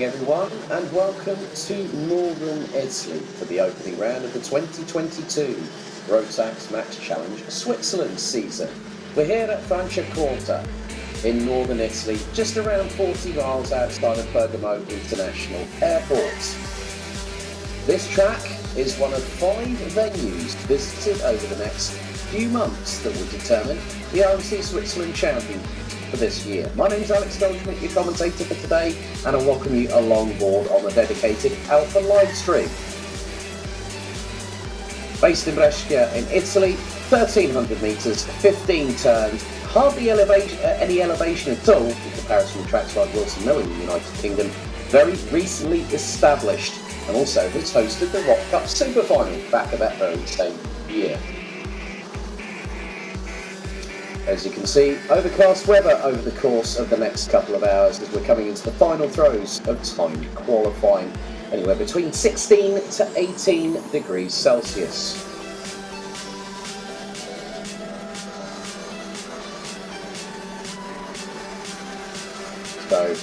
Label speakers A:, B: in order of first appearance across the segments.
A: Everyone, and welcome to Northern Italy for the opening round of the 2022 Rotax Max Challenge Switzerland season. We're here at Franciacorta in Northern Italy, just around 40 miles outside of Bergamo International Airport. This track is one of 5 venues visited over the next few months that will determine the RMC Switzerland champion for this year. My name's Alex Goldschmidt, your commentator for today, and I welcome you along board on the dedicated Alpha live stream. Based in Brescia in Italy, 1300 metres, 15 turns, hardly any elevation at all in comparison with tracks like Wilson Mill in the United Kingdom, very recently established, and also has hosted the Rock Cup Super Final back at that very same year. As you can see, overcast weather over the course of the next couple of hours as we're coming into the final throes of timed qualifying, anywhere between 16 to 18 degrees Celsius. So,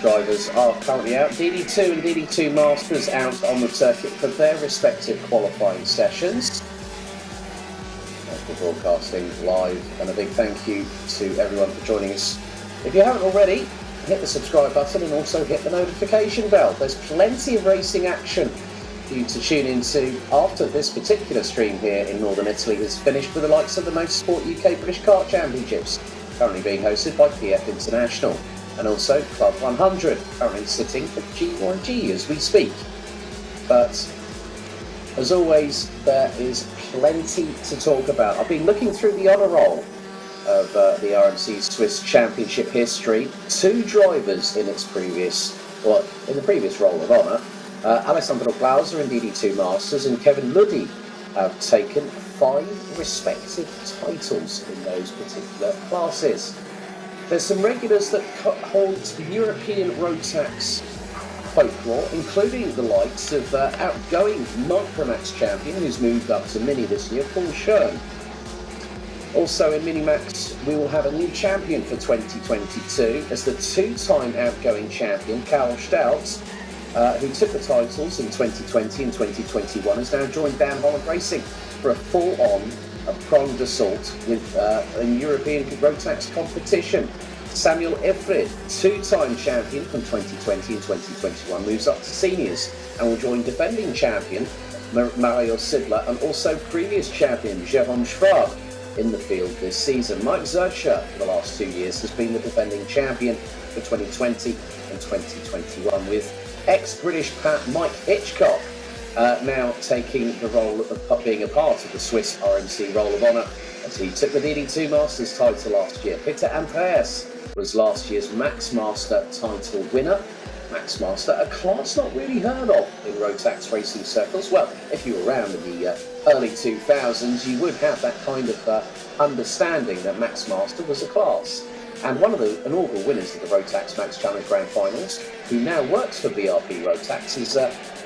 A: drivers are currently out. DD2 and DD2 Masters out on the circuit for their respective qualifying sessions. We're broadcasting live, and a big thank you to everyone for joining us. If you haven't already, hit the subscribe button and also hit the notification bell. There's plenty of racing action for you to tune into after this particular stream here in Northern Italy has finished with the likes of the Motorsport UK British Kart Championships, currently being hosted by PF International, and also Club 100, currently sitting at G1G as we speak. But As always, there is plenty to talk about. I've been looking through the honour roll of the RMC Swiss Championship history. Two drivers in the previous roll of honour, Alessandro Glauser in DD2 Masters and Kevin Luddy, have taken 5 respective titles in those particular classes. There's some regulars that hold European Rotax folklore, including the likes of outgoing Micromax champion who's moved up to Mini this year, Paul Schön. Also in Minimax, we will have a new champion for 2022 as the 2-time outgoing champion, Karl Staudt, who took the titles in 2020 and 2021, has now joined Dan Holland Racing for a full-on pronged assault with a European Rotax competition. Samuel Efred, 2-time champion from 2020 and 2021, moves up to seniors and will join defending champion Mario Sidler and also previous champion Jérôme Schwab in the field this season. Mike Zurcher, for the last 2 years, has been the defending champion for 2020 and 2021, with ex-British Mike Hitchcock now taking the role of being a part of the Swiss RMC Roll of Honour as he took the DD2 Masters title last year. Peter Andreas was last year's Max Master title winner. Max Master, a class not really heard of in Rotax racing circles. Well, if you were around in the early 2000s, you would have that kind of understanding that Max Master was a class. And one of the inaugural winners of the Rotax Max Challenge Grand Finals, who now works for BRP Rotax, is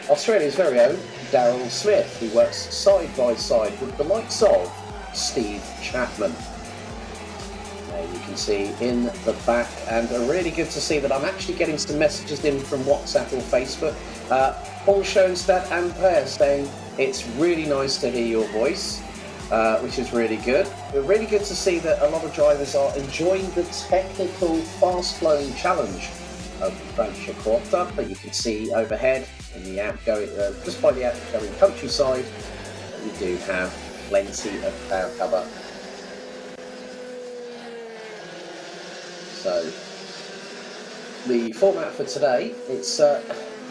A: Australia's very own Daryl Smith, who works side by side with the likes of Steve Chapman. There you can see in the back, and really good to see that I'm actually getting some messages in from WhatsApp or Facebook. Paul Schoenstadt and Per saying it's really nice to hear your voice, which is really good. Really good to see that a lot of drivers are enjoying the technical, fast-flowing challenge of Franciacorta that you can see overhead in the outgoing, just by the outgoing countryside. We do have plenty of cloud cover. So the format for today, it's a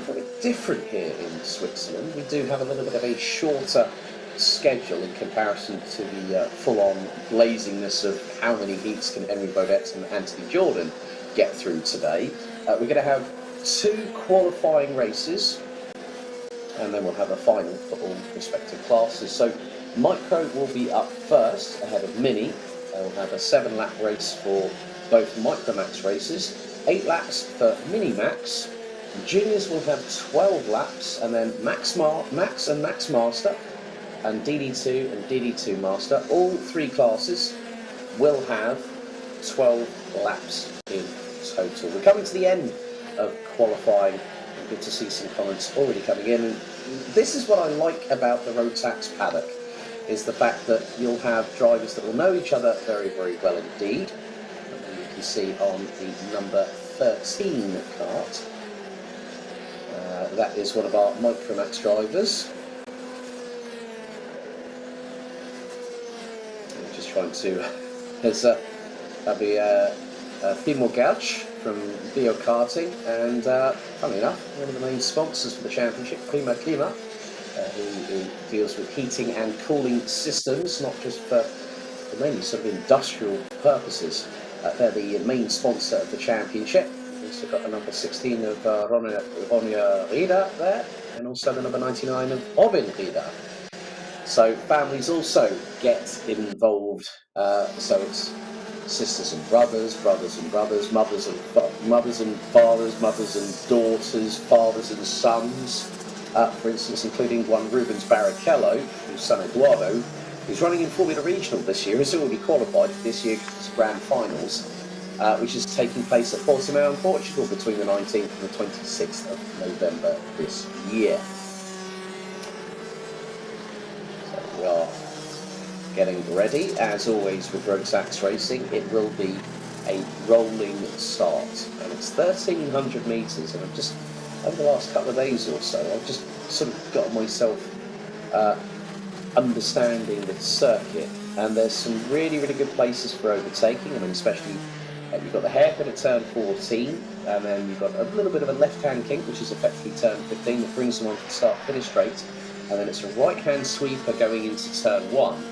A: bit different here in Switzerland. We do have a little bit of a shorter schedule in comparison to the full-on blazingness of how many heats can Henry Baudet and Anthony Jordan get through today. We're going to have 2 qualifying races, and then we'll have a final for all respective classes. So Micro will be up first ahead of Mini. We'll have a 7-lap race for both Micromax races, 8 laps for Minimax. Juniors will have 12 laps, and then Max and Max Master and DD2 and DD2 Master, all 3 classes will have 12 laps in total. We're coming to the end of qualifying. Good to see some comments already coming in. And this is what I like about the Rotax paddock, is the fact that you'll have drivers that will know each other very, very well indeed. And you can see on the number 13 kart, that is one of our Micromax drivers. I'm just trying to, there's that'll be Timo Gauch from Bio Karting, and funnily enough, one of the main sponsors for the championship, Prima Klima, who deals with heating and cooling systems, not just for mainly sort of industrial purposes. They're the main sponsor of the championship. We've also got the number 16 of Ronja Rieder there, and also the number 99 of Robin Rieder. So families also get involved, so it's sisters and brothers, brothers and brothers, mothers and fathers, mothers and daughters, fathers and sons. For instance, including one Rubens Barrichello, whose son Eduardo, who's running in Formula Regional this year, has already qualified for this year's Grand Finals, which is taking place at Portimao in Portugal between the 19th and the 26th of November this year. So we are getting ready. As always with Rotax Racing, it will be a rolling start, and it's 1,300 metres, and I've just, over the last couple of days or so, I've just sort of got myself understanding the circuit, and there's some really, really good places for overtaking. I mean, especially you've got the hairpin at turn 14, and then you've got a little bit of a left-hand kink, which is effectively turn 15, that brings them on to the start-finish straight. and then it's a right-hand sweeper going into turn 1.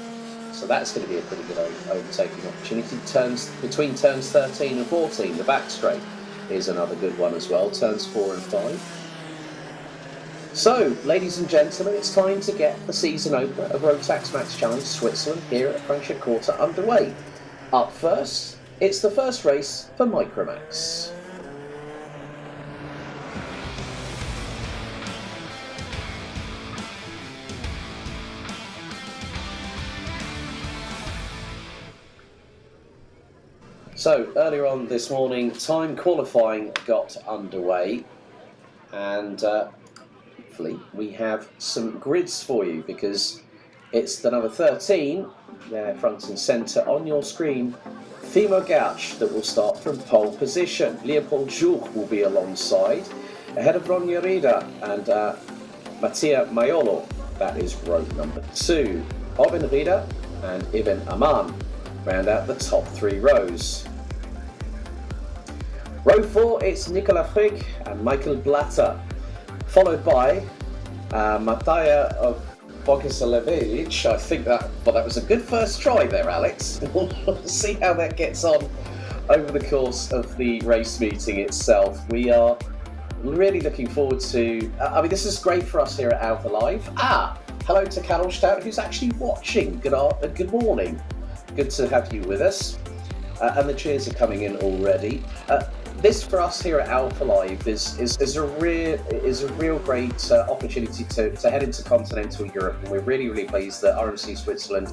A: So that's going to be a pretty good overtaking opportunity. Turns between turns 13 and 14, the back straight is another good one as well, turns 4 and 5. So, ladies and gentlemen, it's time to get the season opener of Rotax Max Challenge Switzerland here at Frankfurt underway. Up first, it's the first race for Micromax. So, earlier on this morning, time qualifying got underway, and hopefully we have some grids for you, because it's the number 13, there front and centre on your screen, Timo Gauch, that will start from pole position. Leopold Juch will be alongside, ahead of Ronja Rieder and Mattia Maiolo. That is row number 2. Oben Rieder and Ibn Aman round out the top 3 rows. Row 4, it's Nikola Frick and Michael Blatter, followed by Matija Bogiselevich. I think that was a good first try there, Alex. We'll see how that gets on over the course of the race meeting itself. We are really looking forward to... this is great for us here at Alpha Live. Hello to Carol Stout, who's actually watching. Good morning. Good to have you with us. And the cheers are coming in already. This for us here at Alpha Live is a real great opportunity to head into continental Europe, and we're really pleased that RMC Switzerland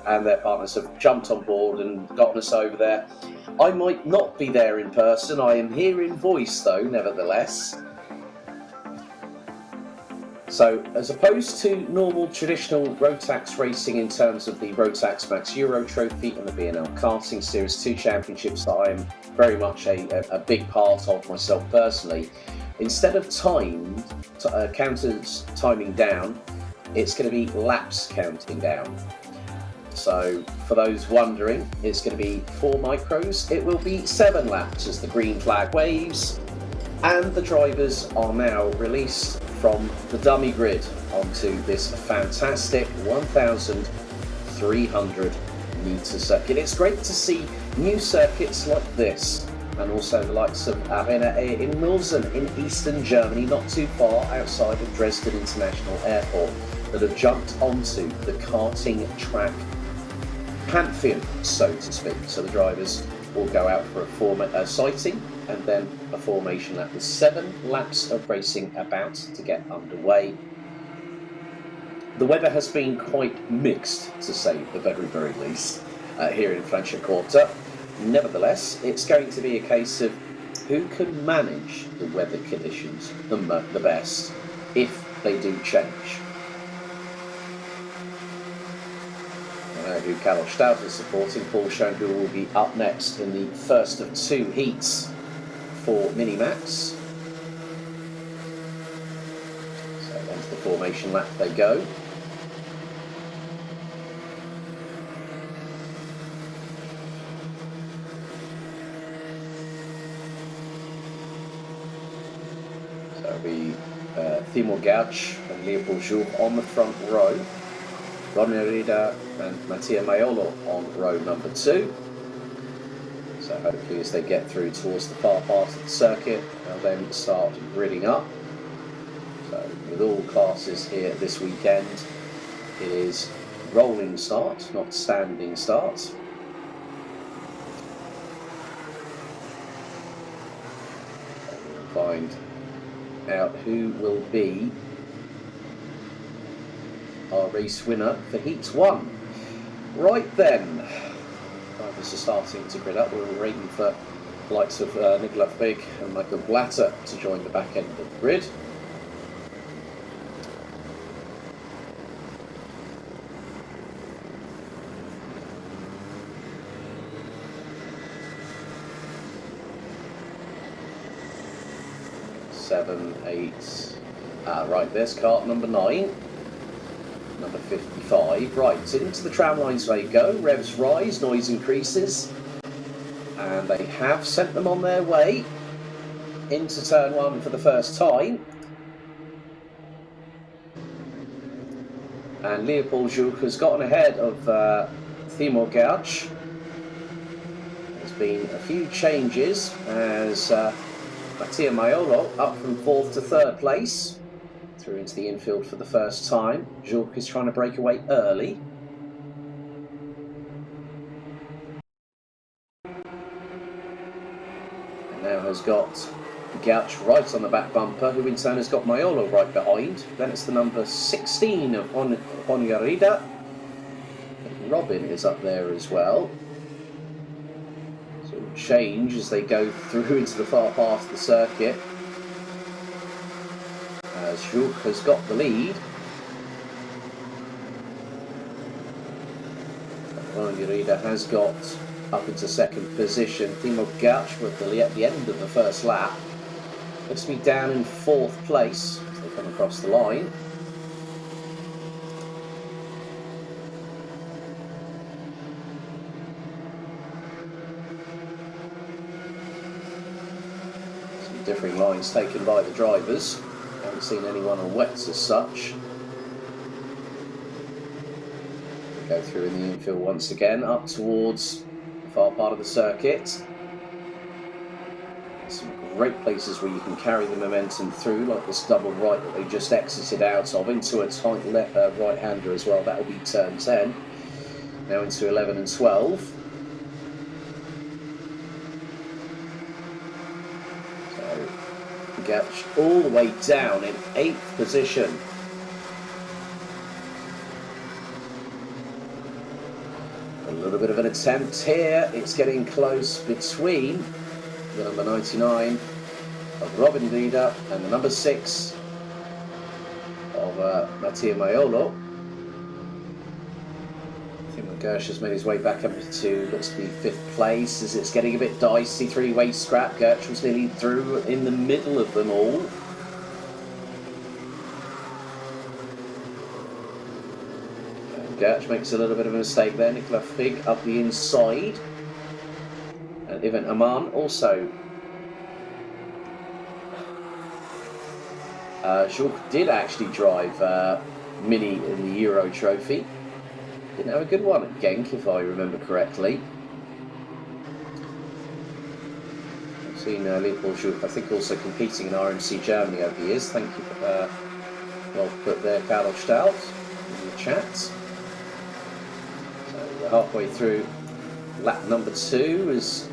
A: and their partners have jumped on board and gotten us over there. I might not be there in person. I am here in voice though, nevertheless. So, as opposed to normal traditional Rotax racing in terms of the Rotax Max Euro Trophy and the B&L Karting Series 2 Championships that I am very much a big part of myself personally, instead of counters timing down, it's going to be laps counting down. So, for those wondering, it's going to be 4 micros. It will be 7 laps as the green flag waves, and the drivers are now released from the dummy grid onto this fantastic 1,300 metre circuit. It's great to see new circuits like this, and also the likes of Arena E in Mulsen in eastern Germany, not too far outside of Dresden International Airport, that have jumped onto the karting track pantheon, so to speak. So the drivers will go out for a sighting and then a formation lap with 7 laps of racing about to get underway. The weather has been quite mixed, to say the very least, here in Frankfurt. Nevertheless, it's going to be a case of who can manage the weather conditions the best if they do change. I know who Carol Stout is supporting, Paul Schoen, who will be up next in the first of 2 heats for Minimax. So onto the formation lap they go. So it'll be Timo Gauch and Leopold Juch on the front row. Ronja Rieder and Mattia Maiolo on row number 2. So hopefully as they get through towards the far part of the circuit, they'll then start gridding up. So with all classes here this weekend, it is rolling start, not standing start. We'll find out who will be our race winner for Heat 1. Right then, drivers are starting to grid up. We're waiting for the likes of Nikola Frick and Michael Blatter to join the back end of the grid. Seven, 8, right, there's kart number 9. Number 55. Right, into the tram lines they go. Revs rise, noise increases. And they have sent them on their way into turn 1 for the first time. And Leopold Jouque has gotten ahead of Timo Gertsch. There's been a few changes as Mattia Maiolo up from 4th to 3rd place. Through into the infield for the first time. Jouque is trying to break away early. And now has got Gertsch right on the back bumper, who in turn has got Maiolo right behind. Then it's the number 16 of Hongarida. Robin is up there as well. So it will change as they go through into the far part of the circuit. As Jouque has got the lead. Hongarida has got up into 2nd position. Timo Gertsch at the end of the first lap. Looks to be down in 4th place as they come across the line. Some differing lines taken by the drivers. Haven't seen anyone on wets as such. We go through in the infield once again, up towards the far part of the circuit. Some great places where you can carry the momentum through, like this double right that they just exited out of, into a tight right-hander as well. That will be turn 10. Now into 11 and 12. So Gertsch all the way down in 8th position. A little bit of an attempt here. It's getting close between the number 99 of Robin Rieder and the number 6 of Mattia Maiolo. Timo Gertsch has made his way back up to, looks to be 5th place as it's getting a bit dicey. 3-way scrap. Gertsch was nearly through in the middle of them all. Gertsch makes a little bit of a mistake there. Nicolas Fig up the inside. And Ivan Aman also. Jouque did actually drive Mini in the Euro Trophy. Didn't have a good one at Genk, if I remember correctly. I've seen Leopold Jouque, I think, also competing in RMC Germany over the years. Thank you for well put there, Carlos Stout, in the chat. So we're halfway through lap number 2 as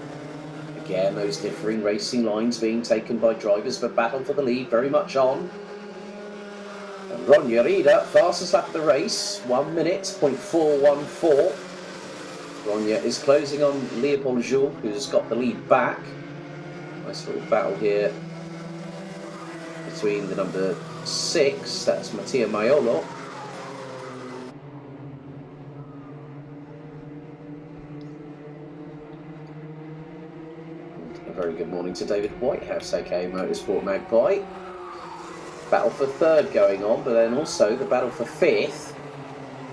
A: again those differing racing lines being taken by drivers, but battle for the lead very much on. And Ronja Rieder, fastest lap of the race, 1 minute, 0.414. Ronja is closing on Leopold Jouque, who's got the lead back. Nice little battle here between the number 6, that's Mattia Maiolo. A very good morning to David Whitehouse, aka Motorsport Magpie. Battle for 3rd going on, but then also the battle for 5th.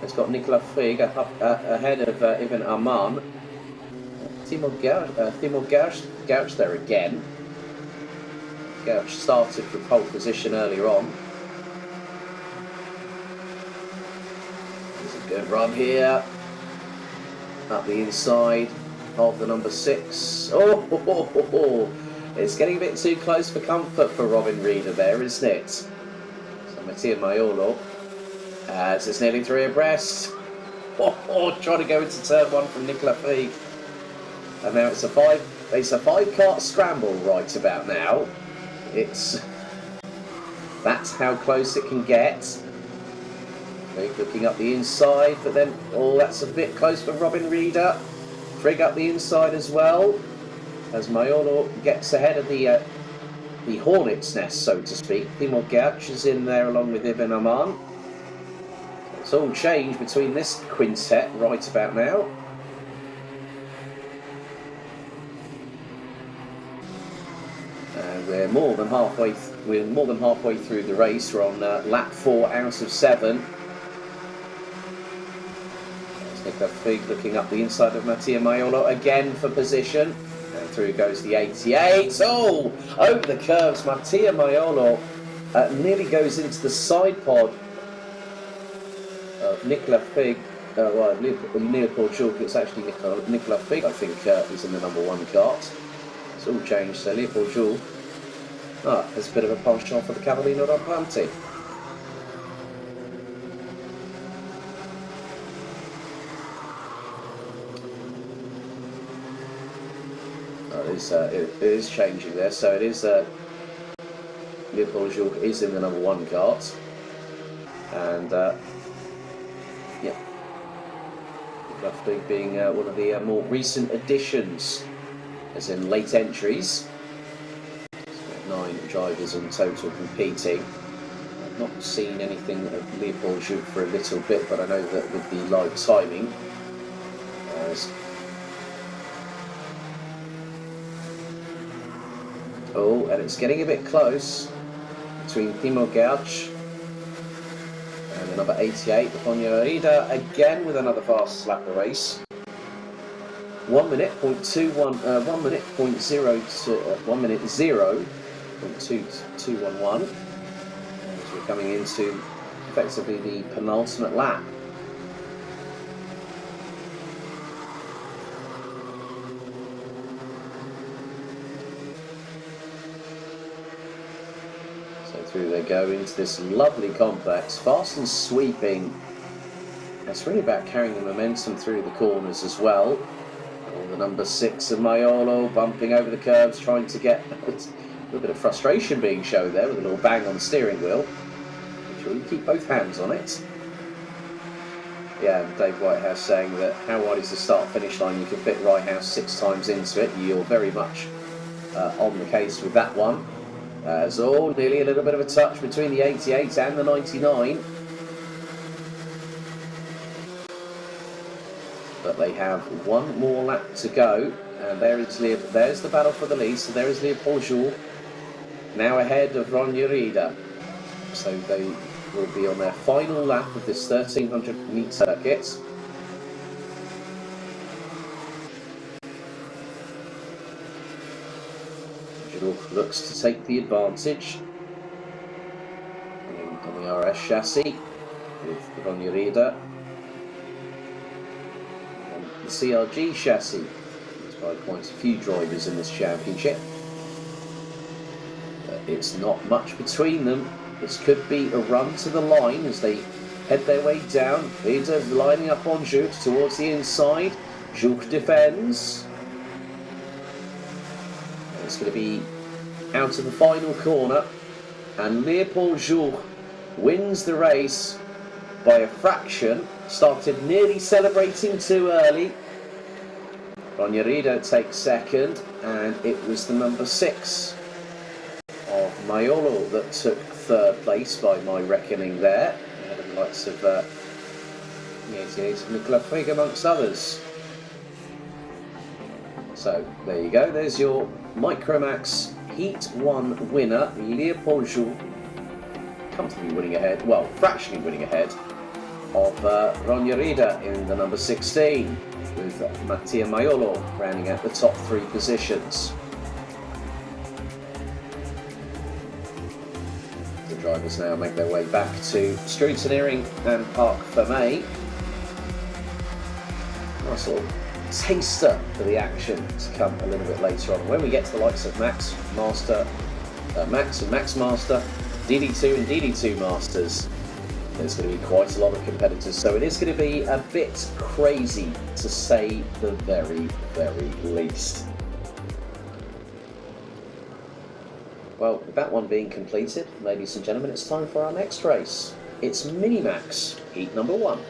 A: It's got Nicolas Frig up ahead of Ivan Aman. Timo Gertsch there again. Gertsch started from pole position earlier on. There's a good run here. Up the inside of the number 6. Oh, it's getting a bit too close for comfort for Robin Rieder there, isn't it? So Mattia Maiolo, as it's nearly 3 abreast. Trying to go into turn 1 from Nicolas Frig. And now it's a 5-kart scramble right about now. That's how close it can get. Frig looking up the inside, but then that's a bit close for Robin Rieder. Frig up the inside as well, as Maiolo gets ahead of the hornet's nest, so to speak. Timo Gertsch is in there along with Ivan Aman. So it's all changed between this quintet right about now. And we're more than halfway through the race. We're on lap 4 out of 7. Nicolas Frig looking up the inside of Mattia Maiolo again for position. And through goes the 88. Oh! Over the curves, Mattia Maiolo nearly goes into the side pod Nicolas Fig, Leopold Schulk, it's actually Nicolas Fig, I think, is in the number 1 cart. It's all changed, so Leopold Schulk has a bit of a penchant for the Cavallino Rampante. It is changing there, so it is Leopold Schulk is in the number 1 cart, and yeah, Nicolas being one of the more recent additions, as in late entries. So 9 drivers in total competing. I've not seen anything of Leopold Schulk for a little bit, but I know that with the live timing, oh, and it's getting a bit close between Timo Gertsch and the number 88, Ronja again with another fast lap of race. 1 minute, 0.21, 1 minute, 1 minute 0.2211. As we're coming into effectively the penultimate lap. Through they go into this lovely complex, fast and sweeping. It's really about carrying the momentum through the corners as well. The number 6 of Maiolo bumping over the curves, trying to get a little bit of frustration being shown there with a little bang on the steering wheel. Make sure you keep both hands on it. Yeah, and Dave Whitehouse saying that how wide is the start-finish line? You can fit Whitehouse 6 times into it. You're very much on the case with that one. So nearly a little bit of a touch between the 88 and the 99. But they have 1 more lap to go, and there's the battle for the lead. So there is Leopold Schulk, now ahead of Ronja Rieder. So they will be on their final lap of this 1300 metre circuit. Looks to take the advantage on the RS chassis with Ronja Rieder. On the CRG chassis, there's by quite a few drivers in this championship. But it's not much between them. This could be a run to the line as they head their way down. Rieder lining up on Schulk towards the inside. Schulk defends. It's going to be out of the final corner, and Leopold Schulk wins the race by a fraction. Started nearly celebrating too early. Ronja Rieder takes second, and it was the number 6 of Maiolo that took 3rd place by my reckoning there, ahead of the likes of the 88 of Nicolas Fig amongst others. So there you go, there's your Micromax Heat 1 winner, Leopold Schulk, comfortably winning ahead, well, fractionally winning ahead of Ronja Rieder in the number 16, with Mattia Maiolo rounding out the top 3 positions. The drivers now make their way back to Struteneering and Parc Fermé. Nice little taster for the action to come a little bit later on. When we get to the likes of Max and Max Master, DD2 and DD2 Masters, there's going to be quite a lot of competitors, so it is going to be a bit crazy to say the very, very least. Well, with that one being completed, ladies and gentlemen, it's time for our next race. It's Minimax Heat number 1.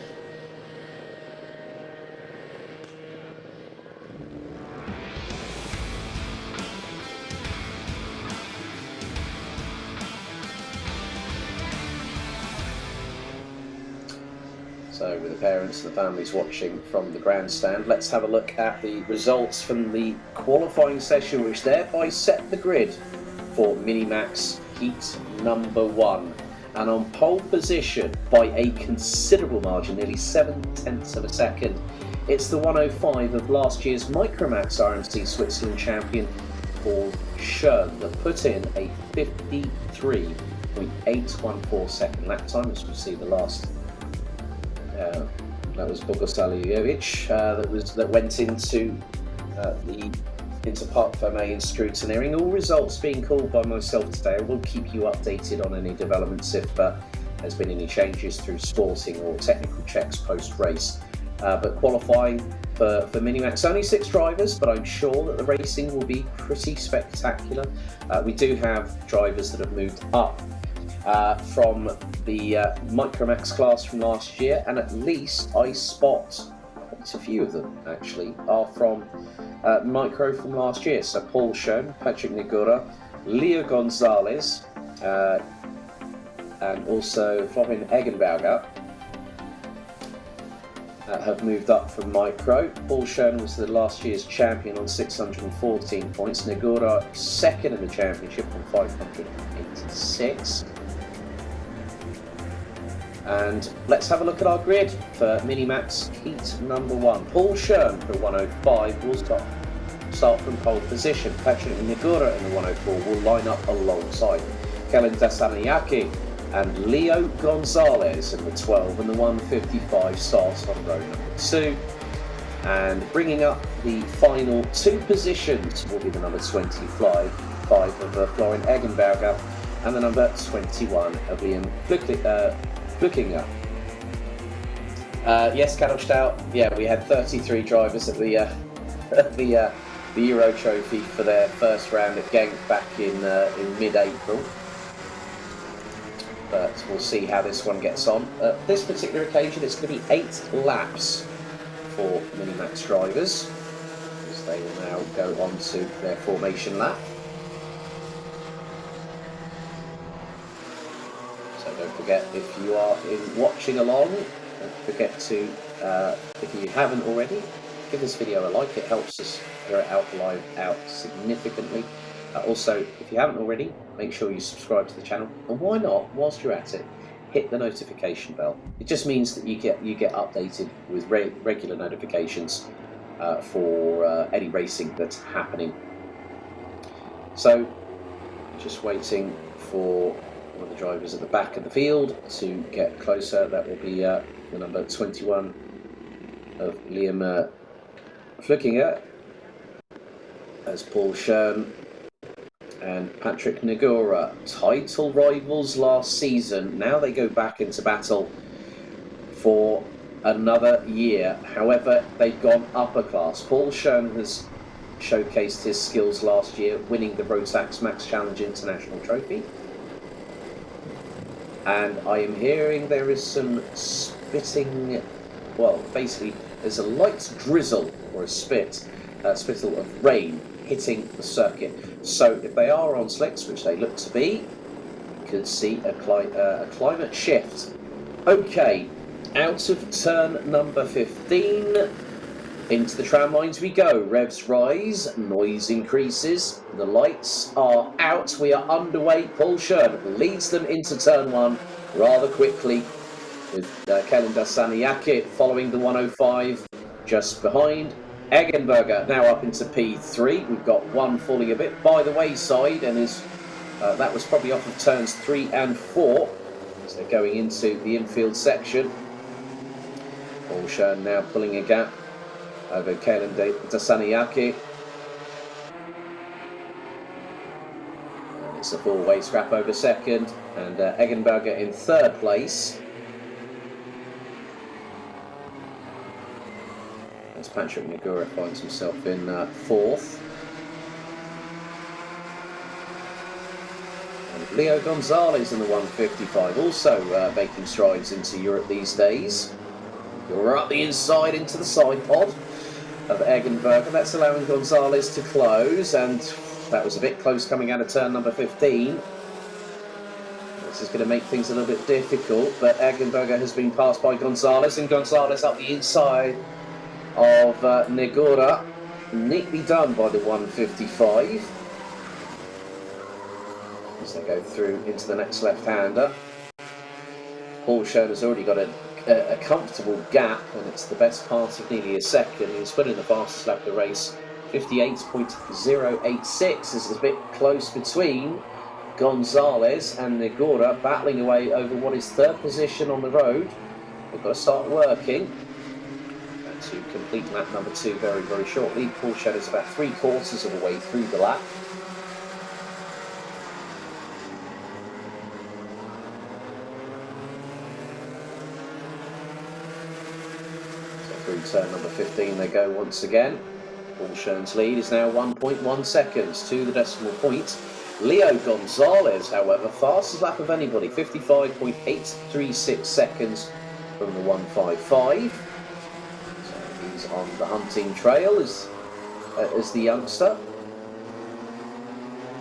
A: So with the parents and the families watching from the grandstand, let's have a look at the results from the qualifying session, which thereby set the grid for Minimax Heat number 1. And on pole position by a considerable margin, nearly 7/10 of a second, it's the 105 of last year's Micromax RMC Switzerland champion, Paul Schön, that put in a 53.814 second lap time, as we see the last That was Bogosaliovic that went into Parc Fermé in scrutineering. All results being called by myself today. I will keep you updated on any developments if there's been any changes through sporting or technical checks post-race. But qualifying for Minimax, only 6 drivers, but I'm sure that the racing will be pretty spectacular. We do have drivers that have moved up from the Micromax class from last year, and at least I spot quite a few of them actually are from Micro from last year. So Paul Schoen, Patrick Negura, Leo Gonzalez, and also Florian Eggenberger have moved up from Micro. Paul Schoen was the last year's champion on 614 points. Negura second in the championship on 586. And let's have a look at our grid for Minimax heat number 1. Paul Schoen for 105 will start from pole position. Patrick Negura in the 104 will line up alongside Kellen Dasaniaki and Leo Gonzalez in the 12, and the 155 starts on row number 2. And bringing up the final 2 positions will be the number 25 of Florian Eggenberger and the number 21 of Liam Flückinger. Yes, Kaddelstadt. Yeah, we had 33 drivers at the Euro Trophy for their first round at Genk back in mid-April. But we'll see how this one gets on. This particular occasion, it's going to be 8 laps for Minimax drivers, as they will now go on to their formation lap. So don't forget, if you are watching along, don't forget to, if you haven't already, give this video a like. It helps us get it out significantly. Also, if you haven't already, make sure you subscribe to the channel, and why not, whilst you're at it, hit the notification bell. It just means that you get updated with regular notifications for any racing that's happening. So, just waiting for one of the drivers at the back of the field to get closer. That will be the number 21 of Liam Flückinger, as Paul Schoen and Patrick Negura, title rivals last season. Now they go back into battle for another year. However, they've gone upper class. Paul Schoen has showcased his skills last year, winning the Rotax Max Challenge International Trophy. And I am hearing there is some spitting, well, basically there's a light drizzle or a spittle of rain hitting the circuit. So if they are on slicks, which they look to be, you could see a climate shift. Okay, out of turn number 15, into the tram lines we go. Revs rise, noise increases, the lights are out, we are underway. Paul Schoen leads them into turn 1 rather quickly, with Kellen Dasaniaki following the 105 just behind. Eggenberger now up into P3. We've got one falling a bit by the wayside, and that was probably off of turns 3 and 4. So they're going into the infield section. Paul Schoen now pulling a gap over Kellen Dasaniaki. And it's a 4-way scrap over second, and Eggenberger in 3rd place. As Patrick Negura finds himself in 4th. And Leo Gonzalez in the 155, also making strides into Europe these days. You're up the inside into the side pod of Eggenberger. That's allowing Gonzalez to close, and that was a bit close coming out of turn number 15. This is going to make things a little bit difficult, but Eggenberger has been passed by Gonzalez, and Gonzalez up the inside of Negura. Neatly done by the 155. As they go through into the next left-hander. Paul Schoen has already got a comfortable gap, and it's the best part of nearly a second. He's put in the fastest lap of the race, 58.086. This is a bit close between Gonzalez and Negura, battling away over what is 3rd position on the road. We've got to start working to complete lap number 2 very, very shortly. Paul Schoen is about 3/4 of the way through the lap. So through turn number 15 they go once again. Paul Schoen's lead is now 1.1 seconds to the decimal point. Leo Gonzalez, however, fastest lap of anybody, 55.836 seconds from the 155. So he's on the hunting trail as the youngster.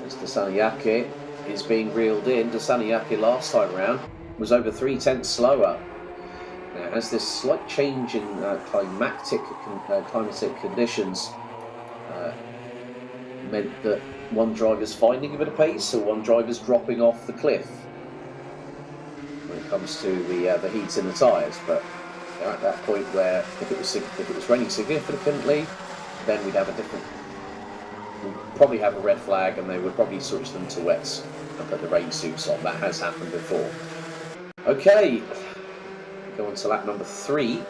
A: As Dasaniake is being reeled in. Dasaniake last time round was over 3/10 slower. Now, has this slight change in climatic conditions meant that one driver's finding a bit of pace, or one driver's dropping off the cliff when it comes to the heat in the tyres? But they're at that point where if it was raining significantly, then we'd probably have a red flag, and they would probably switch them to wets and put the rain suits on. That has happened before. Okay, go on to lap number 3.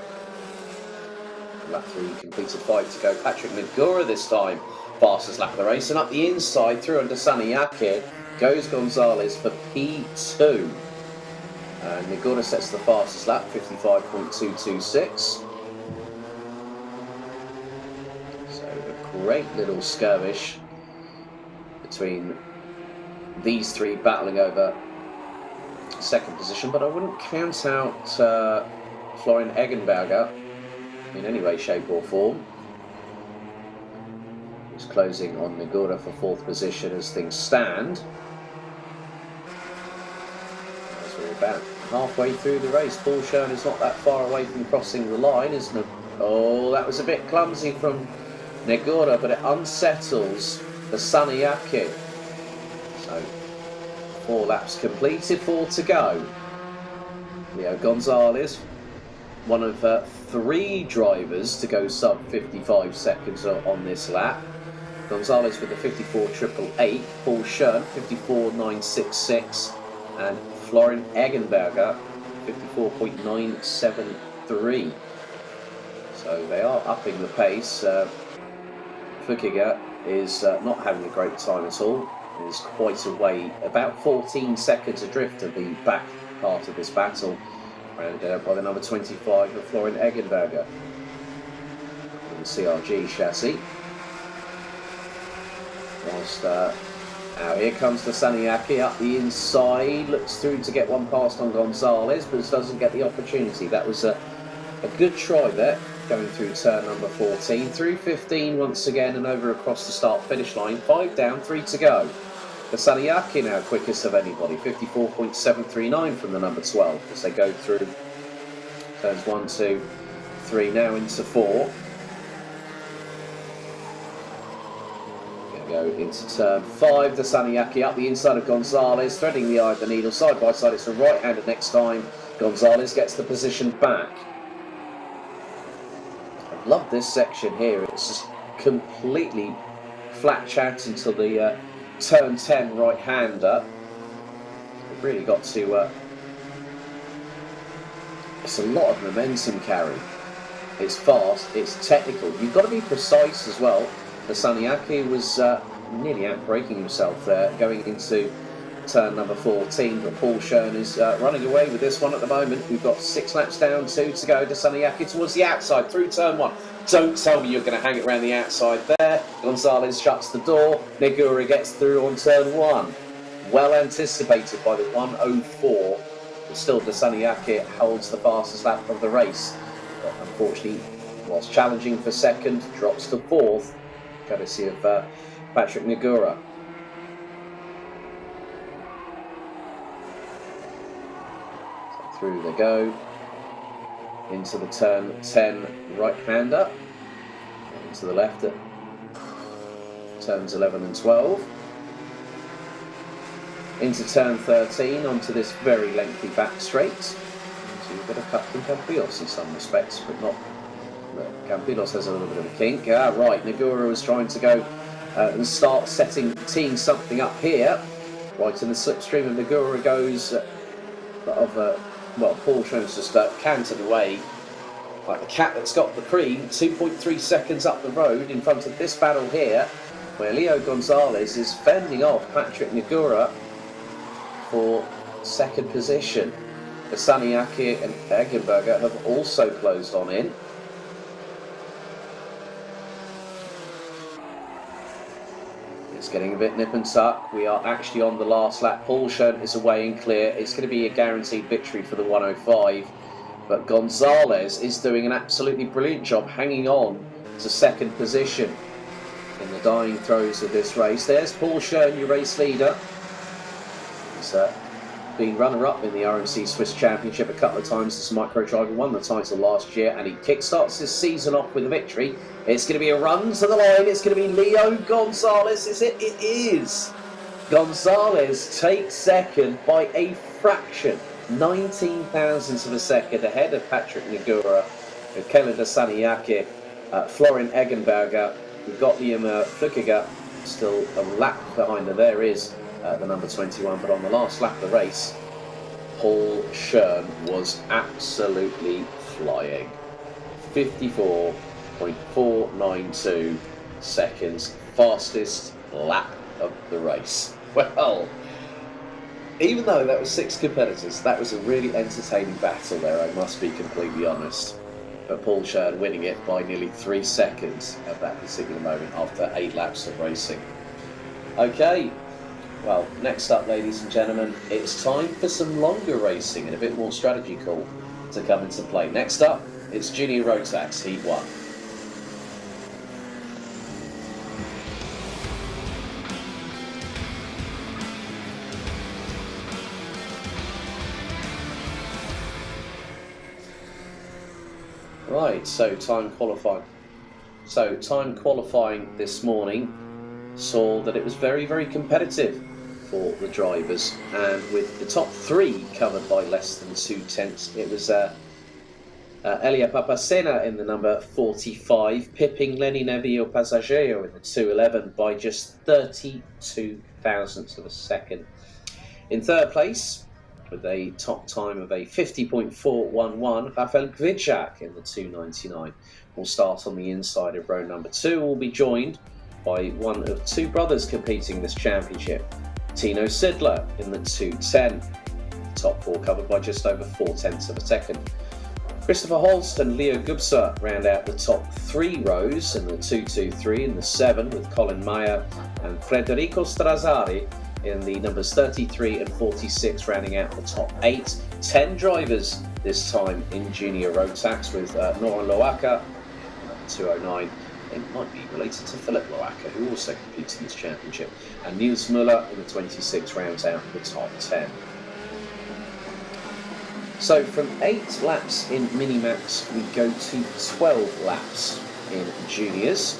A: Lap 3 completed, 5 to go. Patrick Negura this time. Fastest lap of the race, and up the inside through under Dasaniake goes Gonzalez for P2. Negura sets the fastest lap, 55.226. So a great little skirmish between these three battling over second position, but I wouldn't count out Florian Eggenberger in any way, shape or form. He's closing on Negura for 4th position as things stand. As we're about halfway through the race, Paul Schoen is not that far away from crossing the line, isn't it? Oh, that was a bit clumsy from Negura, but it unsettles Dasaniake. So 4 laps completed, 4 to go. Leo Gonzalez, one of 3 drivers to go sub 55 seconds on this lap. Gonzalez with the 54.888, Paul Schoen 54.966, and Florian Eggenberger 54.973. So they are upping the pace. Flukiger is not having a great time at all. It is quite a way, about 14 seconds adrift of the back part of this battle, rounded out by the number 25 of Florian Eggenberger in the CRG chassis. Whilst now here comes Dasaniake up the inside, looks through to get one past on Gonzalez, but doesn't get the opportunity. That was a good try there, going through turn number 14, through 15 once again, and over across the start-finish line. 5 down, 3 to go. Dasaniake now quickest of anybody, 54.739 from the number 12 as they go through turns 1, 2, 3, now into 4. Go into turn 5, Dasaniake up the inside of Gonzalez, threading the eye of the needle, side by side. It's a right-hander next time. Gonzalez gets the position back. I love this section here. It's just completely flat chat until the turn 10 right-hander. We've really got to... it's a lot of momentum carry. It's fast, it's technical. You've got to be precise as well. Dasaniake was nearly out-braking himself there, going into turn number 14, but Paul Schoen is running away with this one at the moment. We've got 6 laps down, 2 to go. Dasaniake towards the outside, through turn 1. Don't tell me you're going to hang it around the outside there. Gonzalez shuts the door. Negura gets through on turn 1. Well anticipated by the 1:04, but still Dasaniake holds the fastest lap of the race. But unfortunately, whilst challenging for second, drops to 4th. Courtesy of Patrick Negura. So through they go into the turn 10 right-hander, into the left at turns 11 and 12, into turn 13 onto this very lengthy back straight. So you've got a cut from Campillos in some respects, but not. Campillos has a little bit of a kink. Right, Negura was trying to go and start teeing something up here. Right in the slipstream of Negura goes of Well, Paul Schoen's just cantered away like the cat that's got the cream, 2.3 seconds up the road in front of this battle here, where Leo Gonzalez is fending off Patrick Negura for second position. The Saniaki and Eggenberger have also closed on in. It's getting a bit nip and tuck. We are actually on the last lap. Paul Schoen is away and clear. It's going to be a guaranteed victory for the 105. But Gonzalez is doing an absolutely brilliant job hanging on to second position in the dying throes of this race. There's Paul Schoen, your race leader. He's been runner-up in the RMC Swiss Championship a couple of times. This micro driver won the title last year, and he kickstarts this season off with a victory. It's going to be a run to the line. It's going to be Leo Gonzalez. Is it? It is. Gonzalez takes second by a fraction. 19 thousandths of a second ahead of Patrick Negura, Kelly de Saniaki, Florin Eggenberger. We've got Liam Flukiger still a lap behind her. There is the number 21, but on the last lap of the race, Paul Schoen was absolutely flying. 54.492 seconds, fastest lap of the race. Well, even though that was 6 competitors, that was a really entertaining battle there, I must be completely honest. But Paul Schoen winning it by nearly 3 seconds at that particular moment after 8 laps of racing. Okay, well, next up, ladies and gentlemen, it's time for some longer racing and a bit more strategy call to come into play. Next up, it's Junior Rotax Heat 1. Right, so time qualifying this morning saw that it was very, very competitive for the drivers, and with the top 3 covered by less than 2 tenths, it was Elia Papacena in the number 45, pipping Lenny Neville Passaggio in the 211 by just 32 thousandths of a second. In third place, with a top time of a 50.411, Rafael Gvicak in the 299 will start on the inside of row number 2. Will be joined by one of 2 brothers competing this championship, Tino Sidler in the 210. Top 4 covered by just over 4 tenths of a second. Christopher Holst and Leo Gubser round out the top 3 rows in the 223 and the 7, with Colin Meyer and Federico Strazzari in the numbers 33 and 46 rounding out the top 8. 10 drivers this time in Junior Rotax, with Nora Loaka, 209. It might be related to Philip Loaka, who also competes in this championship. And Niels Muller in the 26 rounds out the top 10. So from 8 laps in Minimax, we go to 12 laps in Juniors.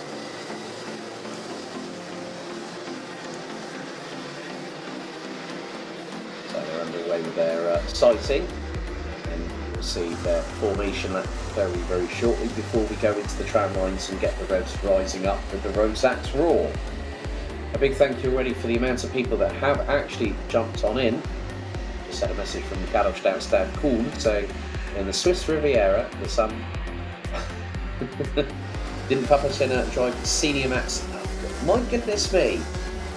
A: So they're underway with their sighting, and we'll see their formation lap very, very shortly before we go into the tram lines and get the revs rising up with the Rotax Roar. A big thank you already for the amount of people that have actually jumped on in. Just had a message from Carlos Downstad Kuhn saying, in the Swiss Riviera, the sun didn't Papacena drive the Senior Max? My goodness me,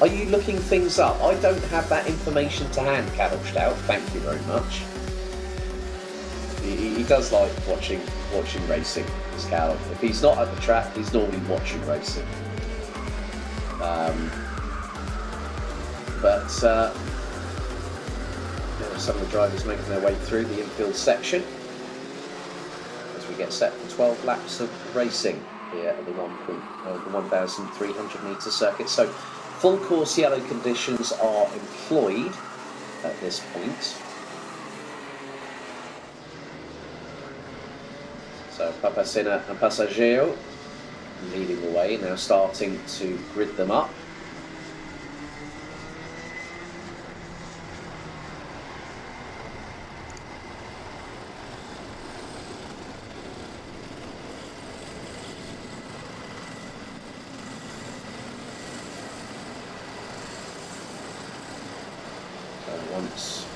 A: are you looking things up? I don't have that information to hand, Carlos Stout. Thank you very much. He does like watching racing, this Cal. If he's not at the track, he's normally watching racing. But some of the drivers making their way through the infield section as we get set for 12 laps of racing here at the 1,300 metre circuit. So full course yellow conditions are employed at this point. So Papacena and Passaggio leading the way, now starting to grid them up. Once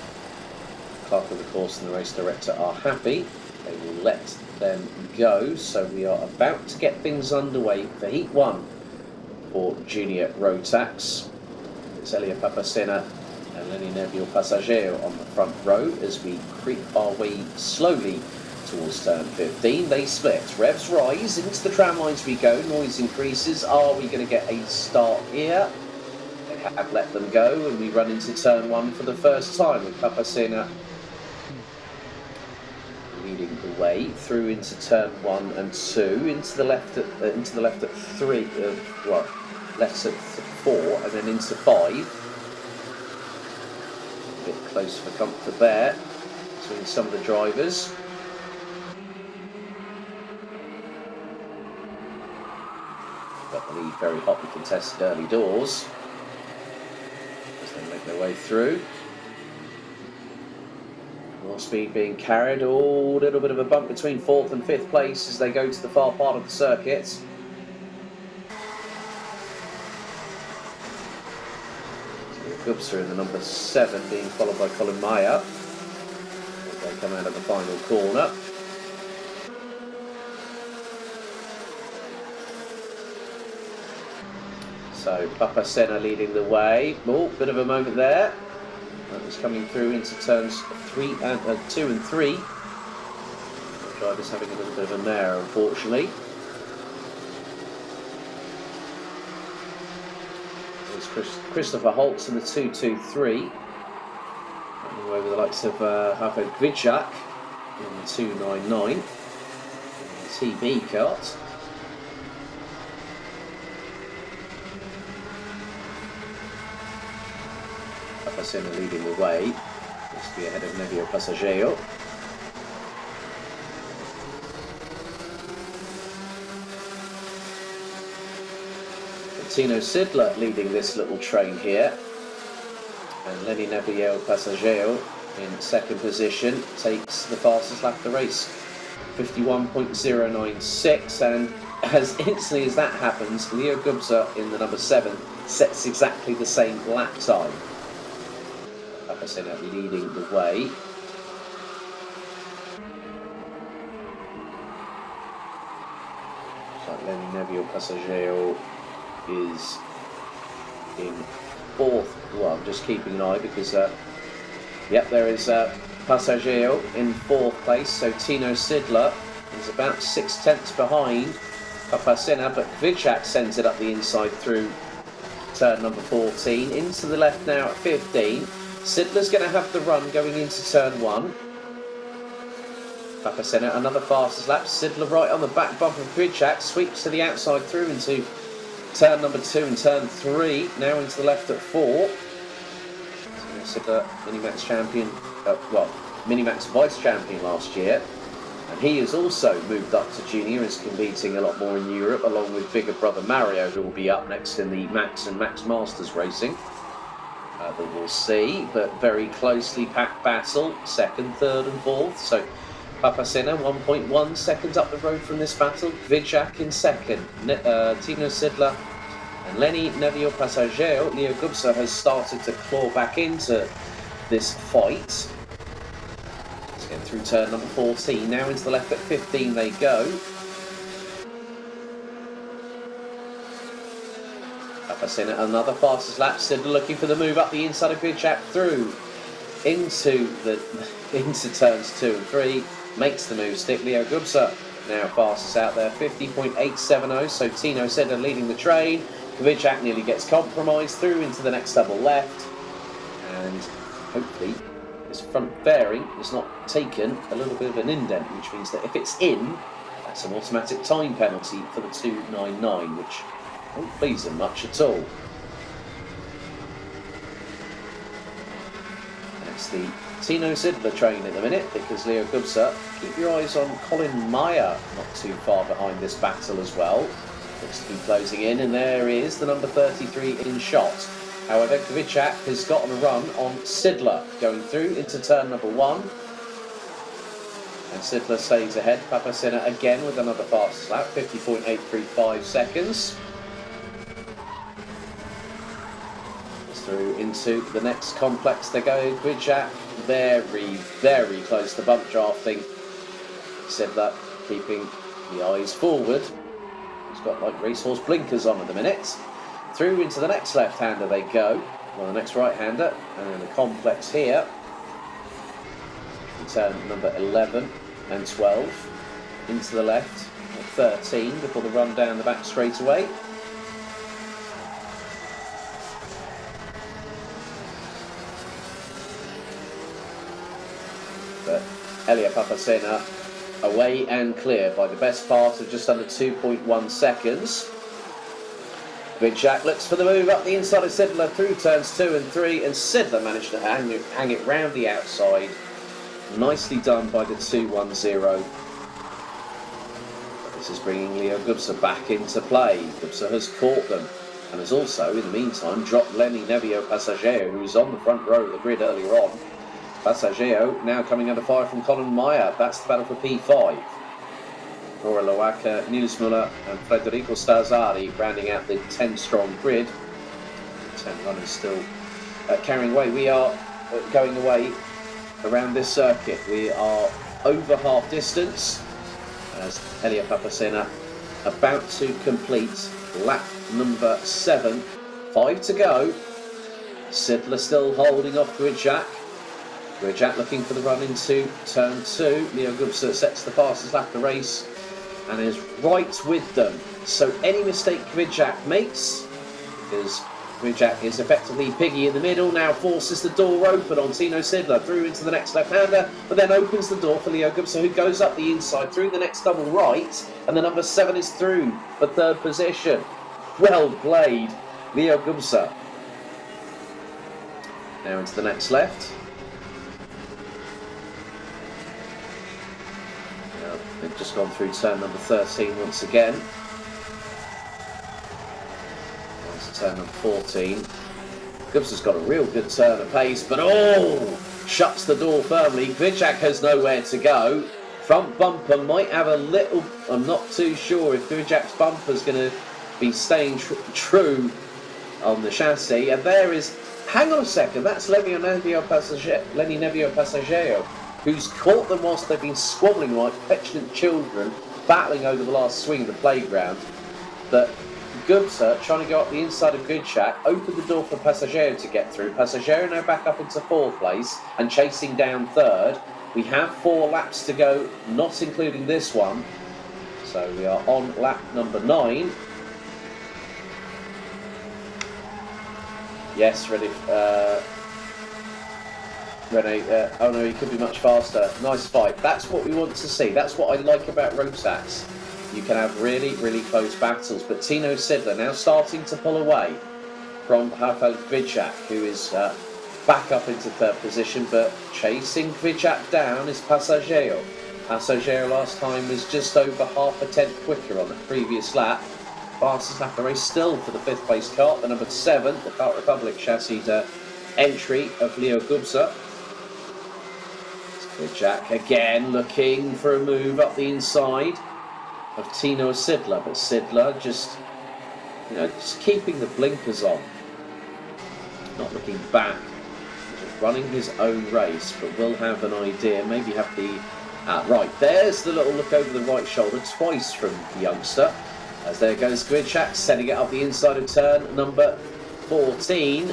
A: clerk of the course and the race director are happy. They will let them go. So we are about to get things underway for Heat 1 for Junior Rotax. It's Elia Papacena and Lenny Neville Passaggio on the front row as we creep our way slowly towards turn 15. They split. Revs rise. Into the tram lines we go. Noise increases. Are we going to get a start here? They have let them go, and we run into turn 1 for the first time with Papacena leading the way through into turn 1 and 2. Into the left at 3. Left at 4, and then into 5. A bit close for comfort there between some of the drivers. But the lead very hotly contested early doors as they make their way through. More speed being carried. Oh, a little bit of a bump between 4th and 5th place as they go to the far part of the circuit. Gubser in the number 7 being followed by Colin Meyer as they come out of the final corner. So Papacena leading the way. Oh, bit of a moment there. That was coming through into turns 2 and 3. The driver's having a little bit of a mare, unfortunately. There's Christopher Holtz in the 223. Running away with the likes of Havel Gvidjak in the 299. In the TB kart. Papacena leading the way. Must be ahead of Neville Passaggio. Tino Sidler leading this little train here. And Lenny Neville Passaggio in second position takes the fastest lap of the race. 51.096, and as instantly as that happens, Leo Gubser in the number 7 sets exactly the same lap time. Papacena leading the way. So Lenny Neville Passaggio is in 4th. Well, I'm just keeping an eye because, yep, there is Passaggio in 4th place. So Tino Sidler is about 6/10 behind Papacena, but Gvidjak sends it up the inside through turn number 14. Into the left now at 15. Sidler's going to have the run going into turn 1. Papacena, another fastest lap. Sidler right on the back bump of Gvidjak, sweeps to the outside through into turn number 2 and turn 3. Now into the left at 4. Sidler, Minimax champion, Minimax vice champion last year. And he has also moved up to junior, is competing a lot more in Europe, along with bigger brother Mario, who will be up next in the Max and Max Masters racing. That we'll see, but very closely packed battle, 2nd, 3rd and 4th. So Papacena 1.1 seconds up the road from this battle. Gvidjak in 2nd. Tino Sidler and Lenny Neville Passaggio. Leo Gubser has started to claw back into this fight. Let's get through turn number 14. Now into the left at 15 they go. Papacena, another fastest lap. Sidler looking for the move up the inside of Gvidjak through into turns 2 and 3. Makes the move stick. Leo Gubser now fastest out there, 50.870. So Tino Sidler leading the train. Gvidjak nearly gets compromised through into the next double left. And hopefully this front fairing is not taken a little bit of an indent, which means that if it's in, that's an automatic time penalty for the 299, which won't please them much at all. That's the Tino Sidler train at the minute, because Leo Gubser, keep your eyes on Colin Meyer, not too far behind this battle as well. Looks to be closing in, and there is the number 33 in shot. However, Gvidjak has gotten a run on Sidler, going through into turn number 1. And Sidler stays ahead. Papacena again with another fastest lap, 50.835 seconds. Through into the next complex they go. Gridjack very, very close to bump drafting. Said that keeping the eyes forward. He's got like racehorse blinkers on at the minute. Through into the next left-hander they go. Well, the next right-hander. And then the complex here. Turn number 11 and 12. Into the left at 13 before the run down the back straight away. But Elia Papacena away and clear by the best part of just under 2.1 seconds. Gridjack looks for the move up the inside of Sidler through turns 2 and 3, and Sidler managed to hang it round the outside. Nicely done by the 2-1-0. This is bringing Leo Gubser back into play. Gubser has caught them and has also, in the meantime, dropped Lenny Nevio Passaggio, who was on the front row of the grid earlier on. Passaggio now coming under fire from Colin Meyer. That's the battle for P5. Nora Loaka, Nils Muller and Federico Stazzari rounding out the 10-strong grid. 10 runners still carrying away. We are going away around this circuit. We are over half distance as Elia Papacena about to complete lap number 7. 5 to go. Sidler still holding off Gridjack. Gridjack looking for the run into turn 2. Leo Gubser sets the fastest lap of the race and is right with them. So any mistake Gridjack makes, because Gridjack is effectively piggy in the middle, now forces the door open on Tino Sidler through into the next left-hander, but then opens the door for Leo Gubser, who goes up the inside through the next double right, and the number 7 is through for 3rd position. Well played, Leo Gubser. Now into the next left. They've just gone through turn number 13 once again. Onto turn number 14. Gubser's got a real good turn of pace, but shuts the door firmly. Gridjack has nowhere to go. Front bumper might have a little, I'm not too sure if Gridjack's bumper's going to be staying true on the chassis. And there is, hang on a second, that's Lenny Nevio Passaggio, who's caught them whilst they've been squabbling like petulant children, battling over the last swing of the playground. But Gubser, trying to go up the inside of Gridjack, opened the door for Passaggio to get through. Passaggio now back up into 4th place and chasing down 3rd. We have 4 laps to go, not including this one. So we are on lap number 9. Yes, ready. Rene, oh no, he could be much faster. Nice fight. That's what we want to see. That's what I like about Rotax. You can have really, really close battles. But Tino Sidler now starting to pull away from Rafael Gridjack, who is back up into 3rd position. But chasing Gridjack down is Passaggio. Passaggio last time was just over half a tenth quicker on the previous lap. Fastest lap of the race still for the 5th place kart, the number 7, the Kart Republic chassis entry of Leo Gubser. Gridjack again looking for a move up the inside of Tino Sidler, but Sidler just keeping the blinkers on, not looking back, just running his own race, but will have an idea, maybe have the right. There's the little look over the right shoulder twice from the youngster, as there goes Gridjack setting it up the inside of turn number 14.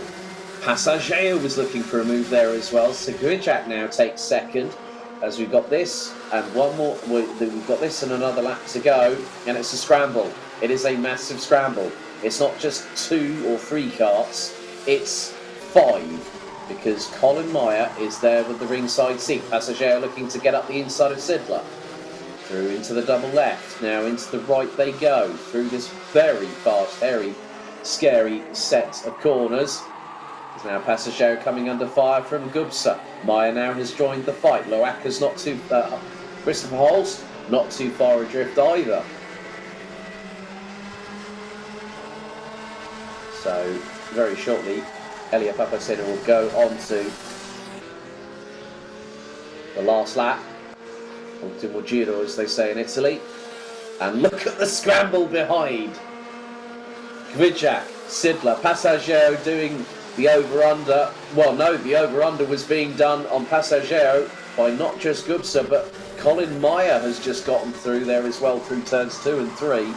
A: Passaggio was looking for a move there as well, so Gridjack now takes 2nd, as we've got this and one more. We've got this and another lap to go, and it's a scramble. It is a massive scramble. It's not just 2 or 3 karts, it's 5, because Colin Meyer is there with the ringside seat. Passaggio looking to get up the inside of Sidler. Through into the double left, now into the right they go, through this very fast, very scary set of corners. There's now Passaggio coming under fire from Gubser. Meyer now has joined the fight. Loaka's not too... Christopher Holst, not too far adrift either. So, very shortly, Elia Papacena will go on to the last lap. Ultimo Giro, as they say in Italy. And look at the scramble behind. Gridjack, Sidler, Passaggio doing the over-under, well no, the over-under was being done on Passaggero by not just Gubsa, but Colin Meyer has just gotten through there as well through turns 2 and 3.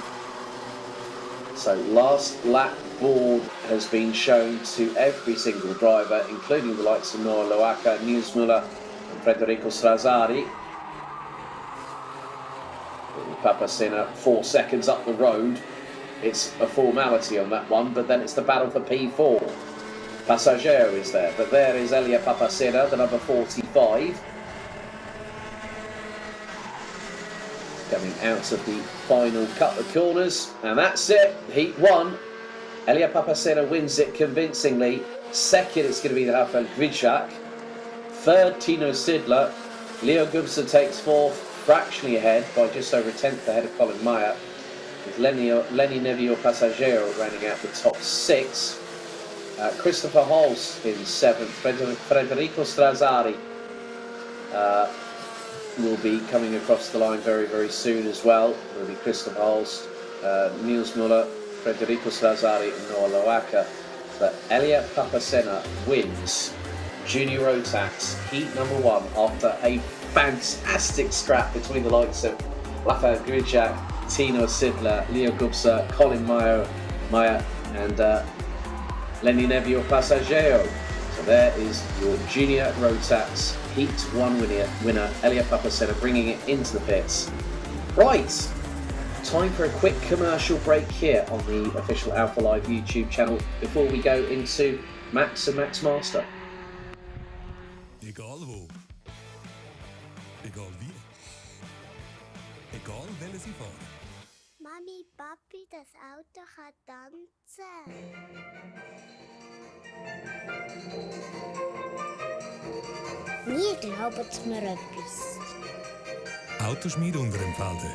A: So last lap board has been shown to every single driver, including the likes of Noah Loaka, Nils Müller and Federico Strazzari. Papacena 4 seconds up the road. It's a formality on that one, but then it's the battle for P4. Passaggero is there, but there is Elia Papacena, the number 45. Coming out of the final couple of corners, and that's it. Heat 1. Elia Papacena wins it convincingly. Second, it's going to be Rafael Grijak. Third, Tino Sidler. Leo Gubsa takes fourth, fractionally ahead by just over a tenth ahead of Colin Meyer, with Lenny Nevio Passaggero rounding out the top 6. Christopher Holst in 7th. Federico Strazzari will be coming across the line very, very soon as well. It will be Christopher Holst, Nils Müller, Federico Strazzari and Noah Loaka. But Elia Papacena wins Junior Rotax Heat number 1 after a fantastic scrap between the likes of Rafael Grijak, Tino Sidler, Leo Gubsa, Colin Meyer and Lenny Nevio Passaggero. So there is your Junior Rotax Heat 1 winner, Elia Papacena, bringing it into the pits. Right, time for a quick commercial break here on the official Alpha Live YouTube channel before we go into Max and Max Master.
B: Egal wo. Egal wie. Egal welche Sie fahren.
C: Mami, Papi, das Auto kann tanzen. Nie glaubt mir etwas.
B: Autoschmied Unterenfelde.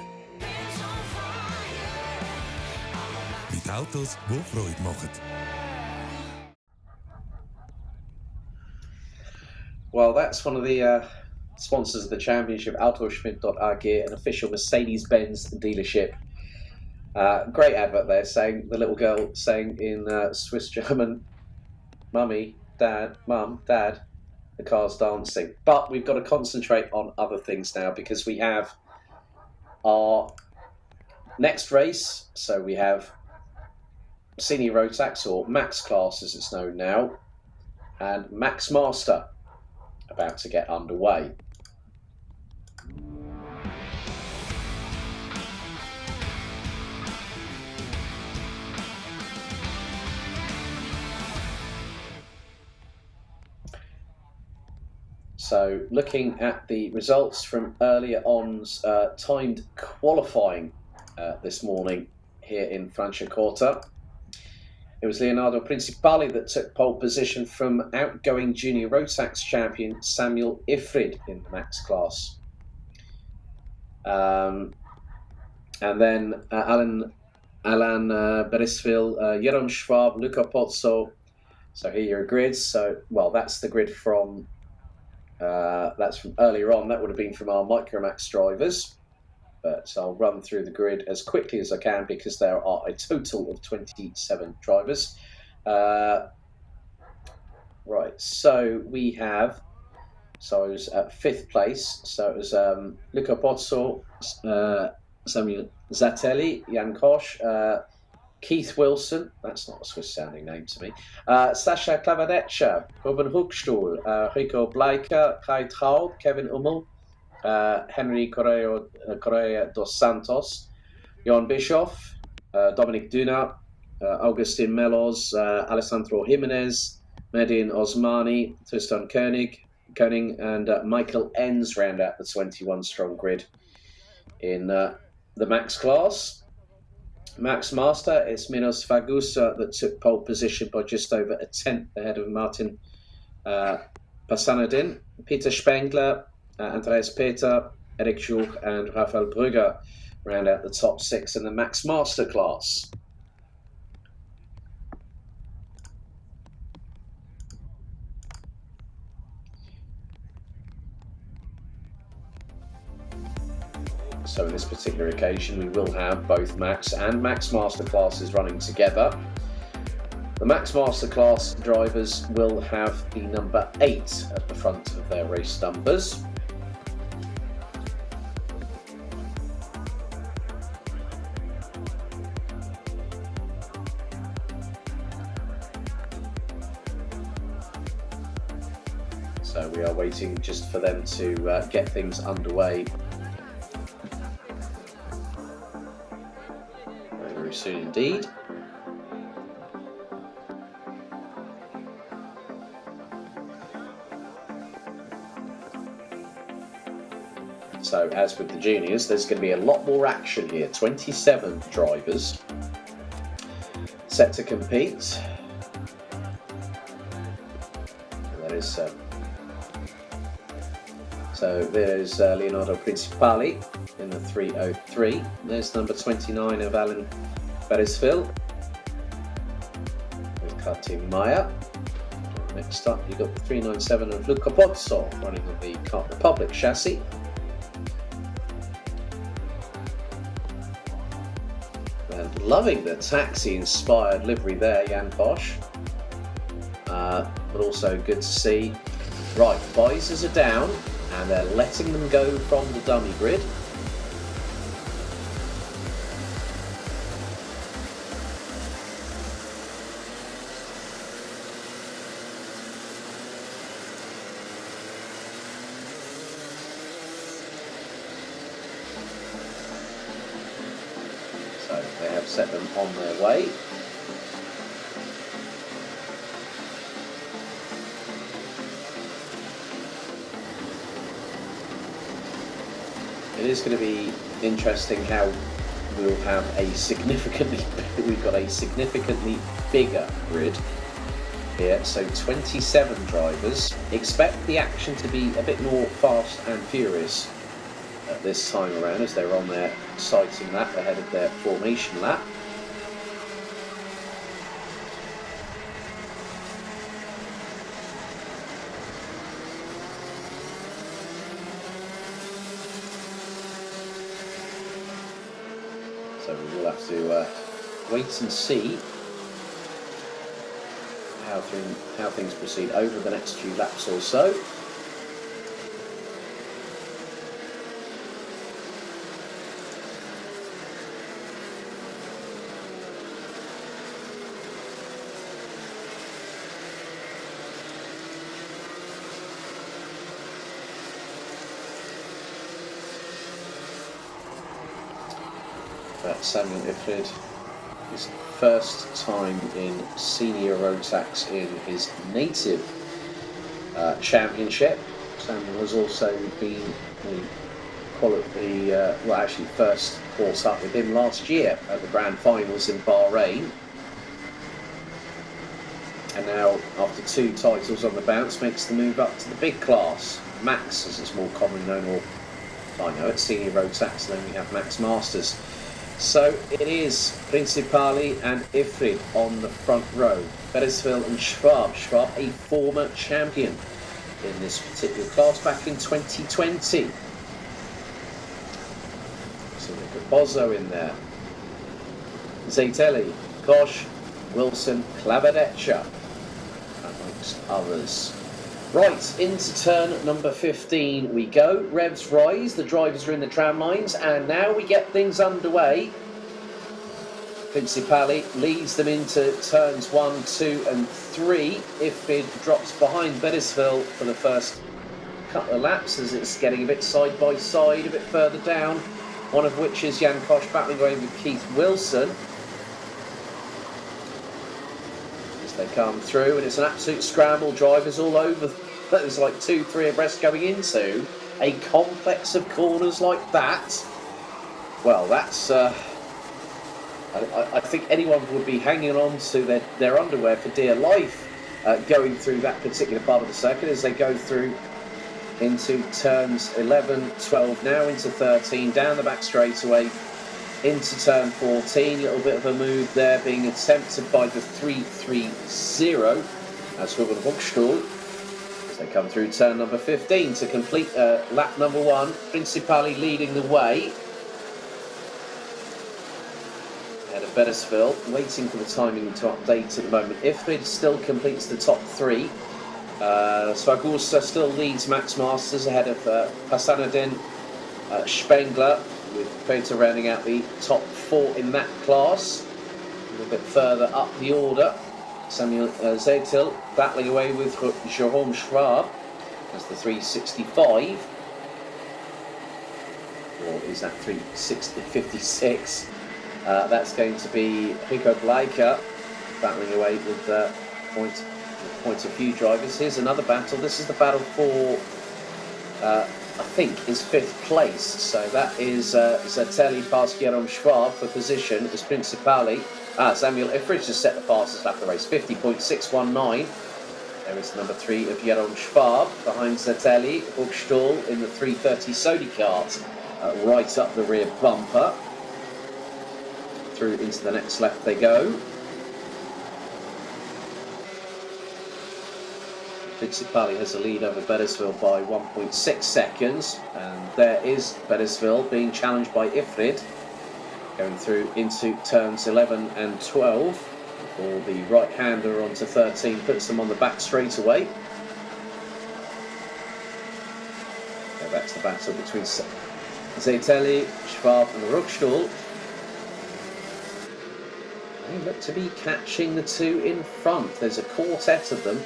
B: Mit Autos, die Freude machen.
A: Well, that's one of the sponsors of the championship, Autoschmied.ag, an official Mercedes-Benz dealership. Great advert there, saying the little girl saying in Swiss German, "Mummy, Dad, Mum, Dad, the car's dancing." But we've got to concentrate on other things now because we have our next race. So we have Senior Rotax, or Max Class as it's known now, and Max Master about to get underway. So looking at the results from earlier on's timed qualifying this morning here in Franciacorta, it was Leonardo Principali that took pole position from outgoing Junior Rotax champion Samuel Ifrid in the Max class. And then Alan Beresville, Jeroen Schwab, Luca Pozzo. So here are your grids. So, well, that's the grid from that's from earlier on. That would have been from our Micromax drivers. But I'll run through the grid as quickly as I can because there are a total of 27 drivers. Right, so we have, so I was at 5th place. So it was Luca Pozzo, Samuel Zatelli, Jan Koch, Keith Wilson, that's not a Swiss sounding name to me, Sasha Klavadeccia, Ruben Hochstuhl, Rico Bleiker, Kai Traub, Kevin Ummel, Henry Correa dos Santos, Jon Bischoff, Dominic Duna, Augustin Melos, Alessandro Jimenez, Medin Osmani, Tristan Koenig, and Michael Enns round out the 21 strong grid in the Max class. Max Master, it's Minos Fagusa that took pole position by just over a tenth ahead of Martin Pasanadin. Peter Spengler, Andreas Peter, Eric Jouk and Rafael Brugger round out the top 6 in the Max Master class. So in this particular occasion, we will have both Max and Max Master classes running together. The Max Masterclass drivers will have the number 8 at the front of their race numbers. So we are waiting just for them to get things underway very soon indeed. So as with the juniors, there's going to be a lot more action here. 27 drivers set to compete. And that is so there's Leonardo Principali in the 303. There's number 29 of Alan Beresford with Kartim Maya. Next up, you've got the 397 of Luca Pozzo running on the Kart Republic chassis. And loving the taxi-inspired livery there, Jan Posch. But also good to see. Right, visors are down, and they're letting them go from the dummy grid. So they have set them on their way. It is going to be interesting how we'll have a we've got a significantly bigger grid here. So 27 drivers. Expect the action to be a bit more fast and furious at this time around as they're on their sighting lap ahead of their formation lap. So we will have to wait and see how things proceed over the next few laps or so. Samuel Ifrid, his first time in senior Rotax in his native championship. Samuel has also been first caught up with him last year at the grand finals in Bahrain. And now, after 2 titles on the bounce, makes the move up to the big class. Max, as it's more commonly known, or I know it's senior Rotax, and then we have Max Masters. So it is Principali and Ifrid on the front row. Beresford and Schwab. Schwab, a former champion in this particular class back in 2020. So we've got Bozzo in there. Zaitelli, Koch, Wilson, Clavedecha, amongst others. Right, into turn number 15 we go. Revs rise, the drivers are in the tram lines, and now we get things underway. Principali leads them into turns 1, 2 and 3. Ifrid drops behind Beresford for the first couple of laps as it's getting a bit side by side, a bit further down. One of which is Jan Koch battling away with Keith Wilson. They come through and it's an absolute scramble. Drivers all over. There's like 2-3 abreast going into a complex of corners like that. Well, that's I think anyone would be hanging on to their underwear for dear life going through that particular part of the circuit as they go through into turns 11, 12, now into 13, down the back straightaway into turn 14. A little bit of a move there being attempted by the 330 as Ruben Hochstuhl as they come through turn number 15 to complete lap number 1. Principali leading the way. Ahead of Beresville, waiting for the timing to update at the moment. Ifrid still completes the top 3. Svagusa still leads Max Masters ahead of Pasanadin, Spengler, with Peter rounding out the top 4 in that class. A little bit further up the order, Samuel Zeitel battling away with Jerome Schwab as the 365. Or is that 360.56? That's going to be Rico Bleicher battling away with points of few drivers. Here's another battle. This is the battle for, I think, is 5th place. So that is Zatelli past Jerome Schwab for position as Principali. Samuel Ifrich has set the fastest lap of the race, 50.619. There is number 3 of Jerome Schwab behind Zatelli. Hochstuhl in the 330 Sodi kart, right up the rear bumper. Through into the next left they go. Principali has a lead over Beresville by 1.6 seconds, and there is Beresville being challenged by Ifrid, going through into turns 11 and 12 before the right-hander onto 13 puts them on the back straight away. Go back to the battle between Zeitelli, Schwab and Ruckstuhl. They look to be catching the 2 in front. There's a quartet of them.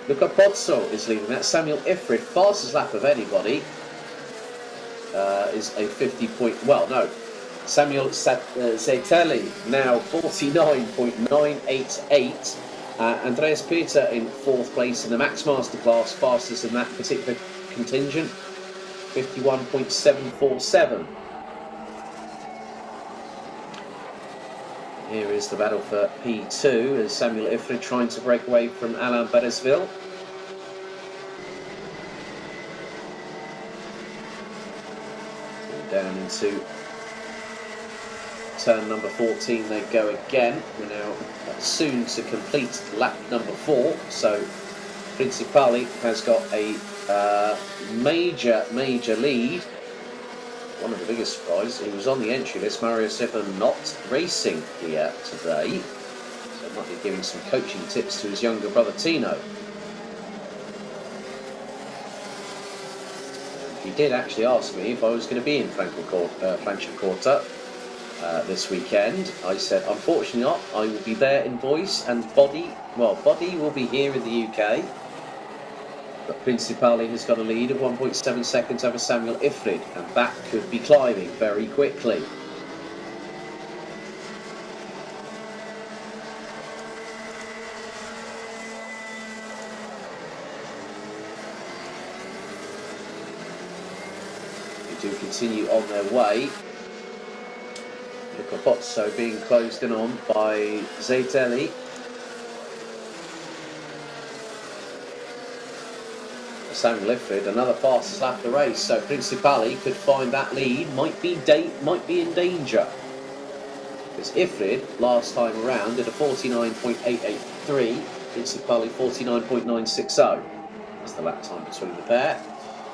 A: Luca Pozzo is leading that. Samuel Ifrid, fastest lap of anybody, is a 50 point... Well, no. Samuel Zeitelli now 49.988. Andreas Peter in 4th place in the Max Master class, fastest in that particular contingent, 51.747. Here is the battle for P2 as Samuel Ifrid trying to break away from Alain Beresville. Down into turn number 14 they go again. We're now soon to complete lap number 4, so Principali has got a major lead. One of the biggest surprises, he was on the entry list, Mario Sipper not racing here today, so might be giving some coaching tips to his younger brother Tino. He did actually ask me if I was going to be in Franciacorta this weekend. I said, unfortunately not, I will be there in voice, and Body will be here in the UK. But Principali has got a lead of 1.7 seconds over Samuel Ifrid, and that could be climbing very quickly. They do continue on their way. Luca Pozzo being closed in on by Zeitelli. Samuel Ifrid, another fastest lap of the race, so Principali could find that lead, might be in danger. Because Ifrid, last time around, did a 49.883, Principali 49.960. That's the lap time between the pair.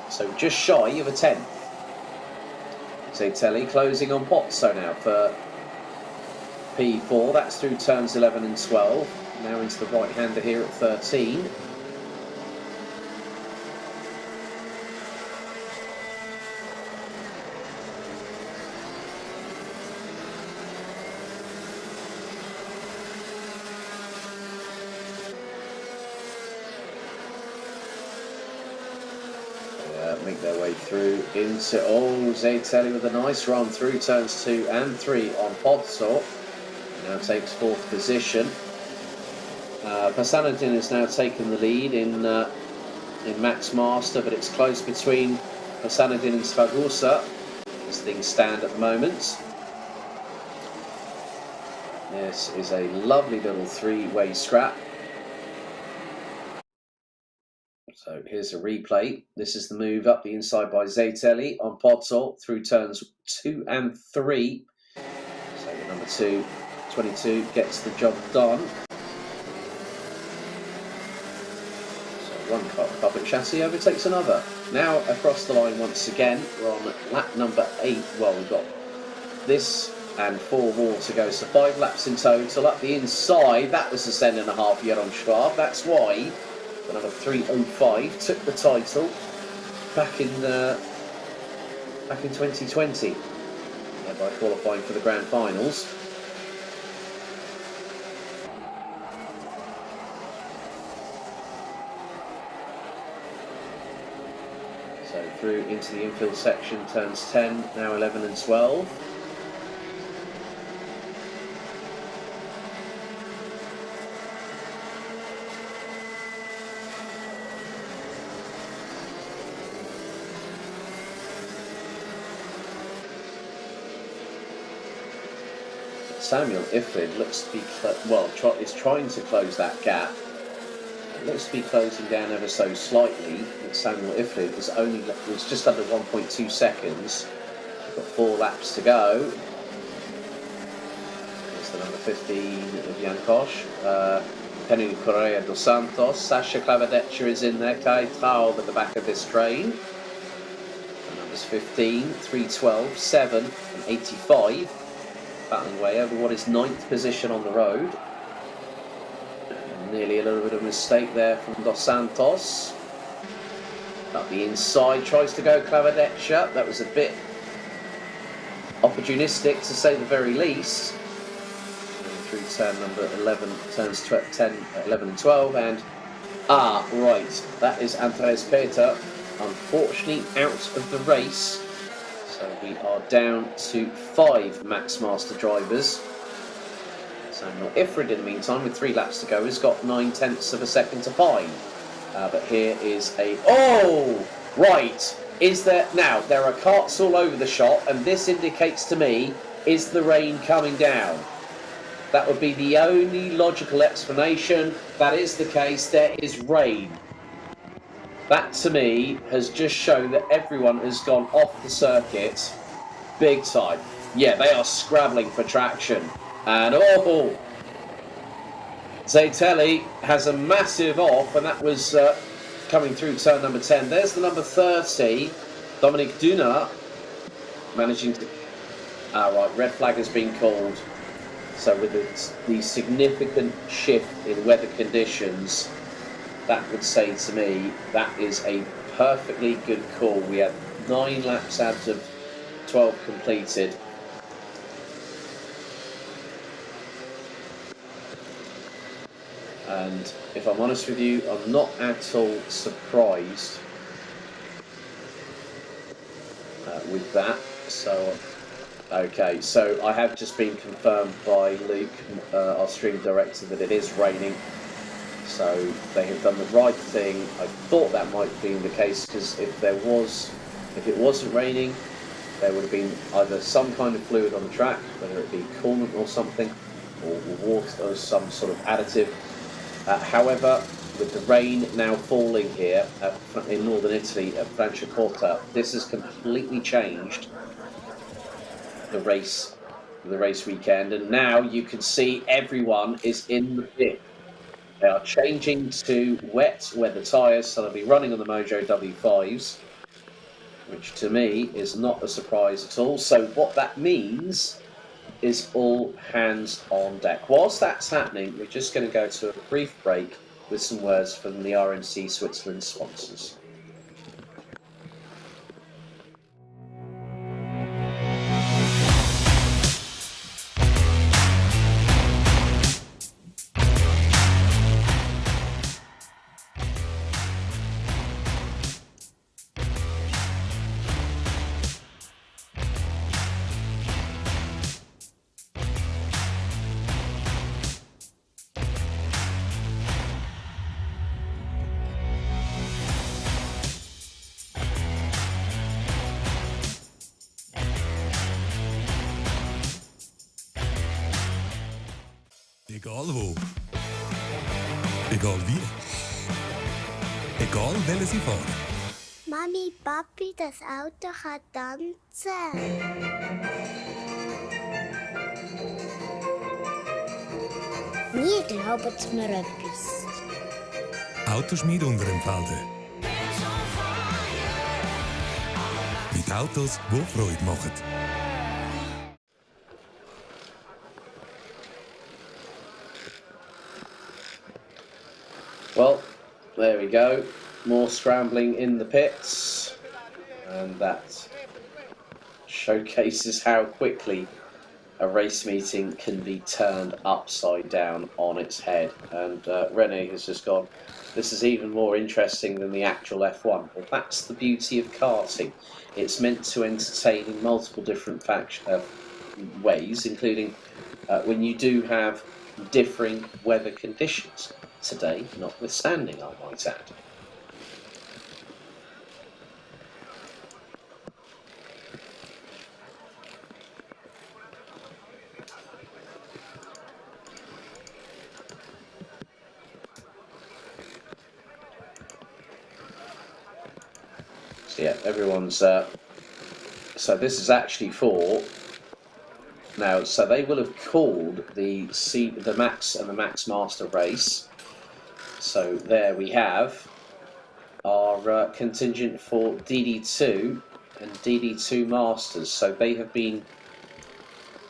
A: So just shy of a 10th. Zeitelli closing on Pozzo now for P4, that's through turns 11 and 12. Now into the right-hander here at 13. Make their way through into Zeitelli with a nice run through turns 2 and 3 on Pozzo. Now takes 4th position. Pasanadin has now taken the lead in Max Master, but it's close between Pasanadin and Svagusa as things stand at the moment. This is a lovely little 3-way scrap. So here's a replay. This is the move up the inside by Zeitelli on Pozzo through turns 2 and 3. So the number 2, 22, gets the job done. So one carpet chassis overtakes another. Now across the line once again. We're on lap number 8. Well, we've got this and 4 more to go. So 5 laps in total. Up the inside, that was the 10.5 Jeroen Schwab. That's why the number 305 took the title back in 2020, by qualifying for the grand finals. So through into the infield section, turns 10, now 11 and 12. Samuel Ifrid looks to be, is trying to close that gap. It looks to be closing down ever so slightly. But Samuel Ifrid was just under 1.2 seconds. We've got 4 laps to go. There's the number 15 of Jan Koch. Penny Correa dos Santos. Sasha Klavedeccia is in there. Kai Traub at the back of this train. The numbers 15, 312, 7 and 85. Battling way over what is 9th position on the road. Nearly a little bit of a mistake there from Dos Santos. Up the inside, tries to go Klavedeccia. That was a bit opportunistic, to say the very least. Through turn number 11, turns 10, 11 and 12, and right, that is Andreas Peter, unfortunately out of the race. So we are down to 5 Max Master drivers. Samuel Ifrid, in the meantime, with 3 laps to go, has got 9/10 of a second to find. But here is is there, now, there are carts all over the shop, and this indicates to me, is the rain coming down? That would be the only logical explanation. That is the case, there is rain. That, to me, has just shown that everyone has gone off the circuit big time. Yeah, they are scrabbling for traction. And, Zaitelli has a massive off, and that was coming through turn number 10. There's the number 30, Dominic Duna, managing to... right, red flag has been called. So with the significant shift in weather conditions, that would say to me that is a perfectly good call. We had 9 laps out of 12 completed. And if I'm honest with you, I'm not at all surprised with that. So, okay, so I have just been confirmed by Luke, our stream director, that it is raining. So they have done the right thing. I thought that might be the case, because if it wasn't raining, there would have been either some kind of fluid on the track, whether it be coolant or something, or water or some sort of additive. However, with the rain now falling here in northern Italy at Franciacorta, this has completely changed the race weekend, and now you can see everyone is in the pit. They are changing to wet weather tyres, so they'll be running on the Mojo W5s, which to me is not a surprise at all. So what that means is all hands on deck. Whilst that's happening, we're just going to go to a brief break with some words from the RMC Switzerland sponsors.
B: Egal wo. Egal wie. Egal welches Sie fahren.
C: Mami, Papi, das Auto kann tanzen. Nie glaubt mir etwas.
B: Autoschmied unter dem Felde. Mit Autos, die Freude machen.
A: there we go. More scrambling in the pits. And that showcases how quickly a race meeting can be turned upside down on its head. And Rene has just gone, this is even more interesting than the actual F1. Well, that's the beauty of karting. It's meant to entertain in multiple different ways, including when you do have differing weather conditions. Today, notwithstanding, I might add. So yeah, everyone's. So this is actually for. Now, so they will have called the Max and the Max Master race. So there we have our contingent for DD2 and DD2 Masters. So they have been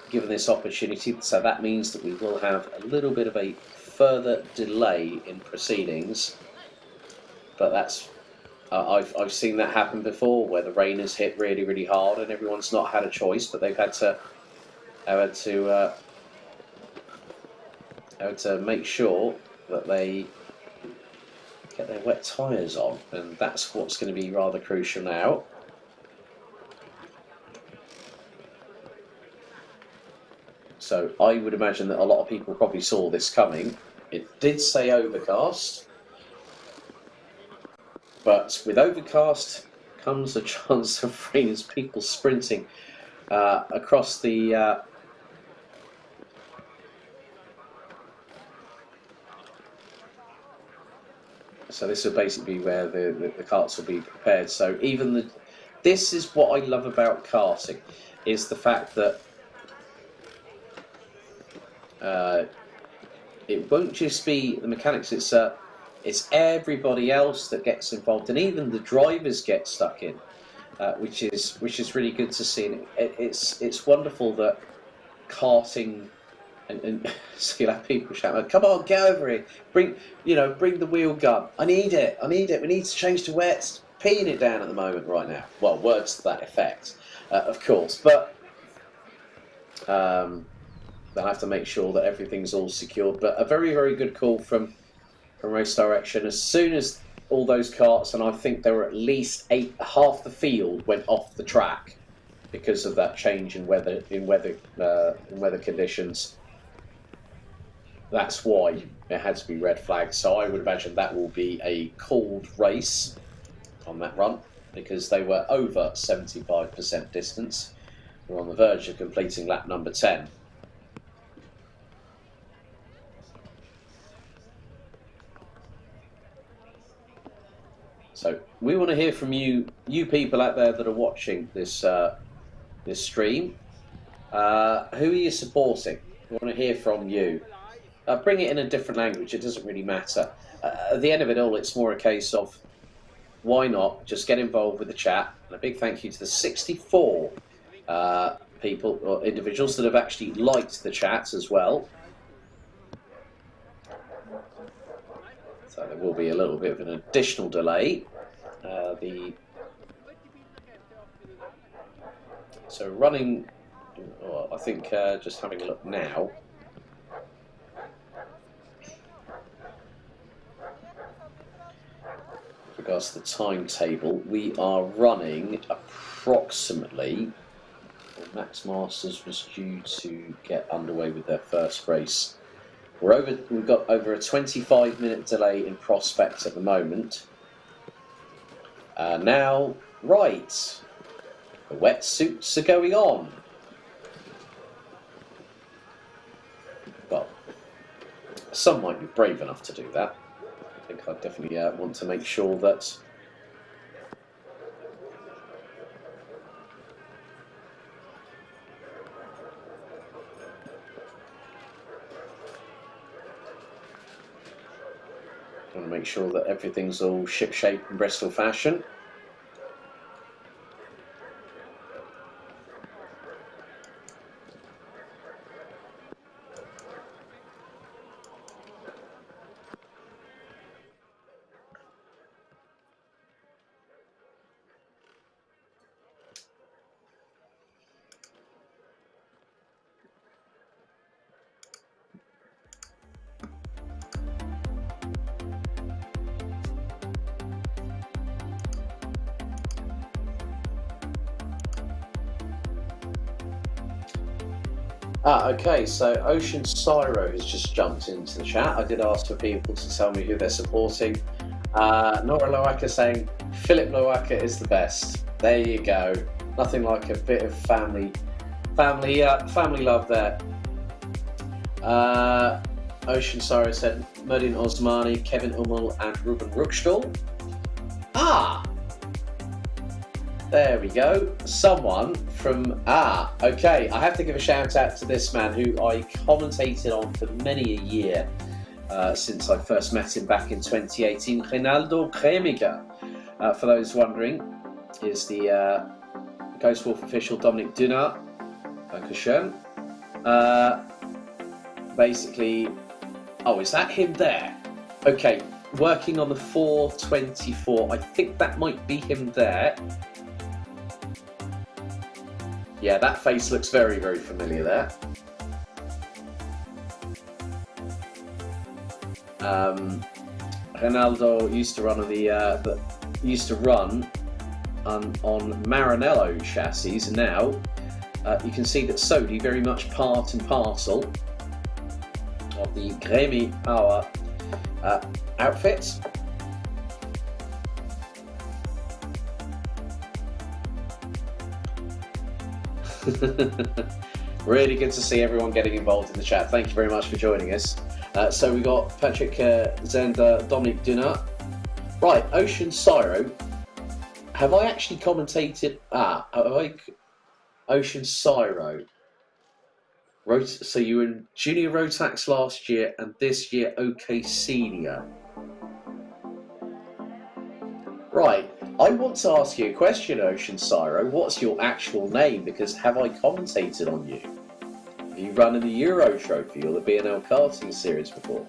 A: given this opportunity. So that means that we will have a little bit of a further delay in proceedings. But that's I've seen that happen before, where the rain has hit really, really hard, and everyone's not had a choice, but they've had to make sure that they get their wet tyres on, and that's what's going to be rather crucial now. So I would imagine that a lot of people probably saw this coming. It did say overcast, but with overcast comes a chance of rain as people sprinting across the so this will basically be where the carts will be prepared. So even this is what I love about karting, is the fact that it won't just be the mechanics. It's everybody else that gets involved, and even the drivers get stuck in, which is really good to see. And it's wonderful that karting. And so you'll have people shouting, "Come on, get over here! Bring the wheel gun. I need it. We need to change to wets. Peeing it down at the moment right now." Well, words to that effect, of course. But they'll have to make sure that everything's all secured. But a very, very good call from Race Direction. As soon as all those carts, and I think there were at least half the field went off the track because of that change in weather conditions. That's why it had to be red flagged. So I would imagine that will be a called race on that run, because they were over 75% distance. We're on the verge of completing lap number 10. So we want to hear from you people out there that are watching this this stream. Who are you supporting? We want to hear from you. Bring it in a different language. It doesn't really matter. At the end of it all, it's more a case of why not just get involved with the chat. And a big thank you to the 64 people or individuals that have actually liked the chat as well. So there will be a little bit of an additional delay. So running, I think just having a look now. With regards to the timetable, we are running approximately. Max Masters was due to get underway with their first race. We've got over a 25-minute delay in Prospect at the moment. Now, right, the wetsuits are going on. Well, some might be brave enough to do that. I think I definitely want to make sure that everything's all shipshape in Bristol fashion. Okay, so Ocean Syro has just jumped into the chat. I did ask for people to tell me who they're supporting. Nora Loaka saying Philip Loaka is the best. There you go. Nothing like a bit of family love there. Ocean Syro said Merdin Osmani, Kevin Ummel, and Ruben Ruckstuhl. There we go. Someone from okay. I have to give a shout out to this man who I commentated on for many a year since I first met him back in 2018. Reinaldo Cremiger, for those wondering, is the Ghost Wolf official. Dominic Dünner, Dankeschön. Basically, is that him there? Okay, working on the 424. I think that might be him there. Yeah, that face looks very, very familiar there. Ronaldo used to run on Maranello chassis. Now you can see that Sodi very much part and parcel of the Gremi Power outfit. Really good to see everyone getting involved in the chat. Thank you very much for joining us. So we got Patrick Zender, Dominic Dünner. Right, Ocean Syro. Have I actually commentated? Ocean Syro. So you were in Junior Rotax last year and this year OK Senior. Right, I want to ask you a question, Ocean Syro. What's your actual name? Because have I commentated on you? Have you run in the Euro Trophy or the B&L karting series before?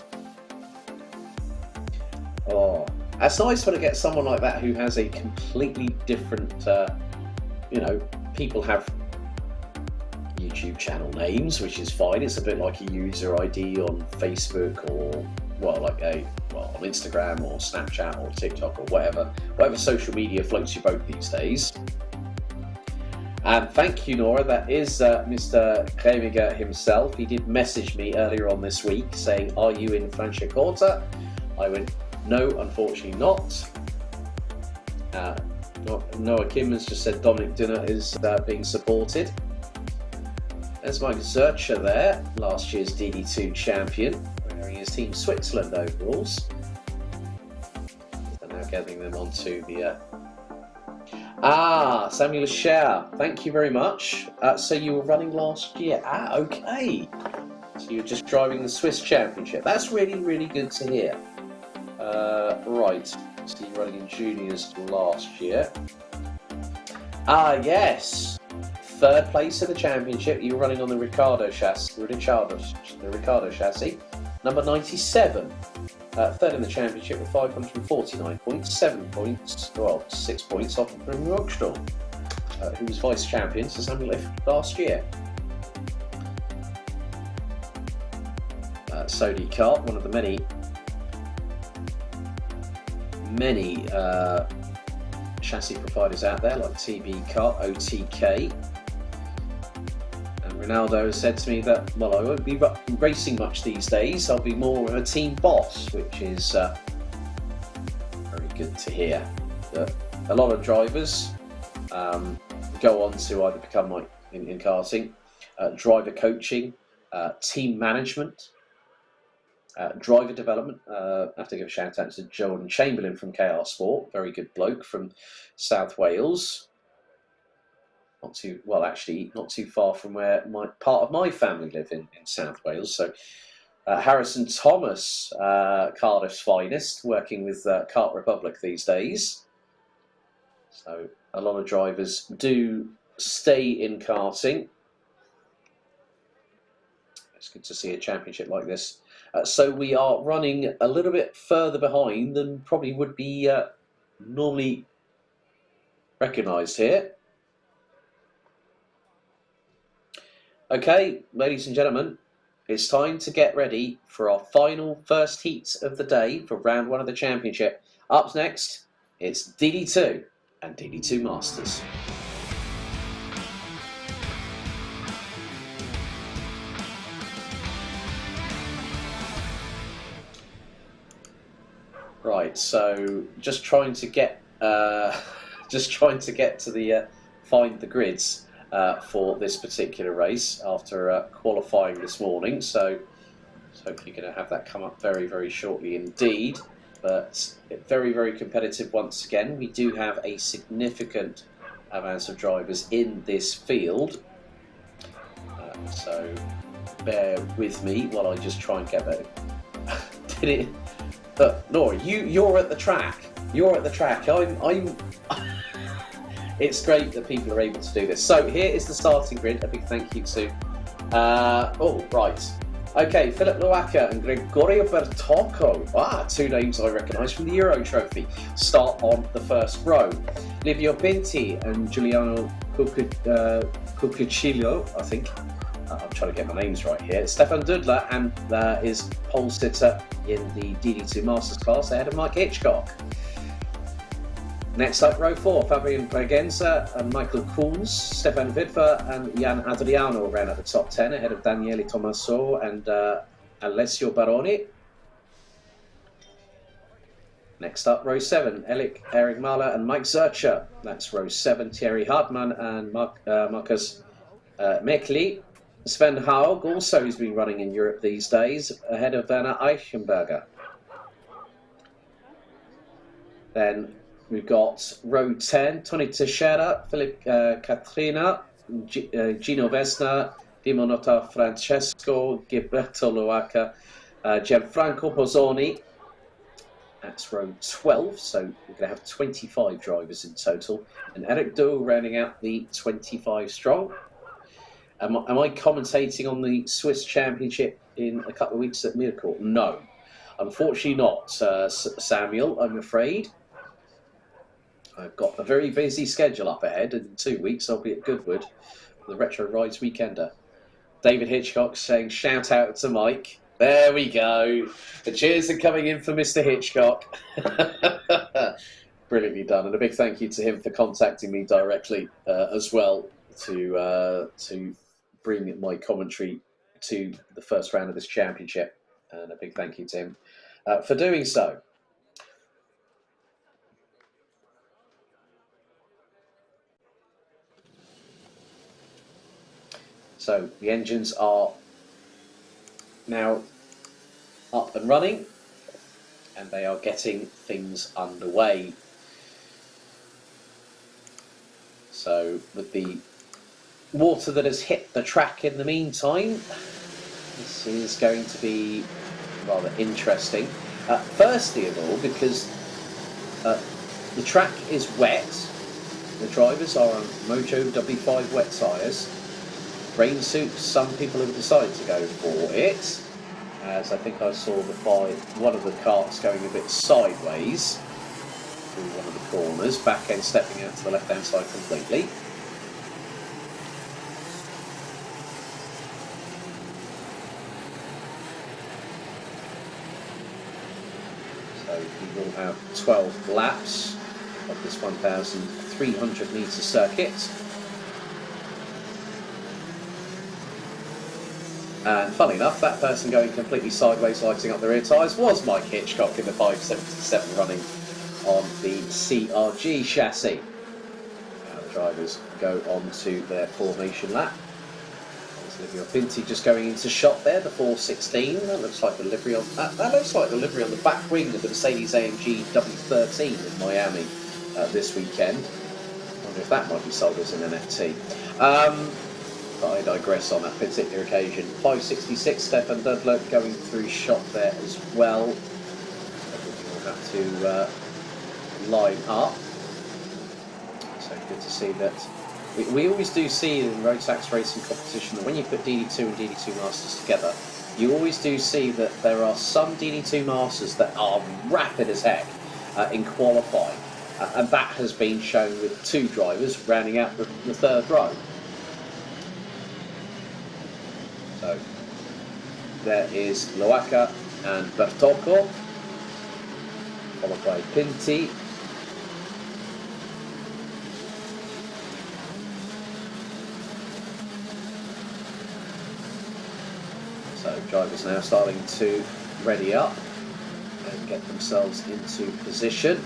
A: Oh, that's nice when I get someone like that who has a completely different, people have YouTube channel names, which is fine. It's a bit like a user ID on Facebook or, on Instagram or Snapchat or TikTok or whatever social media floats your boat these days. And thank you, Nora. That is Mr. Cremiger himself. He did message me earlier on this week saying, "Are you in Franciacorta?" I went, "No, unfortunately not." Noah Kim has just said Dominic Dünner is being supported. There's Mike Zurcher there, last year's DD2 champion, wearing his Team Switzerland overalls. They're now gathering them onto the... Samuel Scher, thank you very much. So you were running last year. Okay. So you were just driving the Swiss Championship. That's really, really good to hear. Right. So you were running in juniors last year. Yes. Third place in the championship. You were running on the Ricardo chassis. Number 97. Third in the championship with 549 points, 6 points off from Ruckstuhl, who was vice champion for Samuel last year. Sodi Kart, one of the many chassis providers out there like TB Kart, OTK. Ronaldo said to me that, I won't be racing much these days. I'll be more of a team boss, which is very good to hear. A lot of drivers go on to either become like in karting, driver coaching, team management, driver development. I have to give a shout out to Jordan Chamberlain from KR Sport, very good bloke from South Wales. Not too far from where part of my family live in South Wales. So Harrison Thomas, Cardiff's finest, working with Kart Republic these days. So a lot of drivers do stay in karting. It's good to see a championship like this. So we are running a little bit further behind than probably would be normally recognised here. Okay, ladies and gentlemen, it's time to get ready for our final first heats of the day for round 1 of the championship. Up next, it's DD2 and DD2 Masters. Right, so just trying to get to the find the grids for this particular race after qualifying this morning. So hopefully going to have that come up very, very shortly indeed. But very, very competitive once again. We do have a significant amount of drivers in this field. So bear with me while I just try and get that. Did it? But Laura, you're at the track. You're at the track. I'm. It's great that people are able to do this. So here is the starting grid. A big thank you to. Oh right. Okay, Philip Loacker and Gregorio Bertocco. Ah, two names I recognise from the Euro Trophy. Start on the first row. Livio Pinti and Giuliano Cucucillo, I think. I'm trying to get my names right here. Stefan Dudler and is pole sitter in the DD2 Masters class ahead of Mike Hitchcock. Next up, row 4, Fabian Bregenza and Michael Kuhns, Stefan Witwer and Jan Adriano ran at the top 10 ahead of Daniele Tommaso and Alessio Baroni. Next up, row 7, Eric Mahler and Mike Zurcher. That's row 7, Thierry Hartmann and Marcus Mekli. Sven Haug, also who's been running in Europe these days, ahead of Werner Eichenberger. Then we've got row 10, Tony Teixeira, Philip Katrina, Gino Vesna, Dimonota Francesco, Gilberto Loacker, Gianfranco Bozzoni. That's row 12, so we're going to have 25 drivers in total. And Eric Doe rounding out the 25 strong. Am I commentating on the Swiss Championship in a couple of weeks at Mircourt? No, unfortunately not, Samuel, I'm afraid. I've got a very busy schedule up ahead. In 2 weeks, I'll be at Goodwood for the Retro Rides Weekender. David Hitchcock saying, shout out to Mike. There we go. The cheers are coming in for Mr. Hitchcock. Brilliantly done. And a big thank you to him for contacting me directly as well to bring my commentary to the first round of this championship. And a big thank you to him for doing so. So the engines are now up and running and they are getting things underway. So with the water that has hit the track in the meantime, this is going to be rather interesting. Firstly of all, because the track is wet, the drivers are on Mojo W5 wet tyres. Rain suits, some people have decided to go for it, as I think I saw one of the carts going a bit sideways through one of the corners, back end stepping out to the left hand side completely. So we will have 12 laps of this 1,300 metre circuit. And funny enough, that person going completely sideways, lighting up the rear tyres, was Mike Hitchcock in the 577 running on the CRG chassis. Now the drivers go on to their formation lap. There's Livio Pinti just going into shot there, the 416. That looks like the livery on that looks like the livery on the back wing of the Mercedes-AMG W13 in Miami this weekend. I wonder if that might be sold as an NFT. But I digress on that particular occasion. 566, Stefan Dudler going through shot there as well. We'll have to line up. So good to see that. We always do see in Rotax racing competition that when you put DD2 and DD2 Masters together, you always do see that there are some DD2 Masters that are rapid as heck in qualifying. And that has been shown with two drivers rounding out the third row. So there is Loacker and Bertocco, followed by Pinti. So drivers now starting to ready up. and get themselves into position.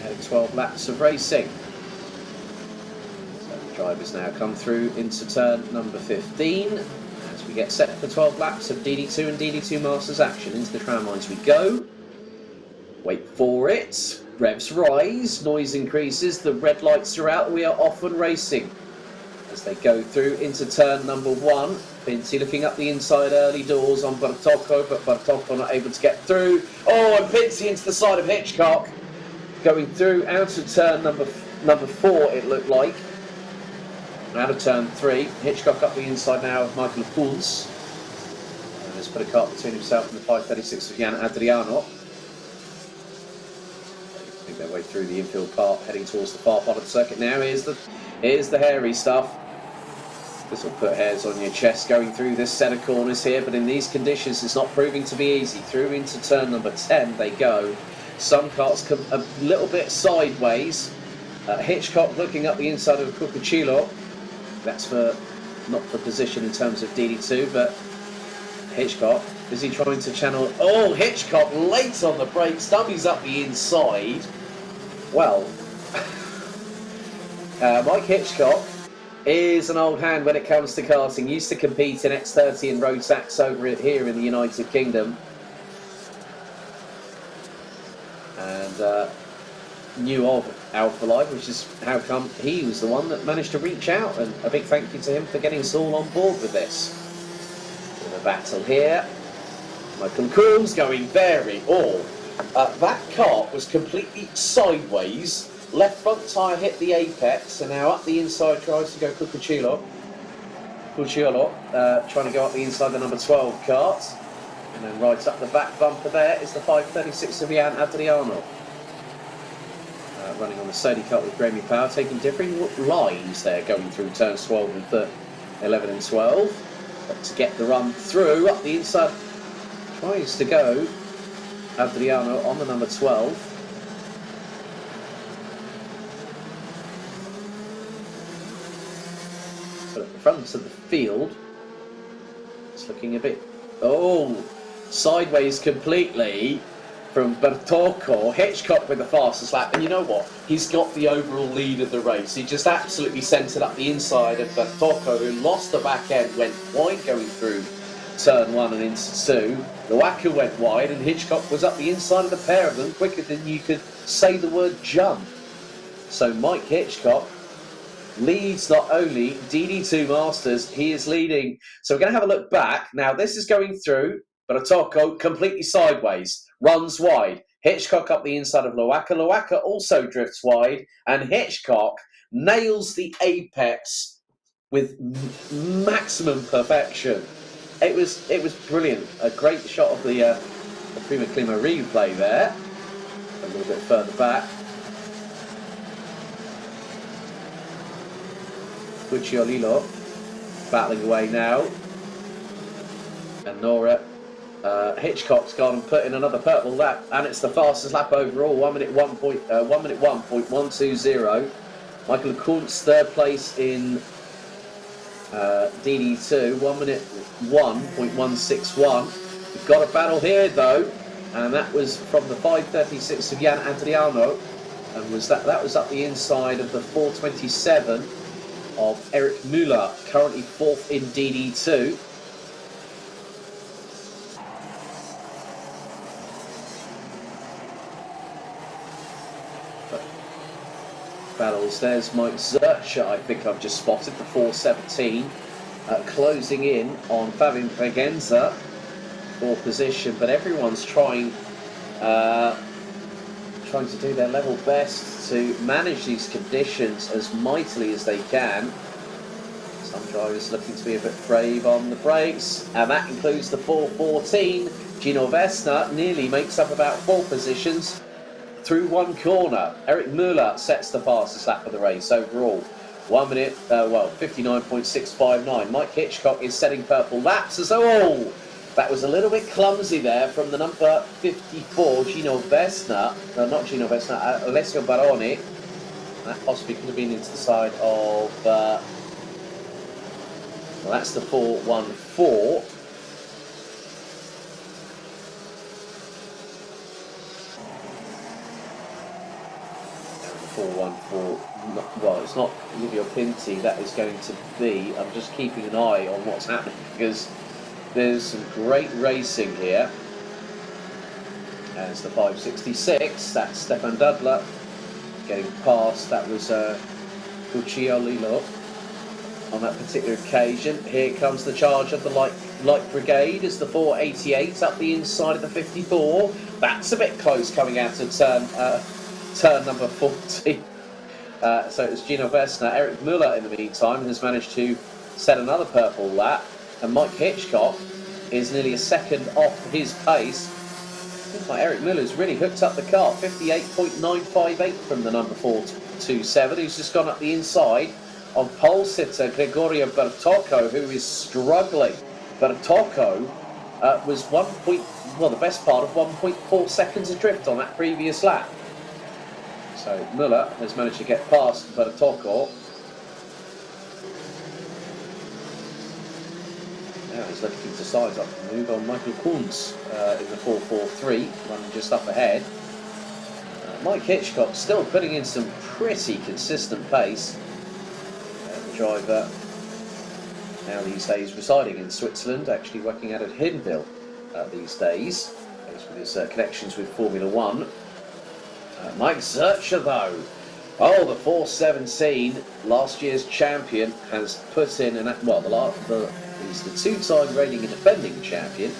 A: Heading 12 laps of racing. So the drivers now come through into turn number 15 as we get set for 12 laps of DD2 and DD2 Masters action. Into the tram lines we go. Wait for it. Revs rise, noise increases, the red lights are out, we are off and racing. As they go through into turn number 1, Pinty looking up the inside early doors on Bartocco, but Bartocco not able to get through. Oh, and Pinty into the side of Hitchcock. Going through out of turn number 4, it looked like. Out of turn 3, Hitchcock up the inside now of Michael Pouls. And has put a car between himself and the 536 of Jan Adriano. Their way through the infield part, heading towards the far part of the circuit now. Here's the hairy stuff. This will put hairs on your chest going through this set of corners here, but in these conditions it's not proving to be easy. Through into turn number 10 they go. Some carts come a little bit sideways. Hitchcock looking up the inside of Cucuchillo. That's not for position in terms of DD2, but Hitchcock, is he trying to channel? Oh, Hitchcock late on the brakes, dummies up the inside. Well, Mike Hitchcock is an old hand when it comes to karting. Used to compete in X30 and Rotax over here in the United Kingdom. And knew of Alpha Live, which is how come he was the one that managed to reach out. And a big thank you to him for getting us all on board with this. The battle here. Michael Coombs going very. That kart was completely sideways. Left front tyre hit the apex, and now up the inside tries to go Cucuchillo. Trying to go up the inside the number 12 kart. And then right up the back bumper there is the 536 of Jan Adriano. Running on the Sodi kart with Grammy Power, taking differing lines there, going through turns 12 and 11 and 12. But to get the run through, up the inside, tries to go Adriano on the number 12. But at the front of the field, it's looking a bit, sideways completely from Bartocco. Hitchcock with the fastest lap, and you know what? He's got the overall lead of the race. He just absolutely centred up the inside of Bartocco, who lost the back end, went wide going through turn 1 and into 2. Loacker went wide, and Hitchcock was up the inside of the pair of them quicker than you could say the word jump. So Mike Hitchcock leads not only DD2 Masters, he is leading. So we're going to have a look back. Now this is going through, Bartocco completely sideways, runs wide. Hitchcock up the inside of Loacker. Loacker also drifts wide, and Hitchcock nails the apex with maximum perfection. It was brilliant. A great shot of the Prima Clima replay there. A little bit further back. Cucciolillo battling away now. And Nora. Hitchcock's gone and put in another purple lap, and it's the fastest lap overall. 1 minute 1.1.120. Michael Kuntz third place in DD2. 1 minute 1.161. We've got a battle here though, and that was from the 536 of Jan Adriano, and that was up the inside of the 427 of Eric Müller, currently 4th in DD2. Battles. There's Mike Zurcher, I think I've just spotted, the 417, closing in on Fabian Bregenza for position, but everyone's trying to do their level best to manage these conditions as mightily as they can. Some drivers looking to be a bit brave on the brakes, and that includes the 414. Gino Vesna nearly makes up about 4 positions through one corner. Eric Müller sets the fastest lap of the race overall. 1 minute, 59.659. Mike Hitchcock is setting purple laps as that was a little bit clumsy there from the number 54, Gino Vesna. No, not Gino Vesna, Alessio Baroni. That possibly could have been into the side of, well, that's the 414. time for, well, it's not Livio Pinti, that is going to be, I'm just keeping an eye on what's happening because there's some great racing here. As the 566, that's Stefan Dudler getting past, that was Gucciolino on that particular occasion. Here comes the charge of the light brigade as the 488 up the inside of the 54. That's a bit close coming out of turn number 40. So it was Gino Vesna. Eric Muller in the meantime has managed to set another purple lap, and Mike Hitchcock is nearly a second off his pace. Looks like Eric Muller's really hooked up the car. 58.958 from the number 427, who's just gone up the inside of pole sitter Gregorio Bertocco, who is struggling. Bertocco was the best part of 1.4 seconds adrift on that previous lap. So Muller has managed to get past Bertocco. Now he's looking to size up the move on Michael Kunz in the 443, running just up ahead. Mike Hitchcock still putting in some pretty consistent pace. The driver now these days residing in Switzerland, actually working out at Hinwil these days, with his connections with Formula One. Mike Zurcher though, the 417, last year's champion, has put in he's the two-time reigning and defending champion,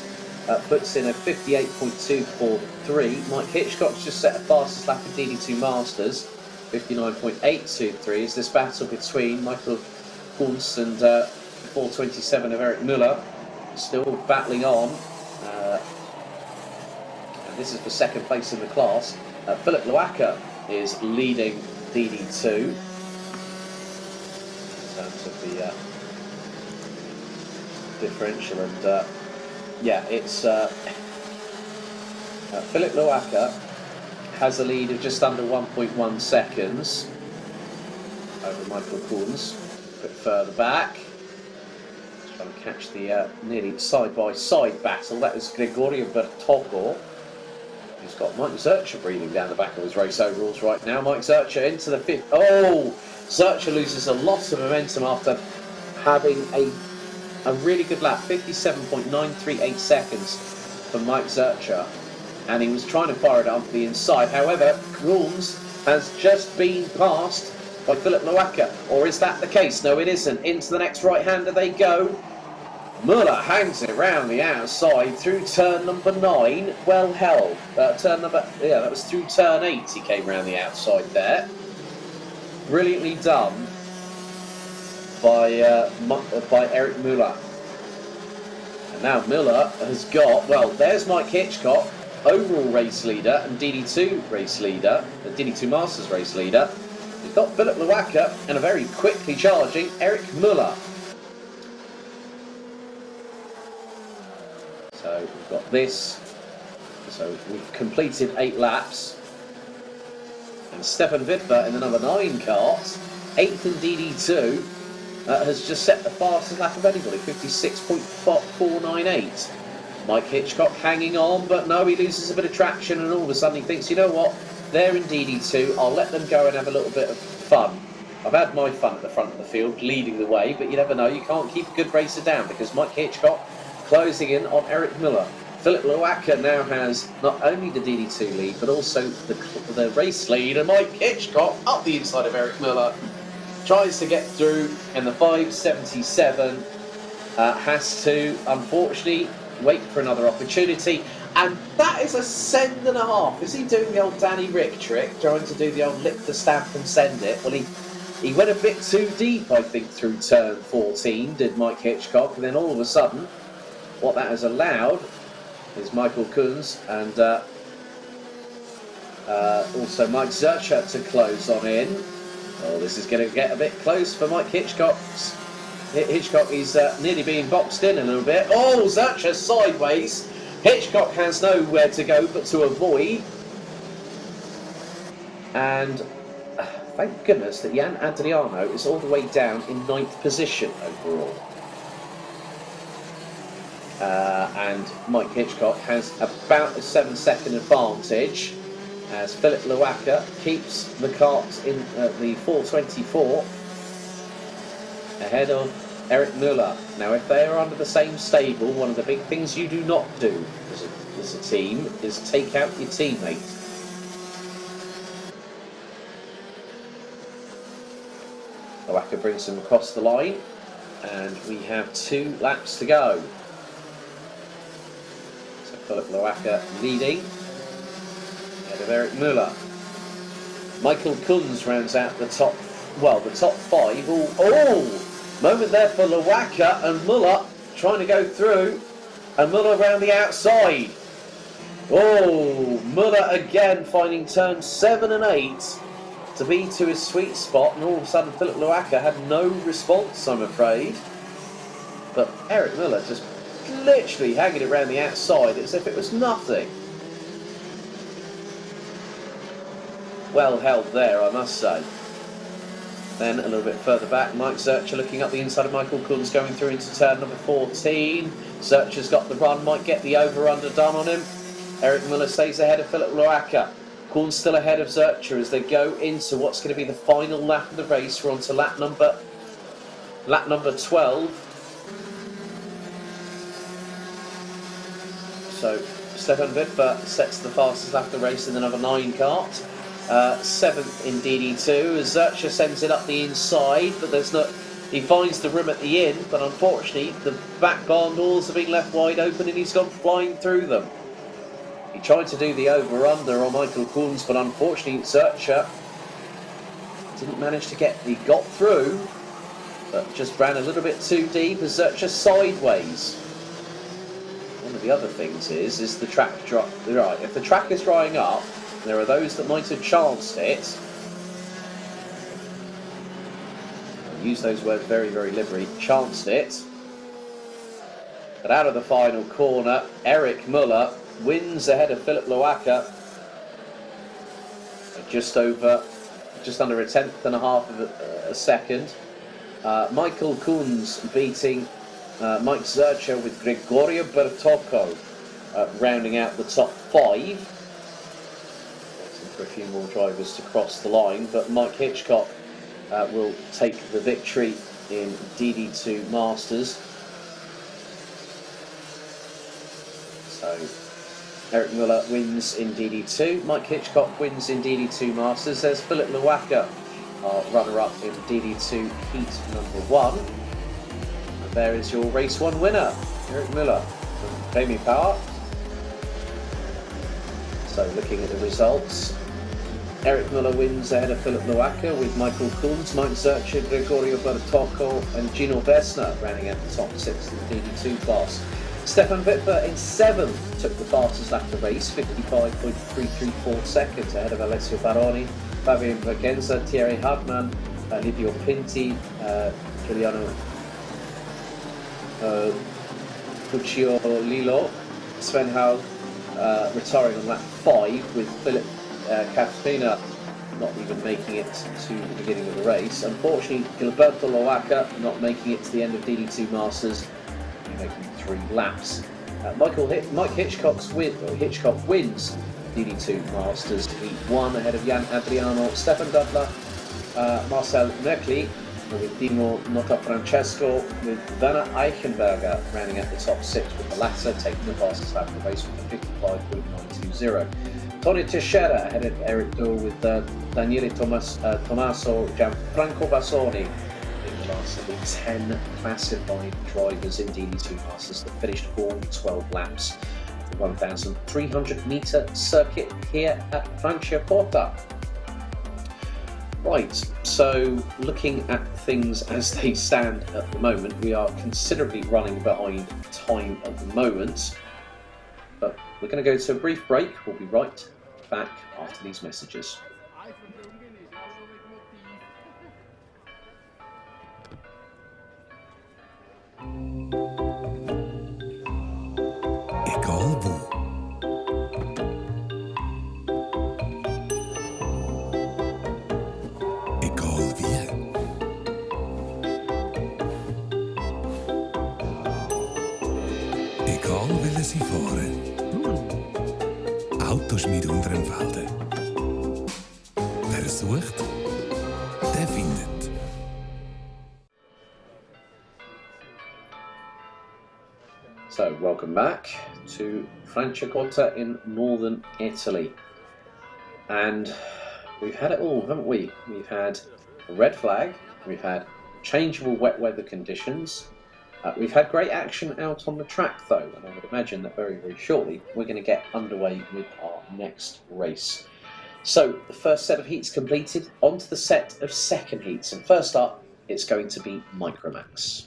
A: puts in a 58.243. Mike Hitchcock's just set a fastest lap of DD2 Masters, 59.823, as this battle between Michael Kunz and 427 of Eric Muller still battling on. And this is for second place in the class. Philip Loacker is leading DD2 in terms of the differential, and it's Philip Loacker has a lead of just under 1.1 seconds over Michael Kunz. A bit further back, just trying to catch the nearly side-by-side battle. That was Gregorio Bertocco, who's got Mike Zurcher breathing down the back of his race overalls right now. Mike Zurcher into the fifth. Zurcher loses a lot of momentum after having a really good lap, 57.938 seconds for Mike Zurcher, and he was trying to fire it up the inside. However, Kunz has just been passed by Philip Loacker, or is that the case? No, it isn't. Into the next right-hander they go. Muller hangs it round the outside through turn number 9. Well held. That was through turn 8 he came round the outside there. Brilliantly done by Eric Muller. And now Muller has got, there's Mike Hitchcock, overall race leader and DD2 race leader, the DD2 Masters race leader. We've got Philip Loacker and a very quickly charging Eric Muller. So we've got this. So we've completed 8 laps. And Stefan Witwer in the number 9 kart, 8th in DD2, has just set the fastest lap of anybody, 56.498. Mike Hitchcock hanging on, but no, he loses a bit of traction, and all of a sudden he thinks, you know what, they're in DD2, I'll let them go and have a little bit of fun. I've had my fun at the front of the field, leading the way, but you never know, you can't keep a good racer down, because Mike Hitchcock closing in on Eric Muller. Philip Loacker now has not only the DD2 lead, but also the race lead, and Mike Hitchcock up the inside of Eric Muller tries to get through, and the 577 has to, unfortunately, wait for another opportunity. And that is a send and a half. Is he doing the old Danny Rick trick, trying to do the old lick the stamp and send it? Well, he went a bit too deep, I think, through turn 14, did Mike Hitchcock, and then all of a sudden, what that has allowed is Michael Kunz and also Mike Zurcher to close on in. Oh, this is going to get a bit close for Mike Hitchcock. Hitchcock is nearly being boxed in a little bit. Oh, Zurcher sideways. Hitchcock has nowhere to go but to avoid. And thank goodness that Jan Adriano is all the way down in 9th position overall. And Mike Hitchcock has about a 7-second advantage. as Philip Lowacka keeps the cart in the 424 ahead of Eric Muller. Now, if they are under the same stable, one of the big things you do not do as a team is take out your teammate. Lowacka brings him across the line, and we have 2 laps to go. So Philip Lowacka leading ahead of Eric Muller. Michael Kunz rounds out the top 5. Oh! Moment there for Lowacka, and Muller trying to go through, and Muller around the outside. Oh, Muller again finding turns 7 and 8 to be to his sweet spot, and all of a sudden Philip Lowacka had no response, I'm afraid. But Eric Muller just literally hanging around the outside as if it was nothing. Well held there, I must say. Then a little bit further back, Mike Zurcher looking up the inside of Michael Kunz, going through into turn number 14. Zurcher's got the run, might get the over-under done on him. Eric Muller stays ahead of Philip Lowacka. Kunz still ahead of Zurcher as they go into what's going to be the final lap of the race. We're on to lap number 12. So Stefan Witwer sets the fastest lap of the race in the number 9 kart. 7th in DD2 as Zurcher sends it up the inside, but there's not. He finds the room at the end, but unfortunately the back barn doors have been left wide open and he's gone flying through them. He tried to do the over-under on Michael Kunz, but unfortunately Zurcher didn't manage to get. He got through, but just ran a little bit too deep as Zurcher sideways. One of the other things is the track right. If the track is drying up, there are those that might have chanced it. I use those words very, very liberally. Chanced it. But out of the final corner, Eric Muller wins ahead of Philip Lowacka. Just under a 10th and a half of a second. Michael Kunz beating Mike Zurcher with Gregorio Bertocco rounding out the top 5. For a few more drivers to cross the line, but Mike Hitchcock will take the victory in DD2 Masters. So Eric Muller wins in DD2, Mike Hitchcock wins in DD2 Masters. There's Philip Lowacka, our runner-up in DD2 Heat number 1. And there is your Race 1 winner, Eric Muller from Premium Power. So looking at the results, Eric Muller wins ahead of Philip Lowacka with Michael Kunz, Mike Zurcher, Gregorio Bertocco and Gino Vesna rounding out the top 6 in the DD2 class. Stefan Witwer in 7th took the fastest lap of the race, 55.334 seconds ahead of Alessio Baroni, Fabio Vagenza, Thierry Hartmann, Livio Pinti, Giuliano Puccio Lilo, Sven Hau retiring on lap 5 with Philip Cathrina not even making it to the beginning of the race. Unfortunately, Gilberto Lowacka not making it to the end of DD2 Masters, making 3 laps. Mike Hitchcock wins DD2 Masters Heat 1 ahead of Jan Adriano, Stefan Dudler, Marcel Merkli, with Dimo Notafrancesco, with Werner Eichenberger rounding out the top 6, with the latter taking the fastest lap of the race with a 55.920. Tony Teixeira ahead of Eric Doe with Daniele Tommaso, Gianfranco Bassoni being the last of the 10 classified drivers in DD2 Masters that finished all 12 laps of the 1,300 metre circuit here at Franciacorta. Right, so looking at things as they stand at the moment, we are considerably running behind time at the moment. But we're going to go to a brief break. We'll be right back after these messages.
B: École Boo. École Vie. École Willesivore. Autoschmiede Unterenvelde. sucht, der findet.
A: So, welcome back to Franciacorta in northern Italy. And we've had it all, haven't we? We've had a red flag, we've had changeable wet weather conditions, we've had great action out on the track though, and I would imagine that very, very shortly we're going to get underway with our next race. So, the first set of heats completed, onto the set of second heats, and first up, it's going to be Micromax.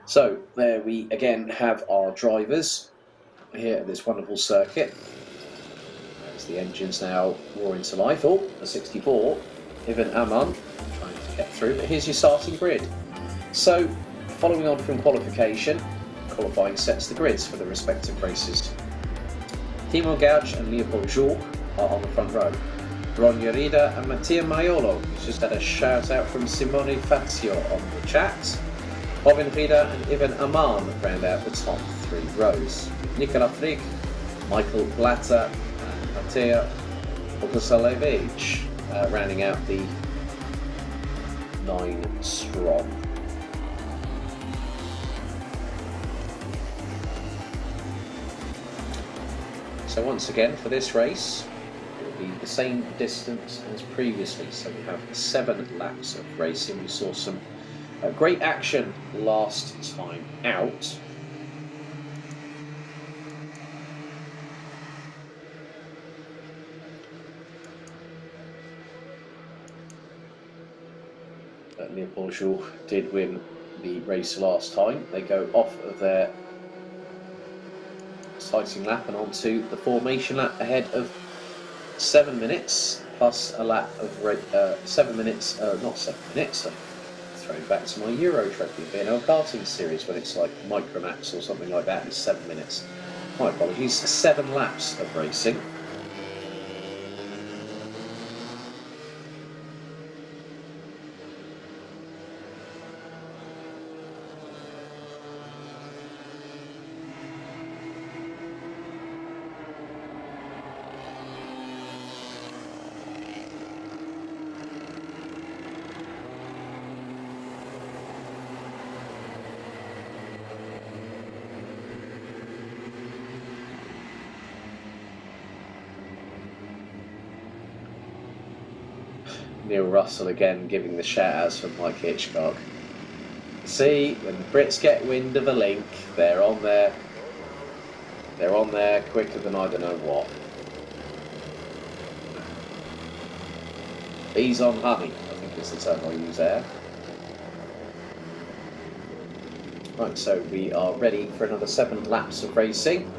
A: So there we again have our drivers here at this wonderful circuit. As the engine's now roaring to life. Oh, the 64, Ivan Aman trying to get through, but here's your starting grid. So following on from qualification, qualifying sets the grids for the respective races. Timo Gauch and Leopold Jourc are on the front row. Ron Yarida and Mattia Maiolo, who's just had a shout out from Simone Fazio on the chat. Robin Rieder and Ivan Aman round out the top three rows. Nicola Frigg, Michael Blatter and Mateo Bogusalevich rounding out the 9 strong. So once again for this race, it will be the same distance as previously. So we have 7 laps of racing. We saw some great action last time out. Leopold Jourc did win the race last time. They go off of their sighting lap and onto the formation lap ahead of 7 minutes plus a lap of 7 minutes, not 7 minutes. Throwing back to my Euro Trophy BNL karting series when it's like Micromax or something like that in 7 minutes. My apologies, 7 laps of racing. Neil Russell again giving the shout-outs from Mike Hitchcock. See, when the Brits get wind of a link, they're on there. They're on there quicker than I don't know what. Bees on honey, I think is the term I use there. Right, so we are ready for another 7 laps of racing.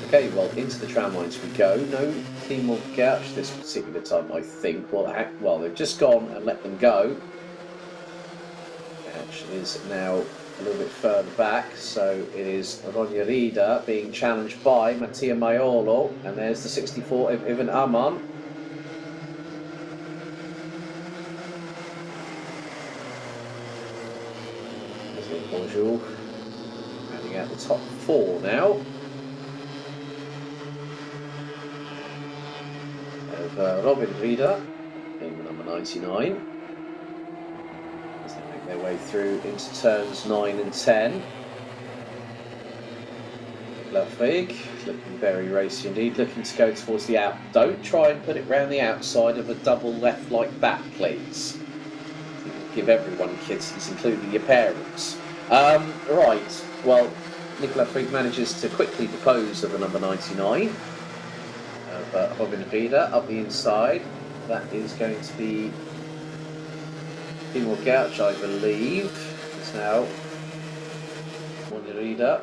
A: Okay, well, into the tram lines we go. No Timo Gauch this particular time, I think. Well, they've just gone and let them go. Gauch is now a little bit further back, so it is Ron Yarida being challenged by Mattia Maiolo, and there's the 64 of Ivan Aman. There's Leopold Jourc rounding out the top 4 now. Robin Rieder in number 99 as they make their way through into turns 9 and 10. Nicola Frigg looking very racy indeed, looking to go towards the out. Don't try and put it round the outside of a double left like that, please. Give everyone kisses, including your parents. Right, well, Nicola Frigg manages to quickly dispose of the number 99. Robin Rieder up the inside. That is going to be Timo Gauch, I believe. It's now Rieder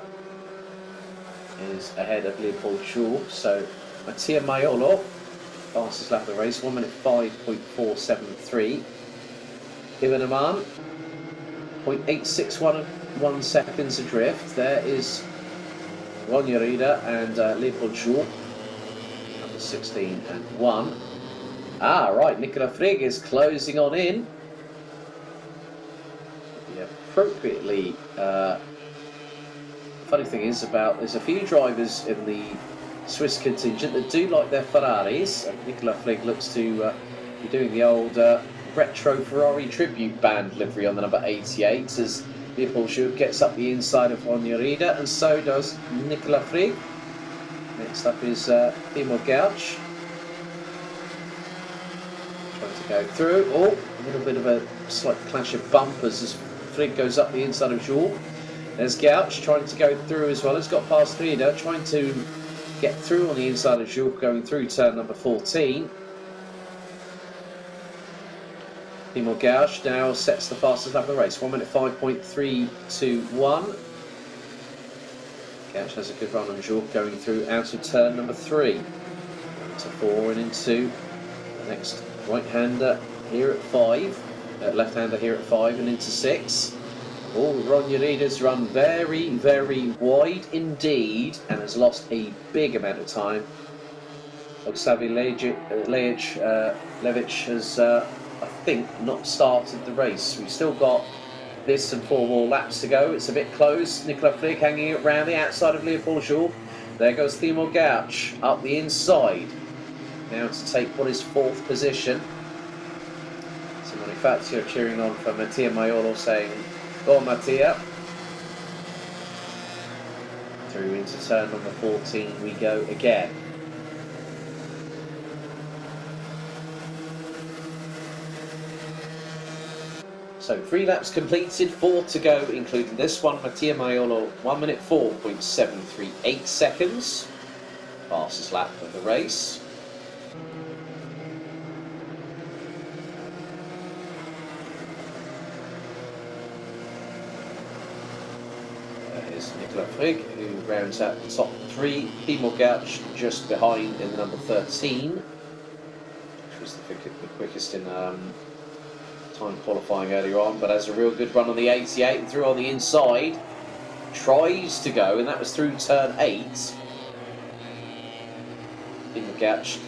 A: is ahead of Leopold Jourc. So Mattia Maiolo, fastest lap of the race, 1 minute 5.473. Ivan Aman, 0.861 seconds adrift. There is Ron Yarida and Leopold Jourc 16 and 1. Ah, right, Nicola Frigg is closing on in. The appropriately funny thing is there's a few drivers in the Swiss contingent that do like their Ferraris, and Nicola Frigg looks to be doing the old retro Ferrari tribute band livery on the number 88 as Leopold Jourque gets up the inside of Onyorida, and so does Nicola Frigg. Next up is Timo Gauch. Trying to go through. Oh, a little bit of a slight clash of bumpers as Frigg goes up the inside of Jourque. There's Gauch trying to go through as well. He's got past Rieder, trying to get through on the inside of Jourque, going through turn number 14. Timo Gauch now sets the fastest lap of the race, 1 minute 5.321. Gauch has a good run on Jourque going through out of turn number 3. Into 4 and into the next right-hander here at 5. Left-hander here at 5 and into 6. Oh, Onyorita's run very, very wide indeed and has lost a big amount of time. Oksavi Levic has, I think, not started the race. We've still got this and 4 more laps to go. It's a bit close. Nicola Frigg hanging around the outside of Leopold Jourque. There goes Timo Gauch up the inside. Now to take what is 4th position. Simone Fazio cheering on for Mattia Maiolo, saying, "Go on, Mattia." Through into turn number 14 we go again. So 3 laps completed, 4 to go, including this one. Mattia Maiolo, 1 minute 4.738 seconds. Fastest lap of the race. There's Nicola Frigg, who rounds out the top 3. Timo Gauch just behind in the number 13, which was the quickest in time qualifying earlier on, but has a real good run on the 88 and through on the inside. Tries to go, and that was through turn 8. Timo Gauch.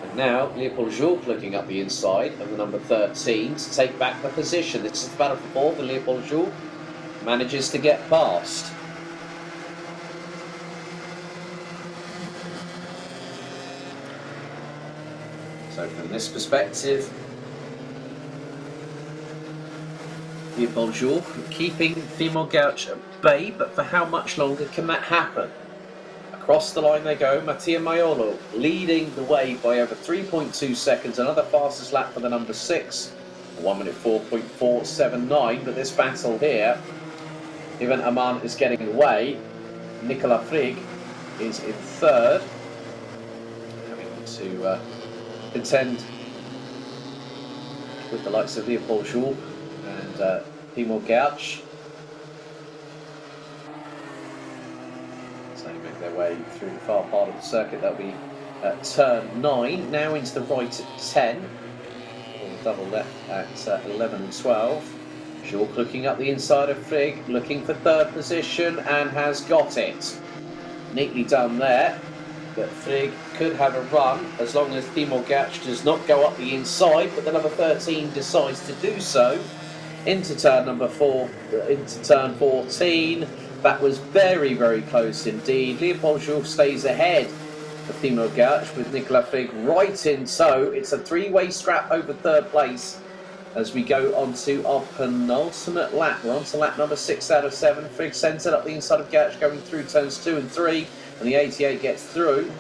A: And now Leopold Jourque looking up the inside of the number 13 to take back the position. This is the battle for 4th, and Leopold Jourque manages to get past. So from this perspective, Leopold Jourque keeping Timo Gauch at bay, but for how much longer can that happen? Across the line they go, Mattia Maiolo leading the way by over 3.2 seconds, another fastest lap for the number 6, 1 minute 4.479, but this battle here, Ivan Aman is getting away. Nicola Frigg is in 3rd, having to contend with the likes of Leopold Jourque and Timo Gauch. So they make their way through the far part of the circuit. That'll be turn 9, now into the right at 10, or double left at 11 and 12. Jourque looking up the inside of Frigg, looking for 3rd position, and has got it. Neatly done there, but Frigg could have a run as long as Timo Gauch does not go up the inside, but the number 13 decides to do so. Into turn number 4, into turn 14. That was very, very close indeed. Leopold Jourque stays ahead of Timo Gauch with Nicola Frigg right in tow. It's a 3-way scrap over 3rd place as we go on to our penultimate lap. We're on to lap number 6 out of 7. Frigg centred up the inside of Gauch going through turns 2 and 3, and the 88 gets through.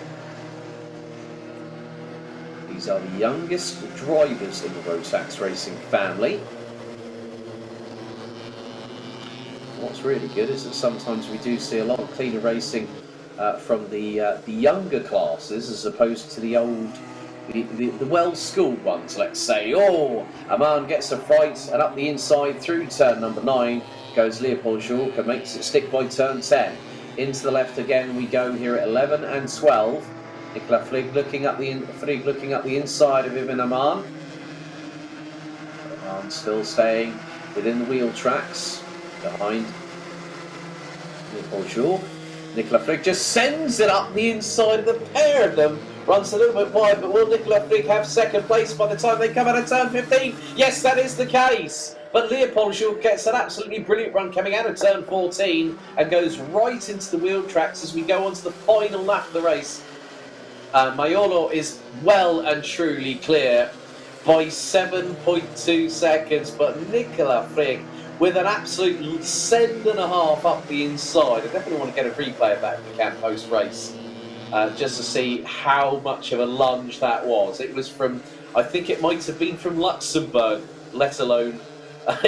A: These are the youngest drivers in the Rotax Racing family. What's really good is that sometimes we do see a lot of cleaner racing from the younger classes as opposed to the old, the well-schooled ones, let's say. Oh, Aman gets a fight, and up the inside through turn number 9 goes Leopold Jourque and makes it stick by turn 10. Into the left again we go here at 11 and 12. Nicola Frigg looking up the inside of Ivan Aman. Aman still staying within the wheel tracks behind Leopold Jourque. Nicola Frigg just sends it up the inside of the pair of them. Runs a little bit wide, but will Nicola Frigg have second place by the time they come out of turn 15? Yes, that is the case. But Leopold Schulk gets an absolutely brilliant run coming out of turn 14 and goes right into the wheel tracks as we go on to the final lap of the race. Maiolo is well and truly clear by 7.2 seconds, but Nicola Frigg with an absolute send and a half up the inside. I definitely want to get a replay of that if we can post-race, just to see how much of a lunge that was. It was from, I think it might have been from Luxembourg, let alone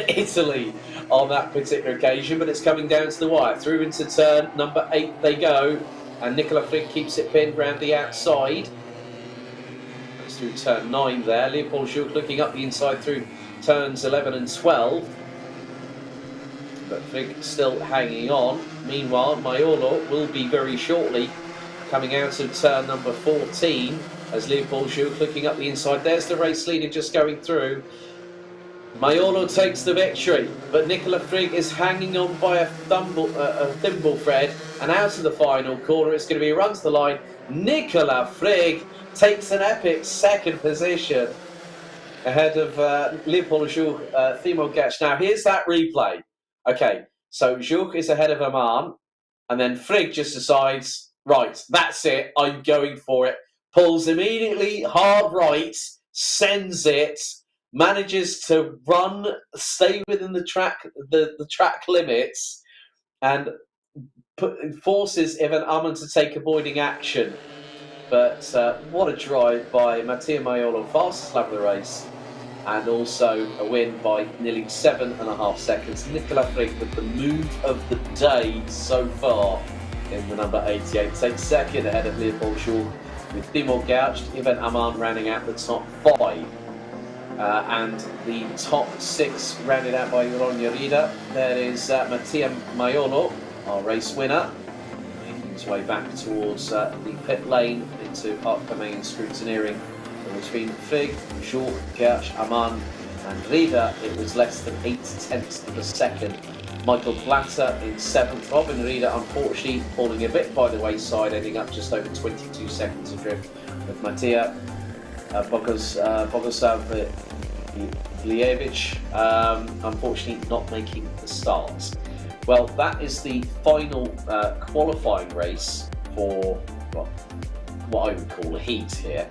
A: Italy on that particular occasion, but it's coming down to the wire. Through into turn number 8 they go, and Nicola Frigg keeps it pinned round the outside. That's through turn 9 there. Leopold Schulk looking up the inside through turns 11 and 12. But Frigg still hanging on. Meanwhile, Maiolo will be very shortly coming out of turn number 14 as Leopold Schulk looking up the inside. There's the race leader just going through. Maiolo takes the victory, but Nicola Frigg is hanging on by a thimble thread, and out of the final corner it's going to be a run to the line. Nicola Frigg takes an epic second position ahead of Leopold Schulk, Timo Getch. Now here's that replay. Okay, so Schulk is ahead of Aman, and then Frigg just decides, right, that's it, I'm going for it. Pulls immediately hard right, sends it, manages to run, stay within the track limits, and forces Ivan Aman to take avoiding action. But what a drive by Mattia Maiolo, fastest lap of the race. And also a win by nearly 7.5 seconds. Nicola Frigg with the move of the day so far in the number 88. Takes second ahead of Leopold Schulk with Timo Getch, Ivan Aman rounding out the top 5. And the top 6 rounded out by Ronja Rida. There is Mattia Maiolo, our race winner, making his way back towards the pit lane into Parc Fermé scrutineering. Between Frigg, Schulk, Getch, Aman and Rida, it was less than 0.8 of a second. Michael Blatter in 7th. Robin Rida, unfortunately, falling a bit by the wayside, ending up just over 22 seconds adrift, with Mattia Bogoslav Glijevic, unfortunately not making the start. Well, that is the final qualifying race for what I would call a heat here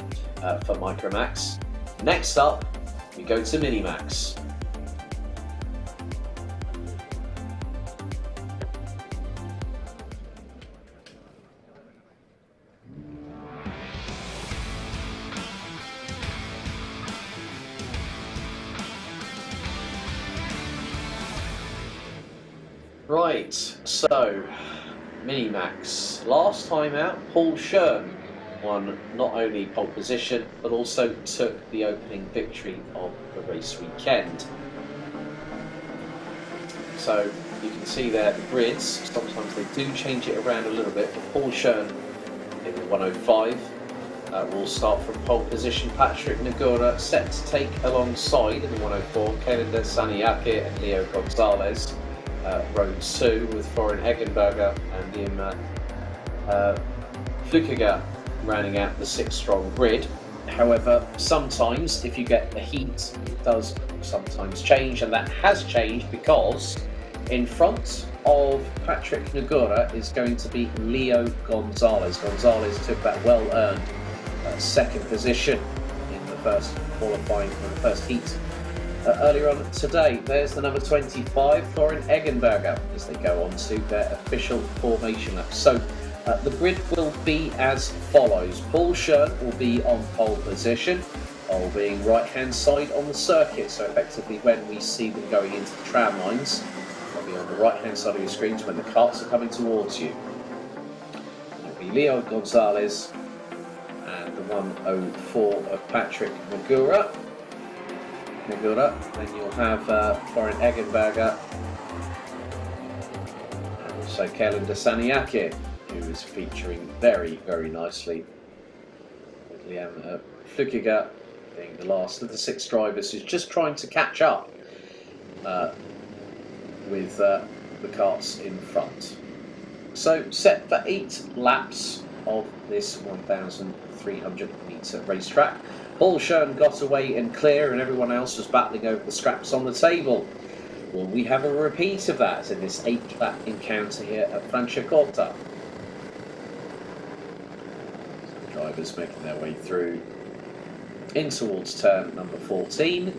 A: for Micromax. Next up, we go to Minimax. Right, so Minimax. Last time out, Paul Schön won not only pole position but also took the opening victory of the race weekend. So you can see there the grids, sometimes they do change it around a little bit, but Paul Schön in the 105 will start from pole position. Patrick Negura set to take alongside in the 104, Kelinde Saniake and Leo Gonzalez. Row 2 with Florian Eggenberger and Liam Flückiger rounding out the 6-strong grid. However, sometimes if you get the heat, it does sometimes change, and that has changed because in front of Patrick Negura is going to be Leo Gonzalez. Gonzalez took that well-earned second position in the first qualifying, in the first heat earlier on today. There's the number 25, Florian Eggenberger, as they go on to their official formation lap. So the grid will be as follows. Paul Schön will be on pole position, pole being right-hand side on the circuit. So effectively when we see them going into the tram lines, they'll be on the right-hand side of your screens when the carts are coming towards you. It'll be Leo Gonzalez and the 104 of Patrick Negura. Then you'll have Florian Eggenberger and also Kelinde Saniake, who is featuring very, very nicely, with Liam Flückiger being the last of the 6 drivers who's just trying to catch up with the carts in front. So set for 8 laps of this 1,300 metre racetrack. Paul Schoen got away and clear, and everyone else was battling over the scraps on the table. Will we have a repeat of that in this 8-lap encounter here at Franciacorta? Drivers making their way through in towards turn number 14.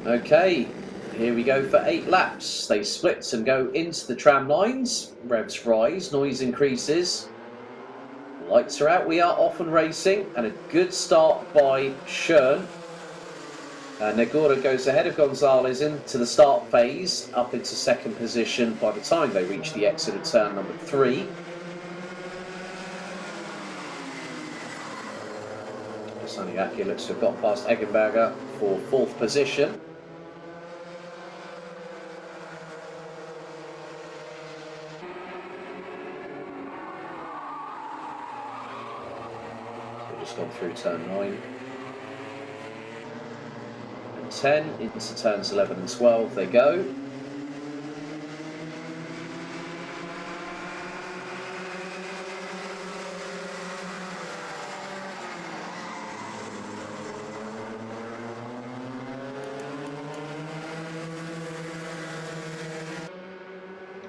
A: Okay, here we go for 8 laps. They split and go into the tram lines. Revs rise, noise increases. Lights are out, we are off and racing, and a good start by Schoen. Negura goes ahead of Gonzalez into the start phase, up into second position by the time they reach the exit of turn number 3. Saniaki looks to have got past Eggenberger for 4th position. Gone through turn 9 and 10 into turns 11 and 12 they go.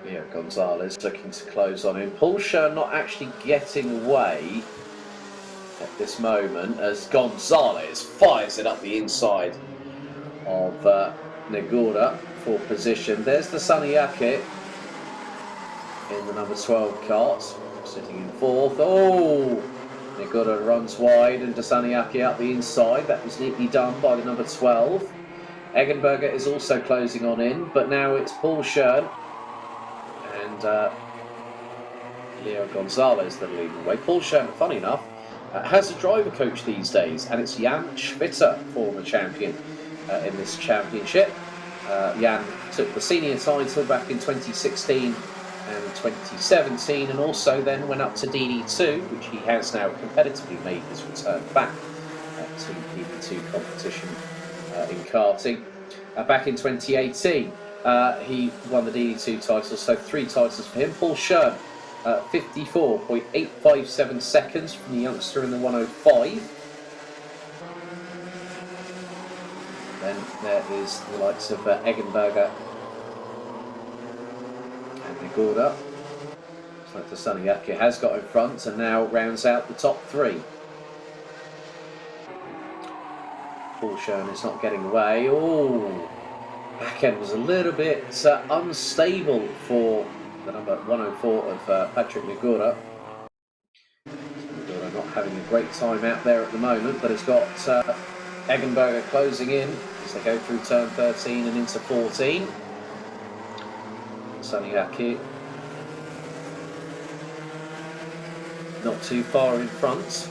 A: Yeah, Gonzalez looking to close on him. Paul Schoen not actually getting away at this moment as Gonzalez fires it up the inside of Negura for position. There's the Saniaki in the number 12 cart, sitting in 4th. Oh, Negura runs wide and Saniaki up the inside. That was neatly done by the number 12. Eggenberger is also closing on in, but now it's Paul Schoen and Leo Gonzalez that are leading the way. Paul Schoen, funny enough, has a driver coach these days, and it's Jan Schwitter, former champion in this championship. Jan took the senior title back in 2016 and 2017, and also then went up to DD2, which he has now competitively made his return back to DD2 competition in karting. Back in 2018, he won the DD2 title, so 3 titles for him. Paul Schoen, 54.857 seconds from the youngster in the 105. Then there is the likes of Eggenberger and Negura. Looks like the Saniaki has got in front and now rounds out the top 3. Paul Schoen is not getting away. Oh, back end was a little bit unstable for the number 104 of Patrick Negura. Negura not having a great time out there at the moment, but has got Eggenberger closing in as they go through turn 13 and into 14. Saniaki not too far in front.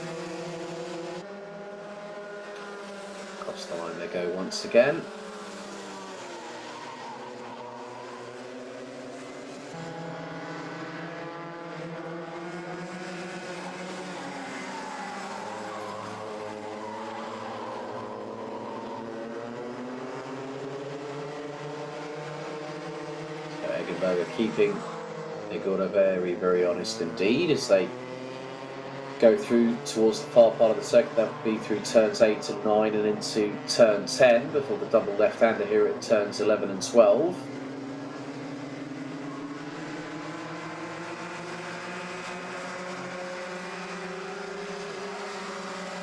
A: Across the line they go once again. Eggenberger keeping Negura very, very honest indeed as they go through towards the far part of the circuit. That would be through turns 8 and 9 and into turn 10 before the double left-hander here at turns 11 and 12.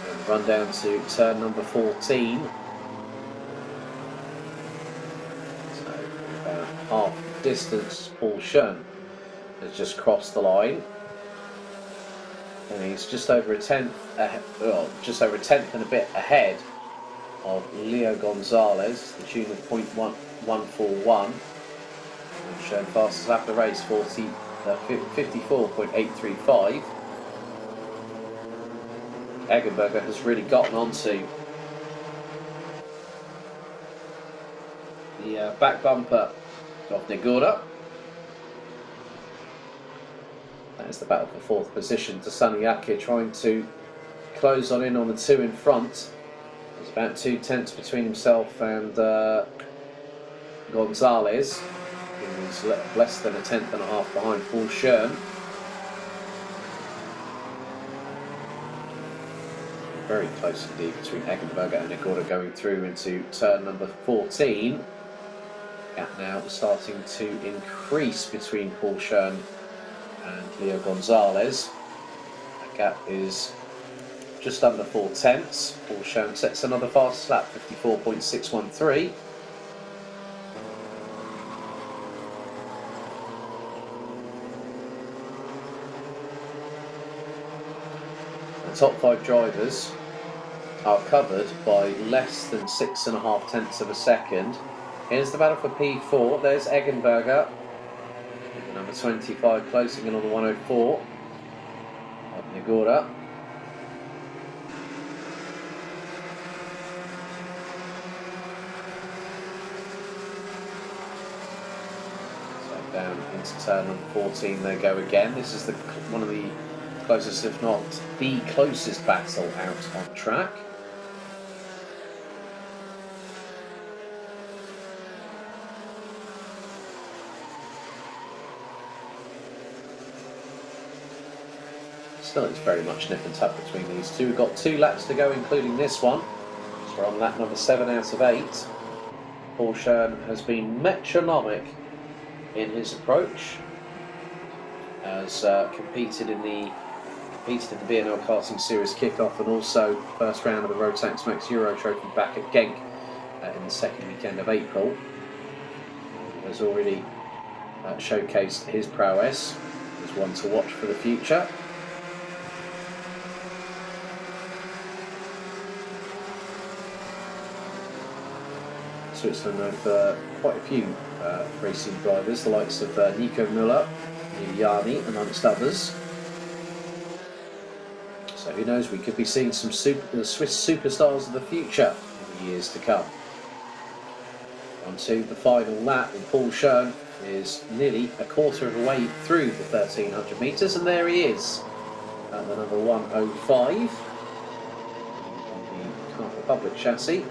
A: And run down to turn number 14. So about half distance Paul Schoen has just crossed the line, and he's just over a tenth and a bit ahead of Leo Gonzalez, the tune of 0.141. And Schoen fastest lap of the race, 54.835. Eggenberger has really gotten onto the back bumper of Negura. That is the battle for 4th position. To Saniaki trying to close on in on the 2 in front. There's about 2 tenths between himself and Gonzalez, who is less than a tenth and a half behind Paul Schoen. Very close indeed between Eggenberger and Nagorda going through into turn number 14. Gap now starting to increase between Paul Schoen and Leo Gonzalez. That gap is just under 4 tenths. Paul Schoen sets another fast lap, 54.613. The top 5 drivers are covered by less than 6.5 tenths of a second. Here's the battle for P4. There's Eggenberger, number 25, closing in on the 104. Nagorda. So down into turn number 14 they go again. This is one of the closest, if not the closest battle out on track. Still, it's very much nip and tuck between these two. We've got 2 laps to go, including this one. So we're on lap number 7 out of 8. Paul Schoen has been metronomic in his approach. Has competed in the B&L Karting Series kickoff and also first round of the Rotax Max Euro Trophy back at Genk in the second weekend of April. He has already showcased his prowess as one to watch for the future. Switzerland have quite a few racing drivers, the likes of Nico Müller, Giuliani, amongst others. So who knows, we could be seeing some Swiss superstars of the future in the years to come. On to the final lap, and Paul Schoen is nearly a quarter of the way through the 1300 metres, and there he is at the number 105 on the Car Republic chassis.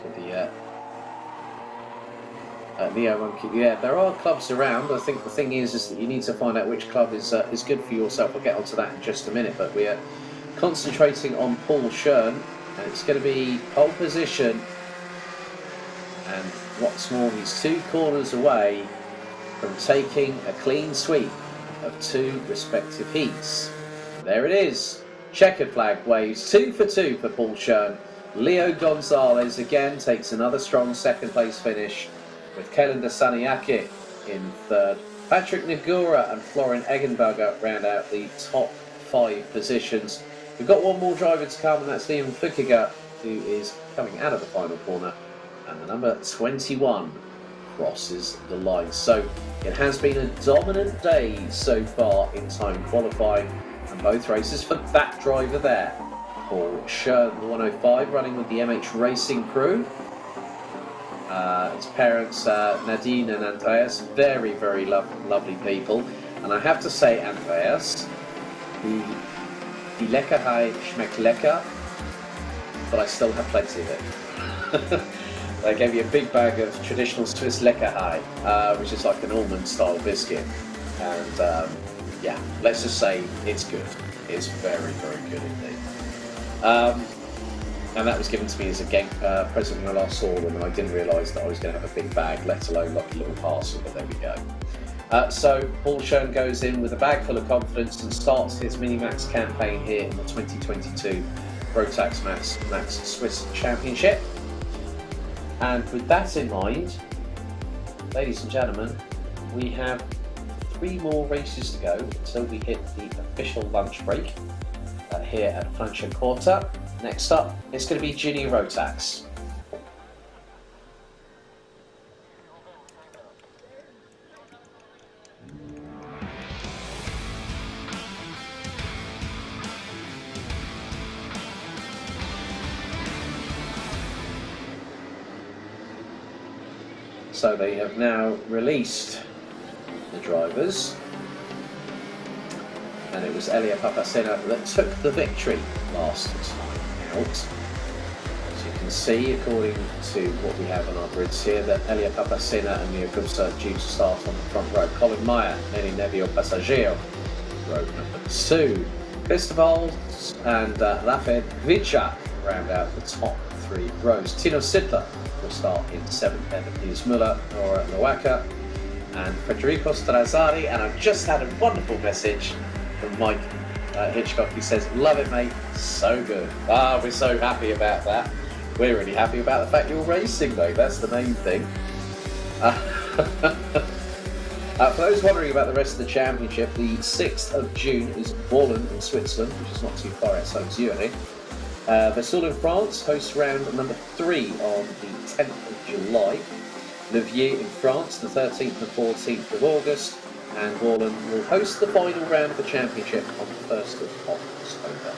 A: For the Neo Monkey. Yeah, there are clubs around. I think the thing is that you need to find out which club is good for yourself. I'll get onto that in just a minute, but we are concentrating on Paul Schoen, and it's going to be pole position, and what's more, he's 2 corners away from taking a clean sweep of 2 respective heats. There it is. Checkered flag waves, 2 for 2 for Paul Schoen. Leo Gonzalez again takes another strong second place finish, with Kellen de Saniake in third. Patrick Nagorda and Florian Eggenberger round out the top 5 positions. We've got one more driver to come, and that's Liam Flickiger, who is coming out of the final corner, and the number 21 crosses the line. So it has been a dominant day so far in time qualifying, and both races for that driver there. Paul Schoen, the 105, running with the MH Racing crew. His parents, Nadine and Andreas, very, very lovely people. And I have to say, Andreas, die Leckerei schmeckt lecker, but I still have plenty of it. They gave you a big bag of traditional Swiss Leckerei, which is like an almond-style biscuit. And yeah, let's just say it's good. It's very, very good indeed. And that was given to me as a Genk present when I last saw them, and I didn't realise that I was going to have a big bag, let alone like a little parcel, but there we go. So Paul Schoen goes in with a bag full of confidence and starts his Minimax campaign here in the 2022 Rotax Max Swiss Championship. And with that in mind, ladies and gentlemen, we have 3 more races to go until we hit the official lunch break here at Franciacorta. Next up, it's going to be Junior Rotax. So they have now released the drivers, And it was Elia Papacena that took the victory last time out. As you can see, according to what we have on our grids here, that Elia Papacena and Leo Gubsa are due to start on the front row. Colin Meyer, Nenny Nevio Passaggio, row number 2. Christopher Holtz and Rafał Gwiczak round out the top 3 rows. Tino Sidler will start in 7th, then Piers Muller, Nora Nowaka, and Federico Strazzari. And I've just had a wonderful message from Mike Hitchcock. He says, "Love it, mate, so good." Ah, we're so happy about that. We're really happy about the fact you're racing, though. That's the main thing. For those wondering about the rest of the championship, the 6th of June is Borland in Switzerland, which is not too far outside Zurich. Vesoul in France hosts round number 3 on the 10th of July. Levier in France, the 13th and 14th of August. And Borland will host the final round of the championship on the 1st of October.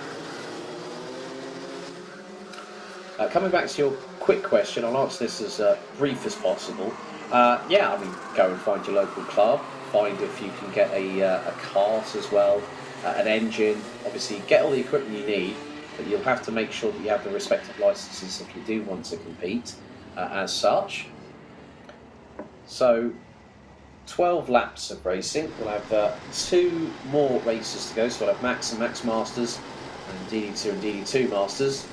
A: Coming back to your quick question, I'll answer this as brief as possible. Yeah, I mean, go and find your local club, find if you can get a cart as well, an engine. Obviously, get all the equipment you need, but you'll have to make sure that you have the respective licenses if you do want to compete as such. So, 12 laps of racing. We'll have 2 more races to go, so we'll have Max and Max Masters, and DD2 and DD2 Masters,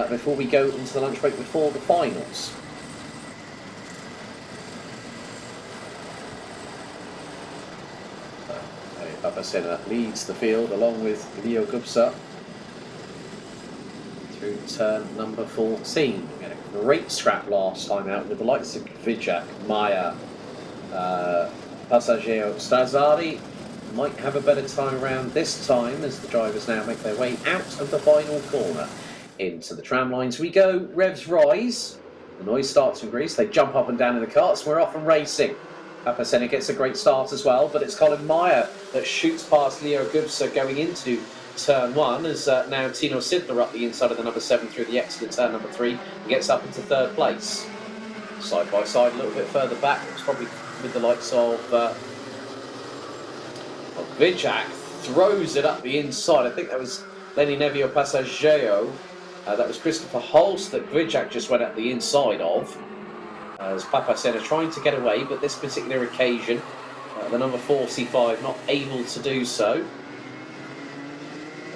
A: before we go into the lunch break before the finals. Papacena leads the field along with Leo Gubsa through turn number 14. We had a great scrap last time out with the likes of Gwiczak, Meyer, Passaggio, Strazzari. Might have a better time around this time as the drivers now make their way out of the final corner. Into the tram lines we go. Revs rise. The noise starts to increase. They jump up and down in the carts. We're off and racing. Papacena gets a great start as well, but it's Colin Meyer that shoots past Leo Gubsa going into turn 1 as now Tino Sidler up the inside of the number 7 through the exit at turn number 3 and gets up into 3rd place. Side by side a little bit further back, it's probably with the likes of Gwiczak throws it up the inside. I think that was Lenny Nevio Passaggio. That was Christopher Holtz that Gwiczak just went up the inside of. As Papacena trying to get away, but this particular occasion, the number 45 not able to do so.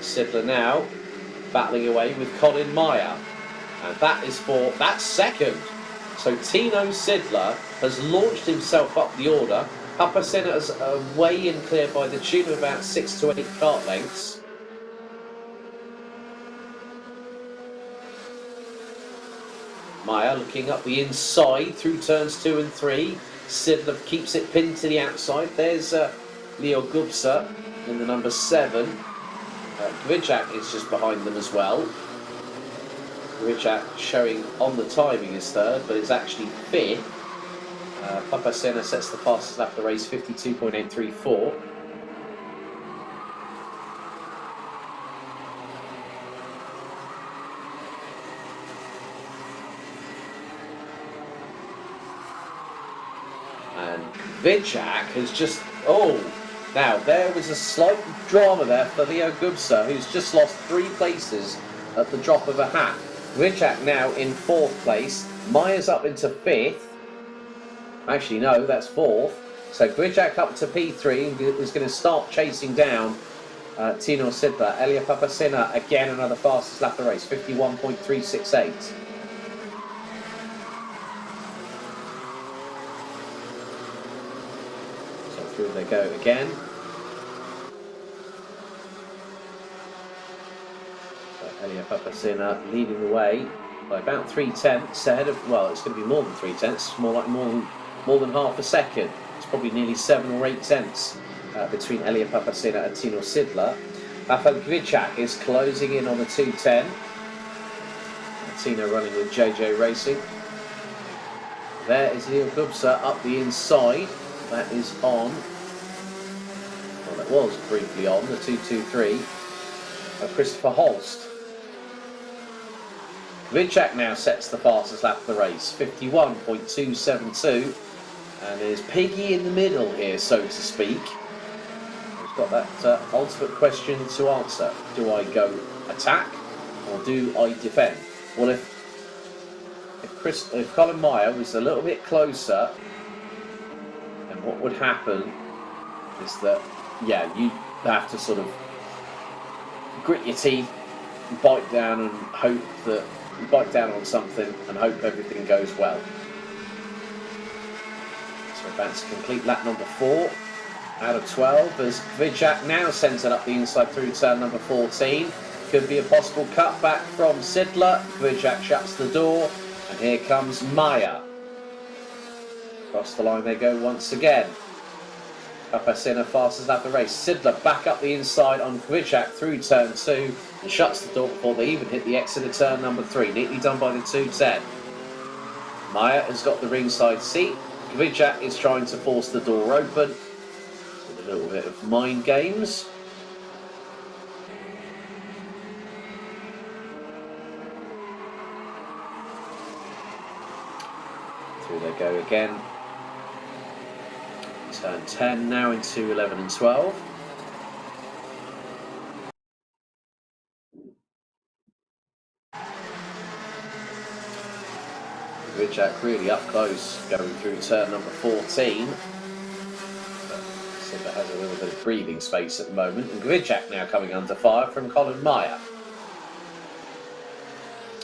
A: Sidler now battling away with Colin Meyer, and that's second. So Tino Sidler has launched himself up the order. Papacena is away and clear by the tune of about 6 to 8 kart lengths. Meyer looking up the inside through turns 2 and 3. Sidler keeps it pinned to the outside. There's Leo Gubsa in the number 7. Gwiczak is just behind them as well. Gwiczak showing on the timing is 3rd, but is actually 5th. Papacena sets the fastest lap of the race, 52.834. And Gwiczak has just... now there was a slight drama there for Leo Gubsa, who's just lost 3 places at the drop of a hat. Gwiczak now in 4th place. Meyer's up into 5th. Actually, no, that's 4th. So Gwiczak up to P3 and is going to start chasing down Tino Sidler. Elia Papacena, again, another fastest lap of the race, 51.368. So through they go again. So Elia Papacena leading the way by about 3/10 ahead of, well, it's going to be more than 3/10, more than half a second. It's probably nearly 7 or 8 tenths between Elia Papacena and Tino Sidler. Rafał Gwiczak is closing in on the 2:10. Tino running with JJ Racing. There is Leo Gubsa up the inside. That is on. Well, that was briefly on, the 2:23 of Christopher Holst. Gwiczak now sets the fastest lap of the race, 51.272, and there's Piggy in the middle here, so to speak. He's got that ultimate question to answer. Do I go attack or do I defend? Well, if Colin Meyer was a little bit closer, then what would happen is that, yeah, you have to sort of grit your teeth, bite down and hope that you bite down on something and hope everything goes well. So we're about to complete lap number 4 out of 12 as Kvyat now centred up the inside through turn number 14. Could be a possible cutback from Sidler. Kvyat shuts the door and here comes Meyer. Across the line they go once again. Papasina fastest lap of the race. Sidler back up the inside on Kvyat through turn 2 and shuts the door before they even hit the exit of turn number 3. Neatly done by the 210. Meyer has got the ringside seat. Kvyat is trying to force the door open with a little bit of mind games. Through they go again. Turn 10 now into 11 and 12. Kvyat really up close going through turn number 14. Sidler has a little bit of breathing space at the moment. And Kvyat now coming under fire from Colin Meyer.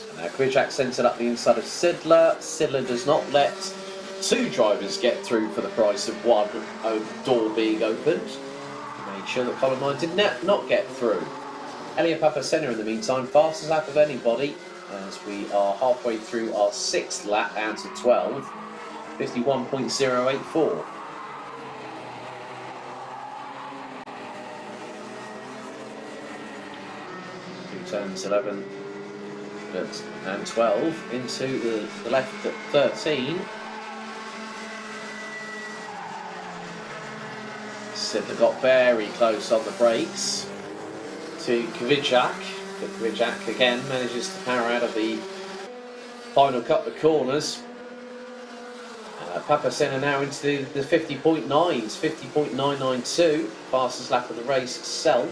A: And now Kvyat sends it up the inside of Sidler. Sidler does not let 2 drivers get through for the price of 1 door being opened. He made sure that Colin Meyer did not get through. Elia Papasena in the meantime, fastest lap of anybody as we are halfway through our 6th lap out of 12, 51.084. Through turns 11 and 12 into the left at 13. Sidler got very close on the brakes to Kvyat, but Kvyat again manages to power out of the final couple of corners. Papasena now into the 50.9s, 50.992, fastest lap of the race itself.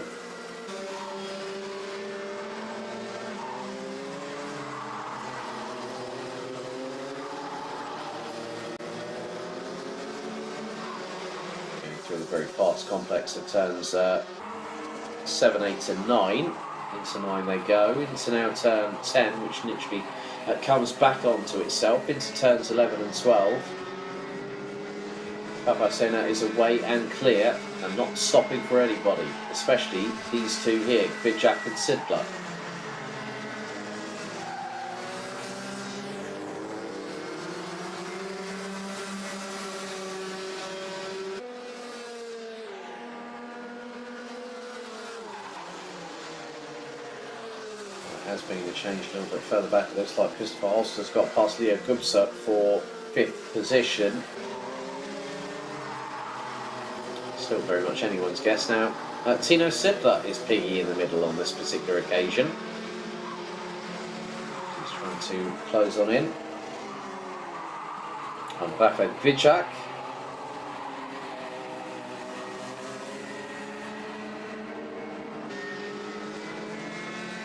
A: Through the very fast complex of turns 7, 8 and 9. Into 9 they go, into now turn 10, which literally comes back onto itself, into turns 11 and 12. Papasena is away and clear and not stopping for anybody, especially these two here, Kvyat and Sidler. Has been a change a little bit further back. It looks like Christopher Holster's got past Leo Gubser for 5th position. Still very much anyone's guess now. Tino Sidler is piggy in the middle on this particular occasion. He's trying to close on in. On Bafed Kvyat.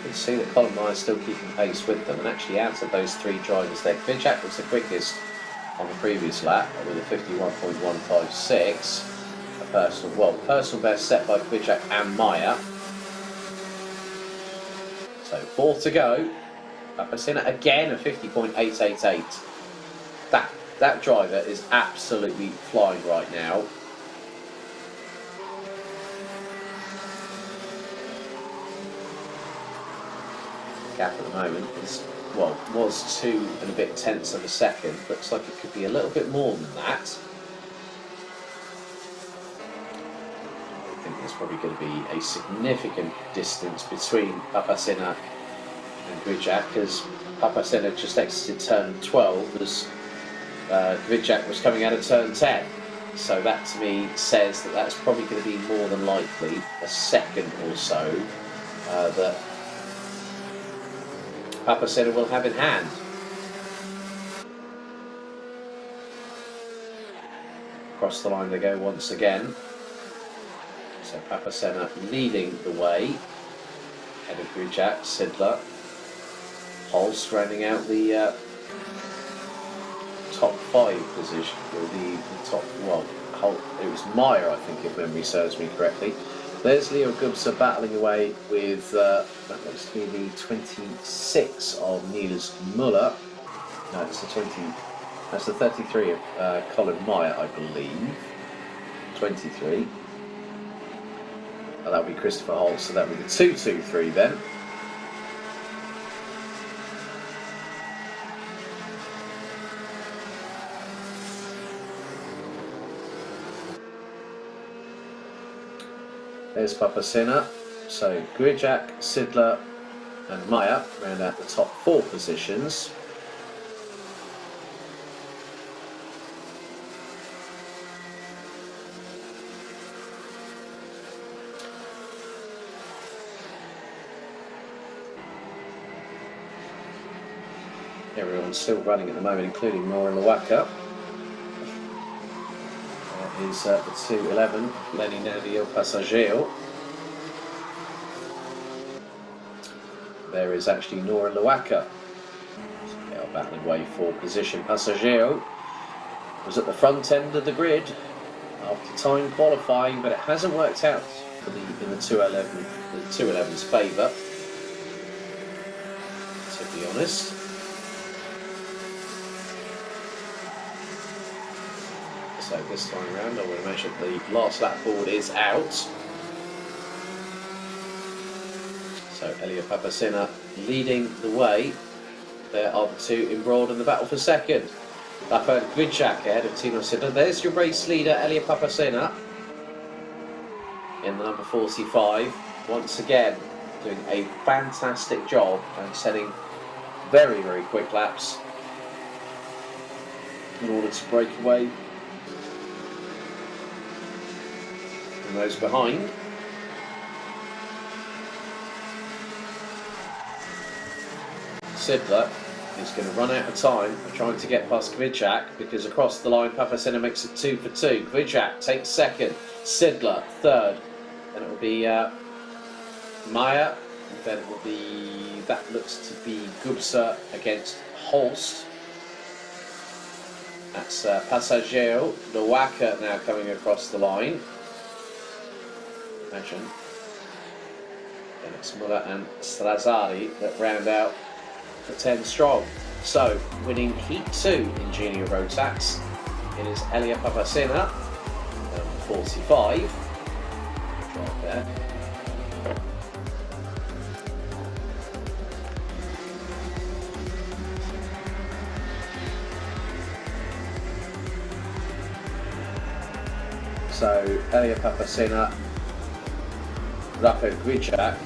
A: You see that Colin Meyer still keeping pace with them, and actually out of those 3 drivers there, Kvyat was the quickest on the previous lap with a 51.156, personal best set by Kvyat and Meyer. So 4 to go. Papasena again a 50.888. That driver is absolutely flying right now. Gap at the moment is, well, was 2 and a bit tenths of a second. Looks like it could be a little bit more than that. I think there's probably going to be a significant distance between Papasena and Kvyat, because Papasena just exited turn 12 as Kvyat was coming out of turn 10. So that to me says that that's probably going to be more than likely a second or so that Papasena will have in hand. Across the line they go once again. So Papasena leading the way. Ahead of Grujak, Sidler. Holst rounding out the top 5 position, or the top, well, it was Meyer, I think, if memory serves me correctly. There's Leo Gubser battling away with, that looks to be the 26 of Niels Muller. No, it's the 20, that's the 33 of Colin Meyer, I believe. 23. Oh, that would be Christopher Holst, so that would be the 2-2-3 then. There's Papasena. So Grujak, Sidler and Meyer round out the top 4 positions. Everyone's still running at the moment, including Nora Lawaka. Is the 2-11, Lenny Navio Passaggio. There is actually Nora Lawaka. They are battling away for position. Passaggio was at the front end of the grid after time qualifying, but it hasn't worked out for in the 211's favour, to be honest. So this time around, I would imagine the last lap board is out. So Elia Papasena leading the way. There are the 2 embroiled in the battle for second. Rafael Grujak ahead of Tino Sidler. There's your race leader, Elia Papasena, in the number 45. Once again, doing a fantastic job and setting very, very quick laps in order to break away those behind. Sidler is going to run out of time trying to get past Grujak, because across the line Papasena makes it 2 for 2. Grujak takes second, Sidler third, and it will be Meyer, and then it will be, that looks to be Gubser against Holst. That's Passaggio, Lawaka now coming across the line. Imagine. Then it's Muller and Strazzari that round out the 10 strong. So, winning Heat 2 in Junior Rotax, it is Elia Papasena, 45. Drive there. So, Elia Papasena, Rafael Grujak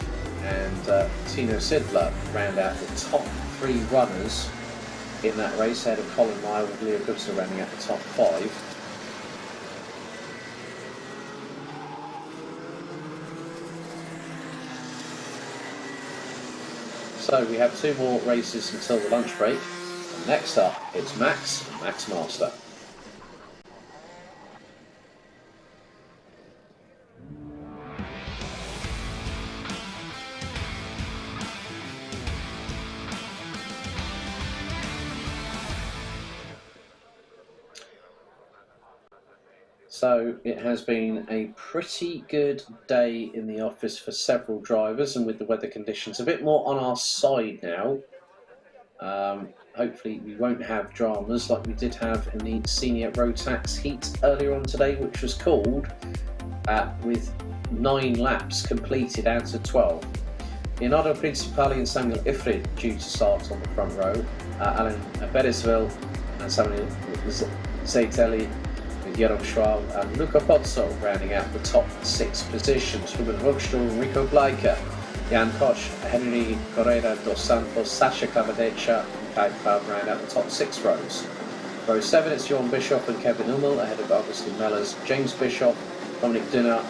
A: and Tino Sidler round out the top 3 runners in that race, ahead of Colin Meyer, with Leo Gubser rounding out the top 5. So we have 2 more races until the lunch break. And next up, it's Max Master. So it has been a pretty good day in the office for several drivers, and with the weather conditions a bit more on our side now, hopefully we won't have dramas like we did have in the Senior Rotax Heat earlier on today, which was called with 9 laps completed out of 12. Leonardo Principali and Samuel Ifrid due to start on the front row, Alan Beresville and Samuel Zaitelli, Jeroen Schwal and Luca Pozzo rounding out the top 6 positions. Ruben Rugstrom, Rico Bleicher, Jan Koch, Henry Correa dos Santos, Sasha Cavadecha and Kai Cloud round out the top 6 rows. Row 7, it's Jorn Bischoff and Kevin Hummel ahead of Augustin Mellers, James Bischoff, Dominic Dunner,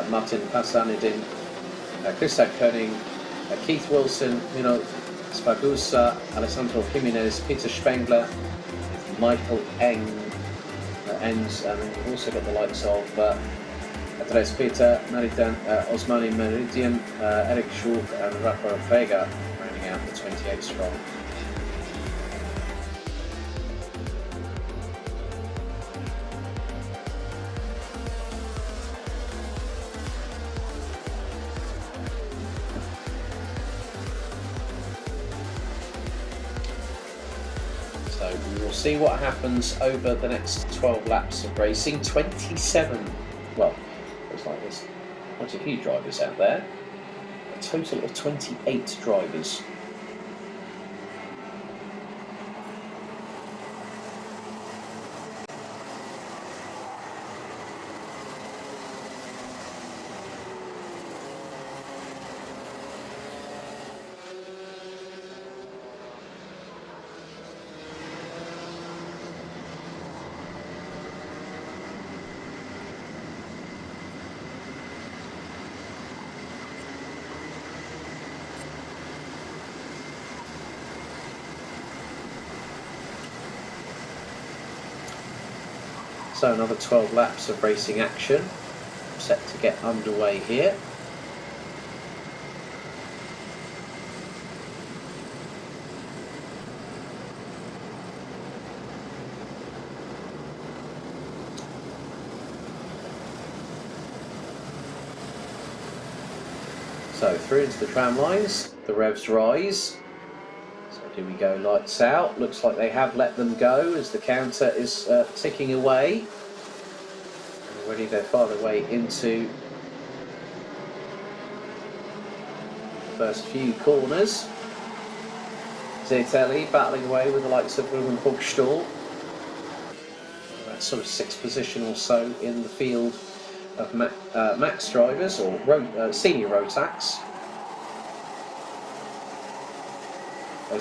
A: Martin Pasanidin, Christian Koenig, Keith Wilson, Mino Spagusa, Alessandro Jimenez, Peter Spengler, Michael Eng, and then we've also got the likes of Andres Peter, Maritan, Osmani Meridian, Eric Schulk and Rafael Vega rounding out the 28 strong. So we will see what happens over the next 12 laps of racing. 27, well, looks like there's quite a few drivers out there. A total of 28 drivers. So another 12 laps of racing action set to get underway here. So through into the tram lines, the revs rise. So do we go lights out? Looks like they have let them go as the counter is ticking away. And already they're far away into the first few corners. Zitelli battling away with the likes of Ruben Hogstall. That's sort of 6th position or so in the field of Max drivers or senior Rotax.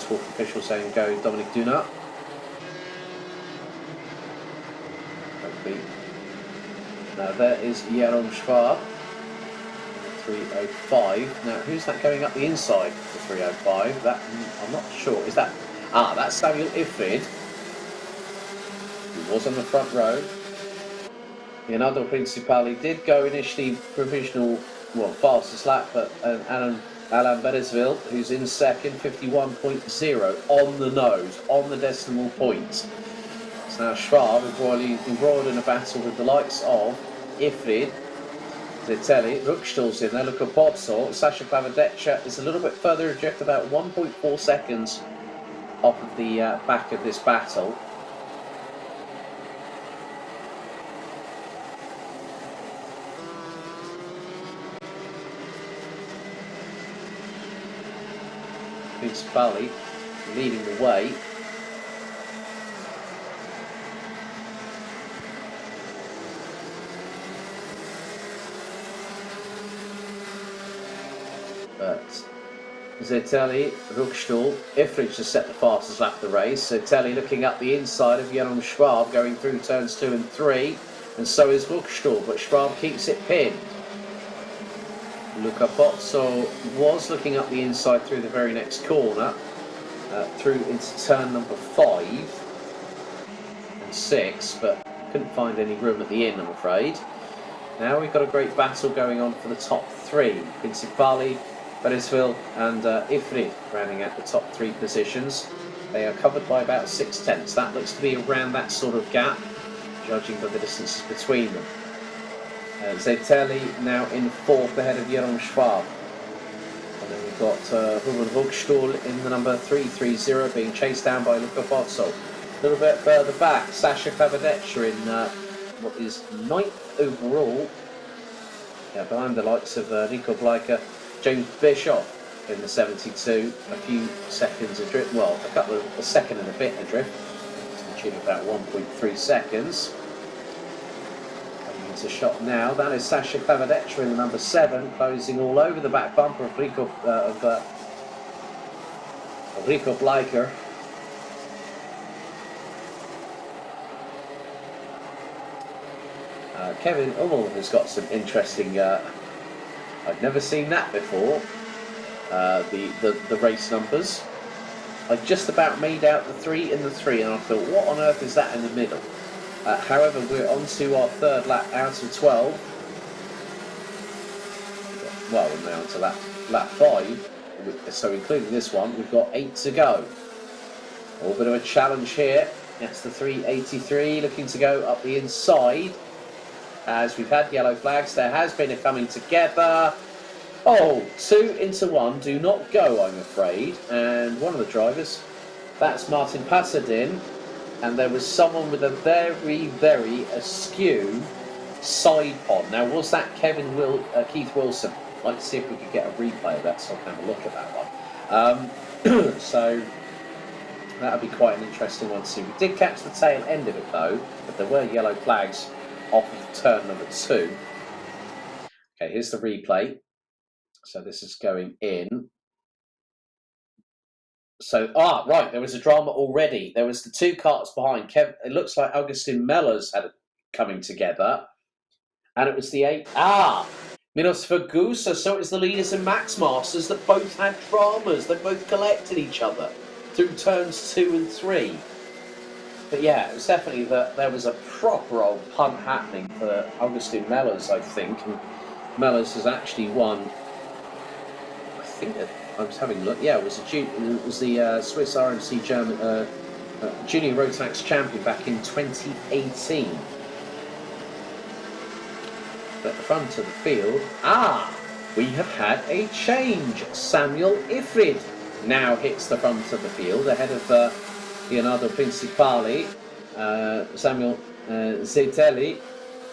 A: Motorsport official saying go Dominic Dunat. Now there is Jaron Schwab, 305. Now who's that going up the inside for 305? That I'm not sure. Is that that's Samuel Ifrid, who was on the front row. Leonardo Principali did go initially provisional, well, fastest lap, but Alain Beresville, who's in second, 51.0 on the nose, on the decimal point. So now Schwab embroiled in a battle with the likes of Ifrid, Zitelli, Ruckstall's in there, Luca Pozzo, Sasha Klavodeccia is a little bit further adrift, about 1.4 seconds off of the back of this battle. Principali leading the way. But Zitelli, Ruckstall, Ifrid just set the fastest lap of the race. Zitelli looking up the inside of Jaron Schwab, going through turns 2 and 3, and so is Ruckstall, but Schwab keeps it pinned. Luca Pozzo was looking up the inside through the very next corner, through into turn number 5 and 6, but couldn't find any room at the end, I'm afraid. Now we've got a great battle going on for the top 3. Principali, Beresville and Ifrid rounding out the top 3 positions. They are covered by about 6/10. That looks to be around that sort of gap, judging by the distances between them. Zitelli now in 4th ahead of Jaron Schwab. And then we've got Ruben Hogstall in the number 330 being chased down by Luca Pozzo. A little bit further back, Sasha Klavodeccia in what is 9th overall. Yeah, behind the likes of Nico Bleicher, James Bischoff in the 72, a few seconds adrift, well, a second and a bit adrift, to the tune of about 1.3 seconds. A shot now. That is Sasha Klavodeccia in the number 7, closing all over the back bumper of Rico Bleicher. Kevin Ummel has got some interesting. I've never seen that before. The race numbers. I just about made out the 3 and the 3, and I thought, what on earth is that in the middle? However, we're on to our 3rd lap out of 12. well, we're now to lap 5. So including this one, we've got 8 to go. A little bit of a challenge here. That's the 383 looking to go up the inside. As we've had yellow flags, there has been a coming together. Oh, 2 into 1 do not go, I'm afraid. And one of the drivers, that's Martin Pasadin. And there was someone with a very, very askew side pod. Now, was that Keith Wilson? I'd like to see if we could get a replay of that so I can have a look at that one. So that would be quite an interesting one to see. We did catch the tail end of it though, but there were yellow flags off of turn number 2. Okay, here's the replay. So this is going in. So, right, there was a drama already. There was the 2 carts behind. It looks like Agustin Mellors had it coming together. And it was the 8. Minos Fagusa. So it was the leaders and Max Masters that both had dramas. They both collected each other through turns 2 and 3. But yeah, it was definitely that there was a proper old punt happening for Agustin Mellors, I think. And Mellors has actually won, I think that I was having a look. Yeah, it was the Swiss RMC German Junior Rotax champion back in 2018. At the front of the field, we have had a change. Samuel Ifrid now hits the front of the field ahead of Leonardo Principali, Samuel Zetelli,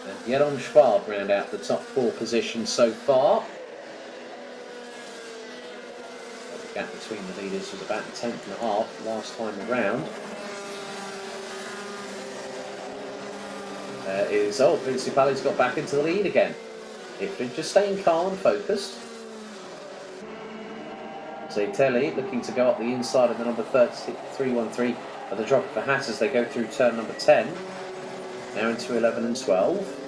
A: and Jeroen Schwab round out the top 4 positions so far. The gap between the leaders was about 1/10.5 last time around. Principali's got back into the lead again. Ifrid just staying calm and focused. Zetelli looking to go up the inside of the number 313 at the drop of the hat as they go through turn number 10. Now into 11 and 12.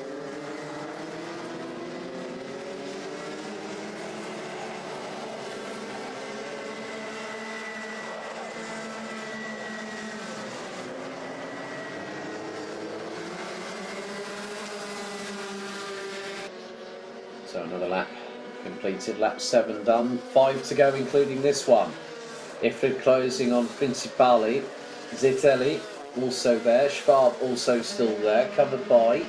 A: So another lap completed, lap 7 done, 5 to go including this one. Ifrid closing on Principali, Zetelli also there, Schwab also still there, covered by, it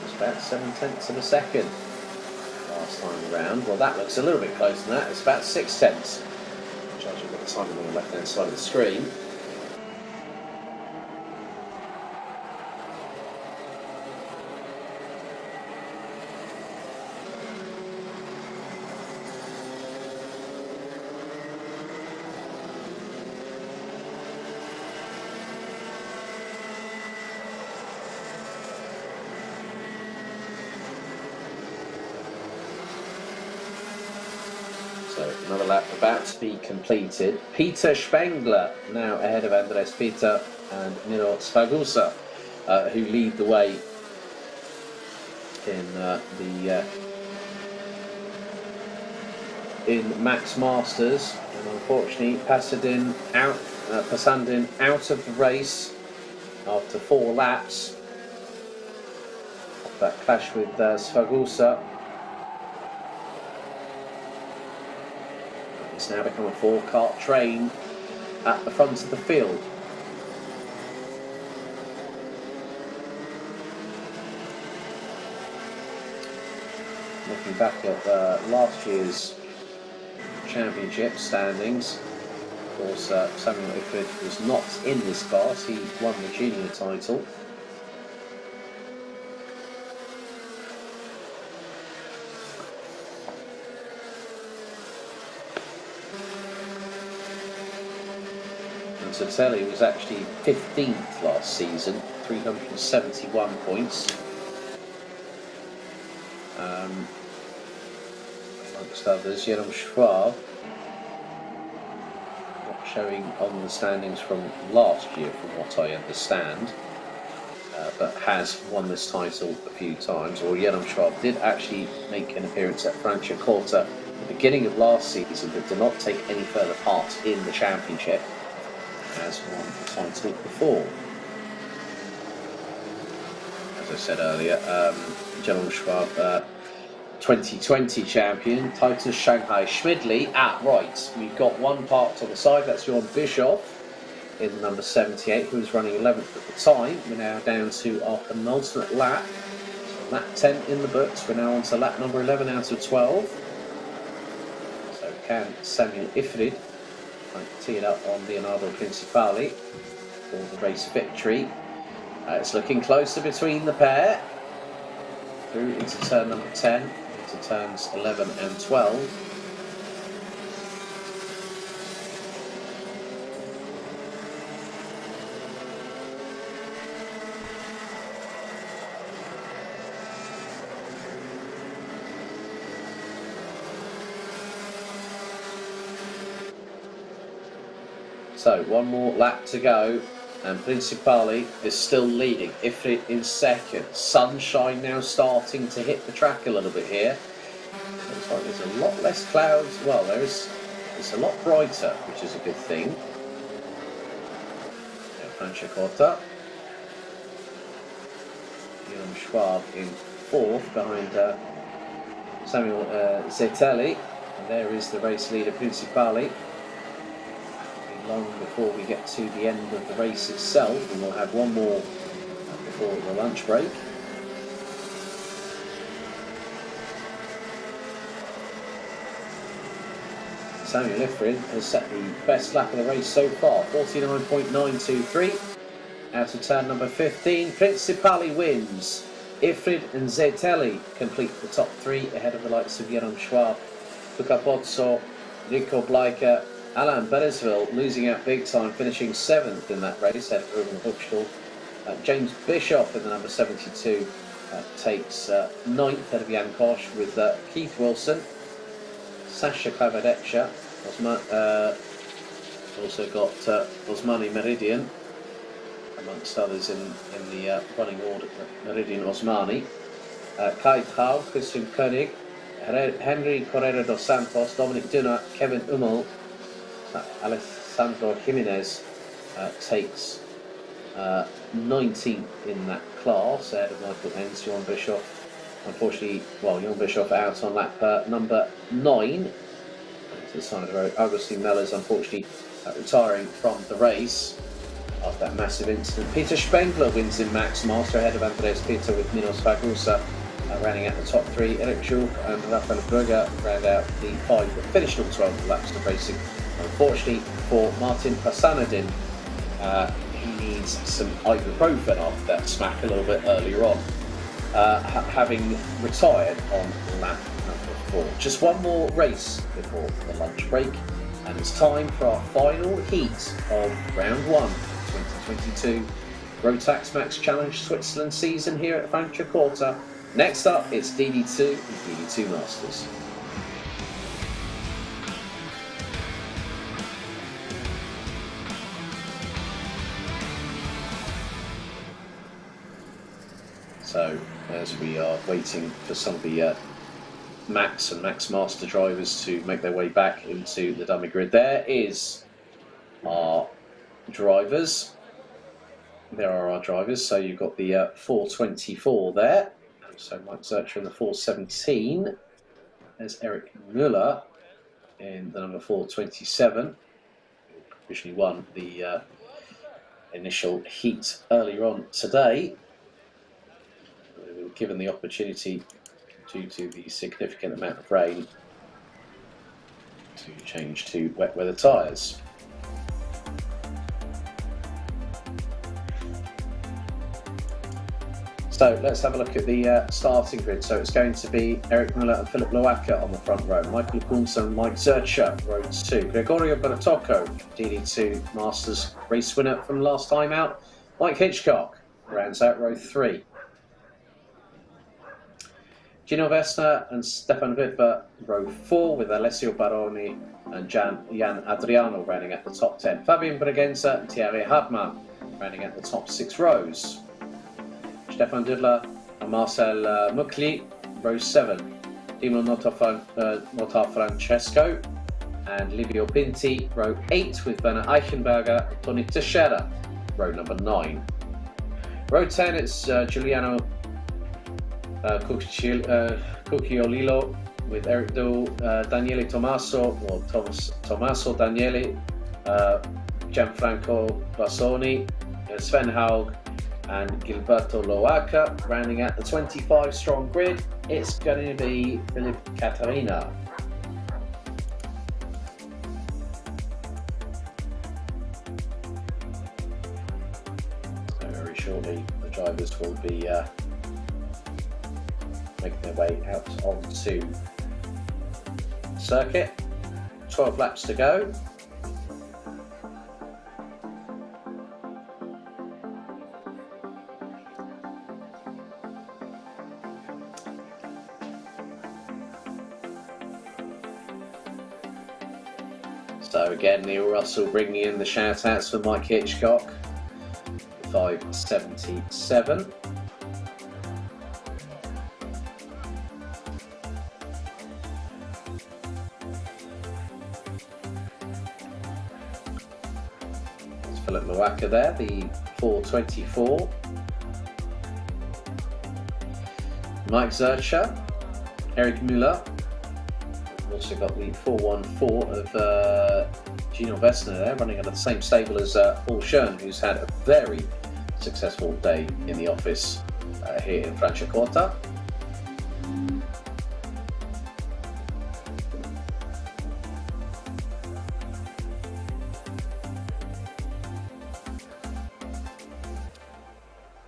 A: was about 7/10 of a second last time around. Well, that looks a little bit closer than that, it's about 6/10. Judging by the timing on the left hand side of the screen. So another lap about to be completed. Peter Spengler now ahead of Andres Peter and Miro Sfagusa, who lead the way in Max Masters. And unfortunately, Pasadin out of the race after 4 laps. That clash with Sfagusa. It's now become a 4-cart train at the front of the field. Looking back at last year's championship standings, of course Samuel Ifrid was not in this class, he won the junior title. Zetelli was actually 15th last season, 371 points. Amongst others, Jeroen Schwab, not showing on the standings from last year from what I understand, but has won this title a few times. Or Jeroen Schwab did actually make an appearance at Franciacorta at the beginning of last season, but did not take any further part in the championship. Has won the title before. As I said earlier, Jeroen Schwab 2020 champion, Titus Shanghai Schmidli. Right, we've got one parked on the side, that's Johan Bischoff in the number 78, who was running 11th at the time. We're now down to our penultimate lap. So lap 10 in the books, we're now on to lap number 11 out of 12. So can Samuel Ifrid tee it up on Leonardo Principali for the race victory. It's looking closer between the pair. Through into turn number 10, into turns 11 and 12. So one more lap to go, and Principali is still leading. Ifrit in second. Sunshine now starting to hit the track a little bit here. Looks like there's a lot less clouds. Well, it's a lot brighter, which is a good thing. Franciacorta. Johan Schwab in fourth behind Samuel Zeteli. And there is the race leader Principali. Long before we get to the end of the race itself, and we'll have one more before the lunch break. Samuel Ifrin has set the best lap of the race so far, 49.923 out of turn number 15. Principali wins. Ifrid and Zeteli complete the top three ahead of the likes of Jerome Schwab, Luca Pozzo, Rico Bleicher. Alain Beresville losing out big time, finishing 7th in that race, ahead of Ruben Huchtel. James Bischoff in the number 72 takes 9th, ahead of Jan Koch, with Keith Wilson, Sasha Klavadeccia, also got Osmani Meridian, amongst others in the running order, Meridian Osmani, Kai Tau, Christian Koenig, Henry Correa dos Santos, Dominic Dunner, Kevin Hummel. Alessandro Jimenez takes 19th in that class, ahead of Michael Hens. Johan Bischoff, unfortunately, Johan Bischoff out on lap number 9. To the side of the road. Augustin Mellers, unfortunately, retiring from the race after that massive incident. Peter Spengler wins in Max Master, ahead of Andreas Peter with Minos Fagusa running out the top three. Eric Schulk and Rafael Brugger round out the 5 that finished all 12 laps of racing. Unfortunately for Martin Pasanadin, he needs some ibuprofen after that smack a little bit earlier on, having retired on lap number 4. Just one more race before the lunch break, and it's time for our final heat of round 1 of 2022 Rotax Max Challenge Switzerland season here at Franciacorta. Next up, it's DD2 and DD2 Masters. So, as we are waiting for some of the Max and Max Master drivers to make their way back into the dummy grid, there is our drivers. There are our drivers. So you've got the 424 there. So Mike Zurcher in the 417. There's Eric Müller in the number 427. Originally won the initial heat earlier on today. Given the opportunity, due to the significant amount of rain, to change to wet weather tyres. So let's have a look at the starting grid. So it's going to be Eric Müller and Philip Loacker on the front row, Michael Kunze and Mike Zurcher, row 2, Gregorio Bertocco, DD2 Masters race winner from last time out, Mike Hitchcock rounds out row 3. Gino Vesna and Stefan Witwer, row 4, with Alessio Baroni and Jan Adriano rounding at the top 10. Fabian Bregenza and Thierry Hartmann rounding at the top 6 rows. Stefan Dudler and Marcel Mukli, row 7. Timo Notar Francesco and Livio Pinti, row 8, with Werner Eichenberger and Toni Teixeira, row number 9. Row 10, it's Giuliano Cucciolillo with Eric Dool, Daniele Tommaso, or Tommaso Daniele, Gianfranco Bassoni, Sven Haug, and Gilberto Loaca. Rounding out the 25-strong grid, it's going to be Philip Catarina. So very shortly, the drivers will be making their way out onto circuit. 12 laps to go. So again, Neil Russell bringing in the shout-outs for Mike Hitchcock, 577. There's Philip Loaca there, the 424. Mike Zurcher, Eric Müller. Also got the 414 of Gino Vesna there, running under the same stable as Paul Schoen, who's had a very successful day in the office here in Franciacorta.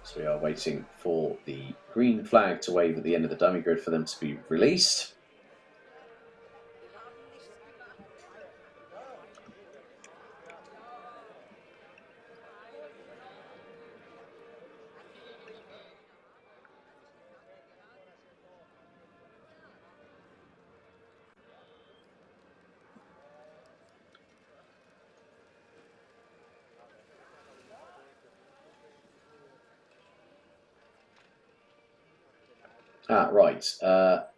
A: So we are waiting for the green flag to wave at the end of the dummy grid for them to be released. Right.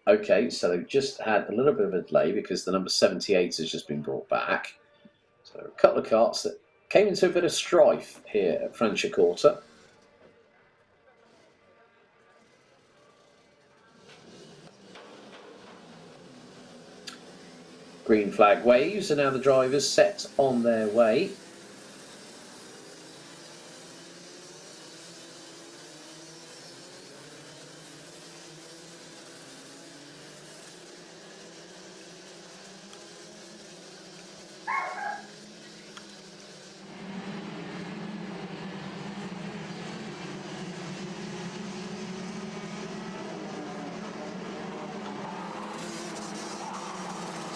A: Okay, so they've just had a little bit of a delay because the number 78 has just been brought back. So a couple of carts that came into a bit of strife here at Franciacorta. Green flag waves, and now the drivers set on their way.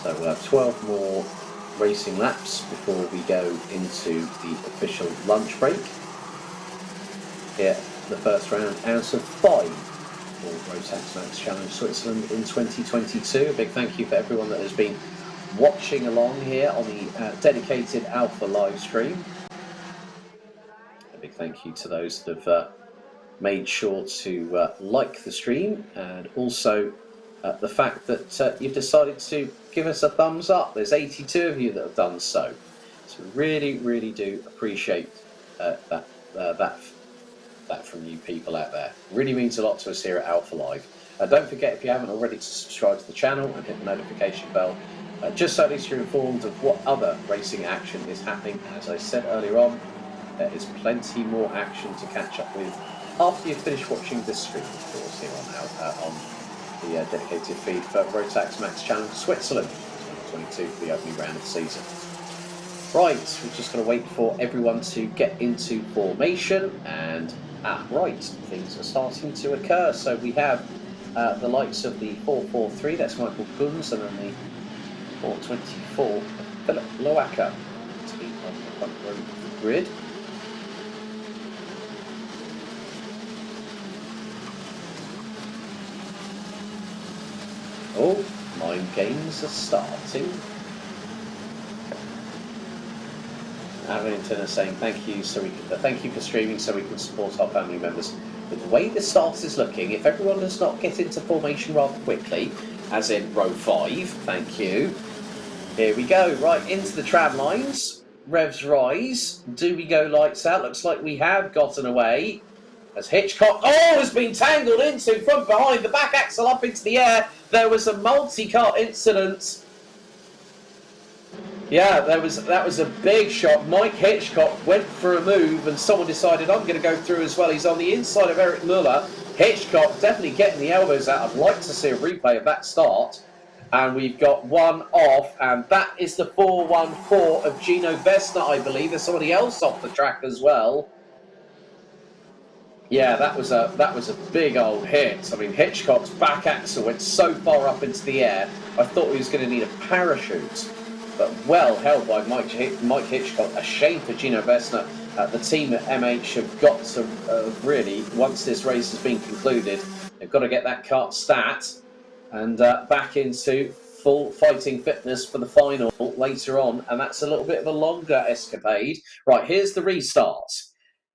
A: So we'll have 12 more racing laps before we go into the official lunch break. Here, the first round out of 5 for Rotax Max Challenge Switzerland in 2022. A big thank you for everyone that has been watching along here on the dedicated Alpha live stream. A big thank you to those that have made sure to like the stream, and also the fact that you've decided to give us a thumbs up. There's 82 of you that have done so. So really, really do appreciate that from you people out there. Really means a lot to us here at Alpha Live. Don't forget, if you haven't already, to subscribe to the channel and hit the notification bell, just so at least you're informed of what other racing action is happening. As I said earlier on, there is plenty more action to catch up with after you've finished watching this stream, of course, here on the dedicated feed for Rotax Max Challenge Switzerland 2022 for the opening round of the season. Right, we're just going to wait for everyone to get into formation, and right, things are starting to occur. So we have the likes of the 443, that's Michael Kunz, and then the 424, Philip Loaca to be on the front row of the grid. Oh, mind games are starting. Arlington is saying thank you, thank you for streaming so we can support our family members. But the way the start is looking, if everyone does not get into formation rather quickly, as in row 5, thank you. Here we go, right into the tram lines. Revs rise. Do we go lights out? Looks like we have gotten away. As Hitchcock, has been tangled into from behind, the back axle up into the air. There was a multi-car incident. Yeah, that was a big shot. Mike Hitchcock went for a move and someone decided, I'm going to go through as well. He's on the inside of Eric Muller. Hitchcock definitely getting the elbows out. I'd like to see a replay of that start. And we've got one off, and that is the 414 of Gino Vesna, I believe. There's somebody else off the track as well. Yeah, that was a big old hit. I mean, Hitchcock's back axle went so far up into the air, I thought he was going to need a parachute. But well held by Mike Hitchcock. A shame for Gino Vesna. The team at MH have got to really, once this race has been concluded, they've got to get that kart stat and back into full fighting fitness for the final later on. And that's a little bit of a longer escapade. Right, here's the restart.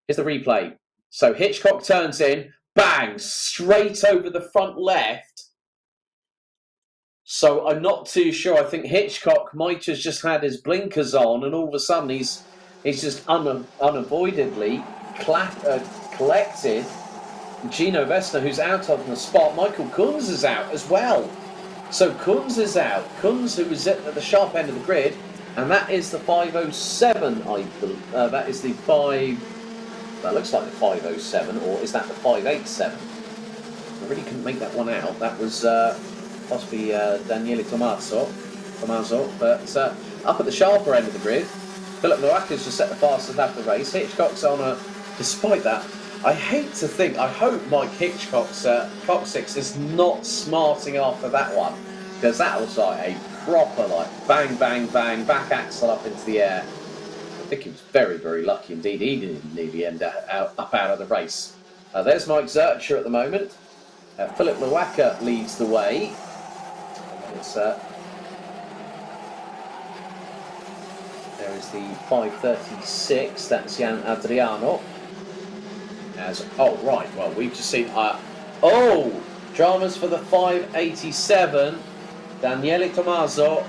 A: Here's the replay. So Hitchcock turns in, bang, straight over the front left. So I'm not too sure. I think Hitchcock might have just had his blinkers on, and all of a sudden he's just unavoidably collected Gino Vesna, who's out on the spot. Michael Kunz is out as well. So Kunz is out. Kunz, who was at the sharp end of the grid, and that is the 507. I believe that is the 5. That looks like the 507, or is that the 587? I really couldn't make that one out. That was. Possibly Daniele Tommaso, but up at the sharper end of the grid, Philip Loaca's just set the fastest lap of the race. Hitchcock's on a, despite that, I hope Mike Hitchcock's coccyx is not smarting after that one, because that was like a proper bang, bang, bang, back axle up into the air. I think he was very, very lucky indeed. He didn't nearly end up out of the race. There's Mike Zurcher at the moment. Philip Loaca leads the way. It's, there is the 536, that's Jan Adriano. Well, we've just seen, dramas for the 587, Daniele Tommaso,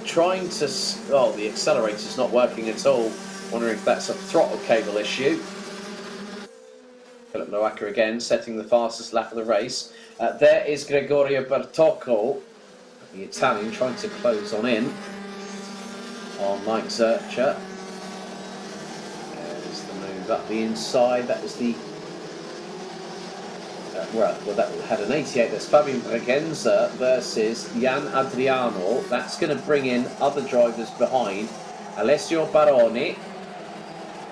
A: trying to, the accelerator's not working at all, wondering if that's a throttle cable issue. Philip Loaca again, setting the fastest lap of the race. There is Gregorio Bertocco, the Italian, trying to close on in on Mike Zurcher. There's the move up the inside. That was the that had an 88. There's Fabian Bregenza versus Jan Adriano. That's going to bring in other drivers behind. Alessio Baroni,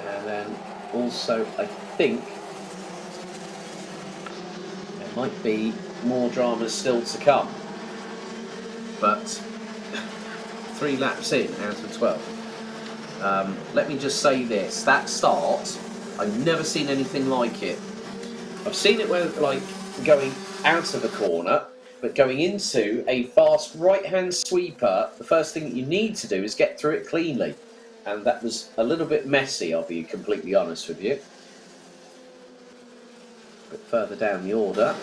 A: and then also I think might be more dramas still to come, but 3 laps in out of 12. Let me just say this, that start, I've never seen anything like it. I've seen it where going out of a corner, but going into a fast right-hand sweeper, the first thing that you need to do is get through it cleanly, and that was a little bit messy, I'll be completely honest with you. Further down the order,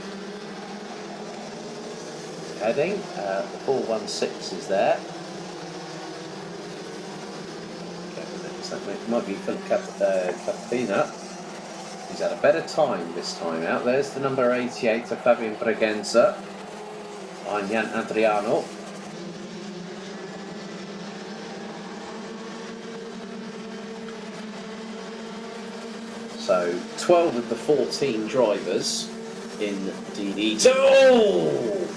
A: heading, the 416 is there. That might be Philip Capina. He's had a better time this time out. There's the number 88 of Fabian Bregenza on Jan Adriano. So 12 of the 14 drivers in DD2. Oh!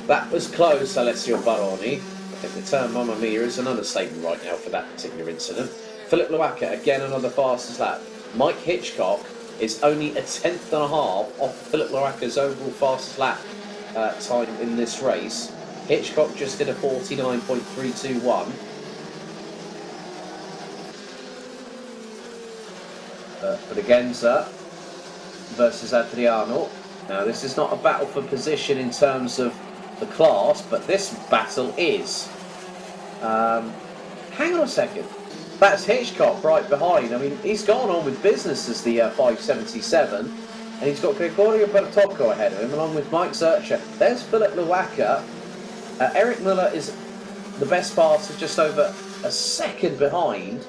A: That was close, Alessio Baroni. I think the term Mamma Mia is an understatement right now for that particular incident. Philip Loaca, again another fastest lap. Mike Hitchcock is only a 10th and a half off Philip Loaca's overall fastest lap time in this race. Hitchcock just did a 49.321. Bregenza versus Adriano. Now this is not a battle for position in terms of the class, but this battle is. Hang on a second. That's Hitchcock right behind. I mean, he's gone on with business as the 577, and he's got Gregorio Bertocco ahead of him, along with Mike Zurcher. There's Philip Loaca. Eric Muller is the best passer, just over a second behind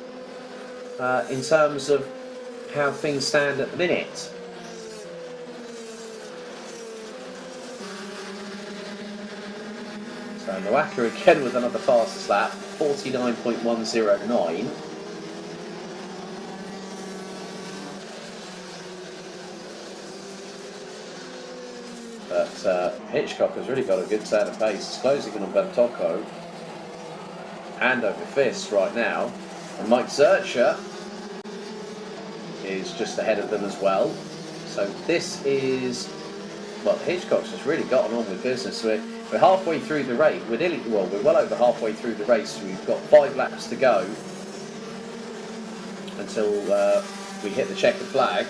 A: in terms of how things stand at the minute. So Loaka again with another fastest lap, 49.109. But Hitchcock has really got a good turn of pace. He's closing in on Bertocco. Hand over fist right now. And Mike Zurcher is just ahead of them as well. So this is... Well, Hitchcock's just really gotten on with business. We're halfway through the race. We're well over halfway through the race. We've got 5 laps to go until we hit the checkered flag.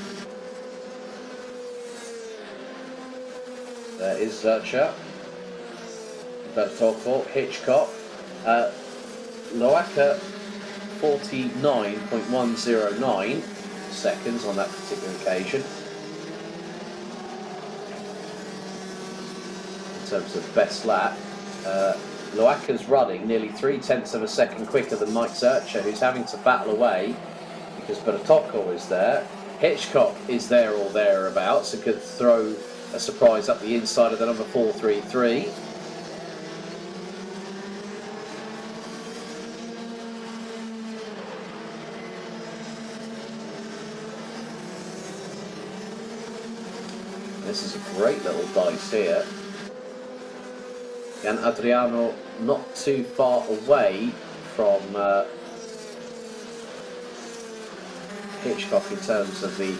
A: There is Zurcher, Bertocco, Hitchcock, Loaka 49.109 seconds on that particular occasion. In terms of best lap, Loaka's running nearly 0.3 of a second quicker than Mike Zurcher, who's having to battle away because Bertocco is there. Hitchcock is there or thereabouts and could throw a surprise up the inside of the number 433. This is a great little dice here. And Adriano not too far away from Hitchcock in terms of the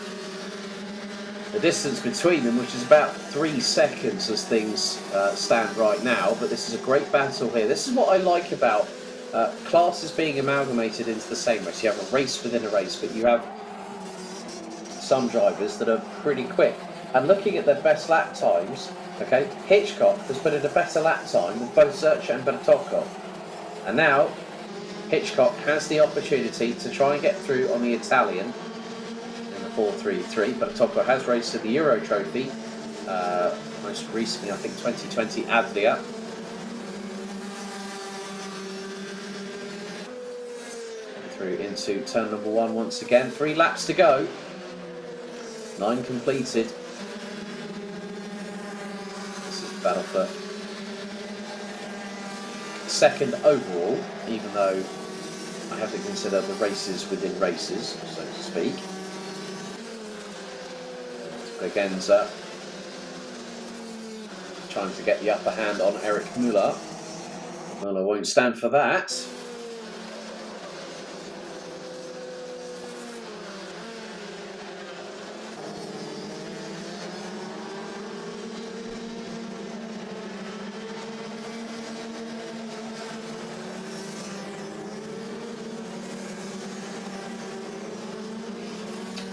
A: distance between them, which is about 3 seconds as things stand right now. But this is a great battle here. This is what I like about classes being amalgamated into the same race. You have a race within a race, but you have some drivers that are pretty quick. And looking at their best lap times, okay, Hitchcock has put in a better lap time with both Zurcher and Bertocco. And now Hitchcock has the opportunity to try and get through on the Italian 433. Bertocco has raced at the Euro Trophy, most recently I think 2020 Adria. Through into turn number 1 once again. 3 laps to go. 9 completed. This is a battle for second overall, even though I have to consider the races within races, so to speak. Bregenza trying to get the upper hand on Eric Müller. Müller won't stand for that.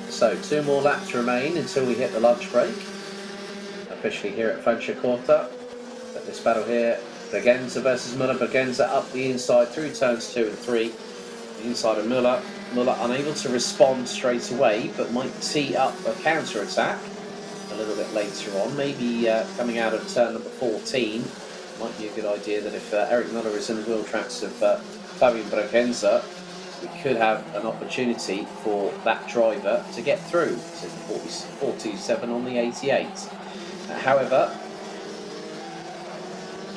A: So 2 more laps remain until we hit the lunch break. Officially here at Franciacorta. But this battle here, Bregenza versus Müller. Bregenza up the inside through turns 2 and 3. The inside of Müller. Müller unable to respond straight away, but might tee up a counter attack a little bit later on. Maybe coming out of turn number 14. Might be a good idea that if Eric Müller is in the wheel tracks of Fabian Bregenza, we could have an opportunity for that driver to get through. So 427 on the 88. However,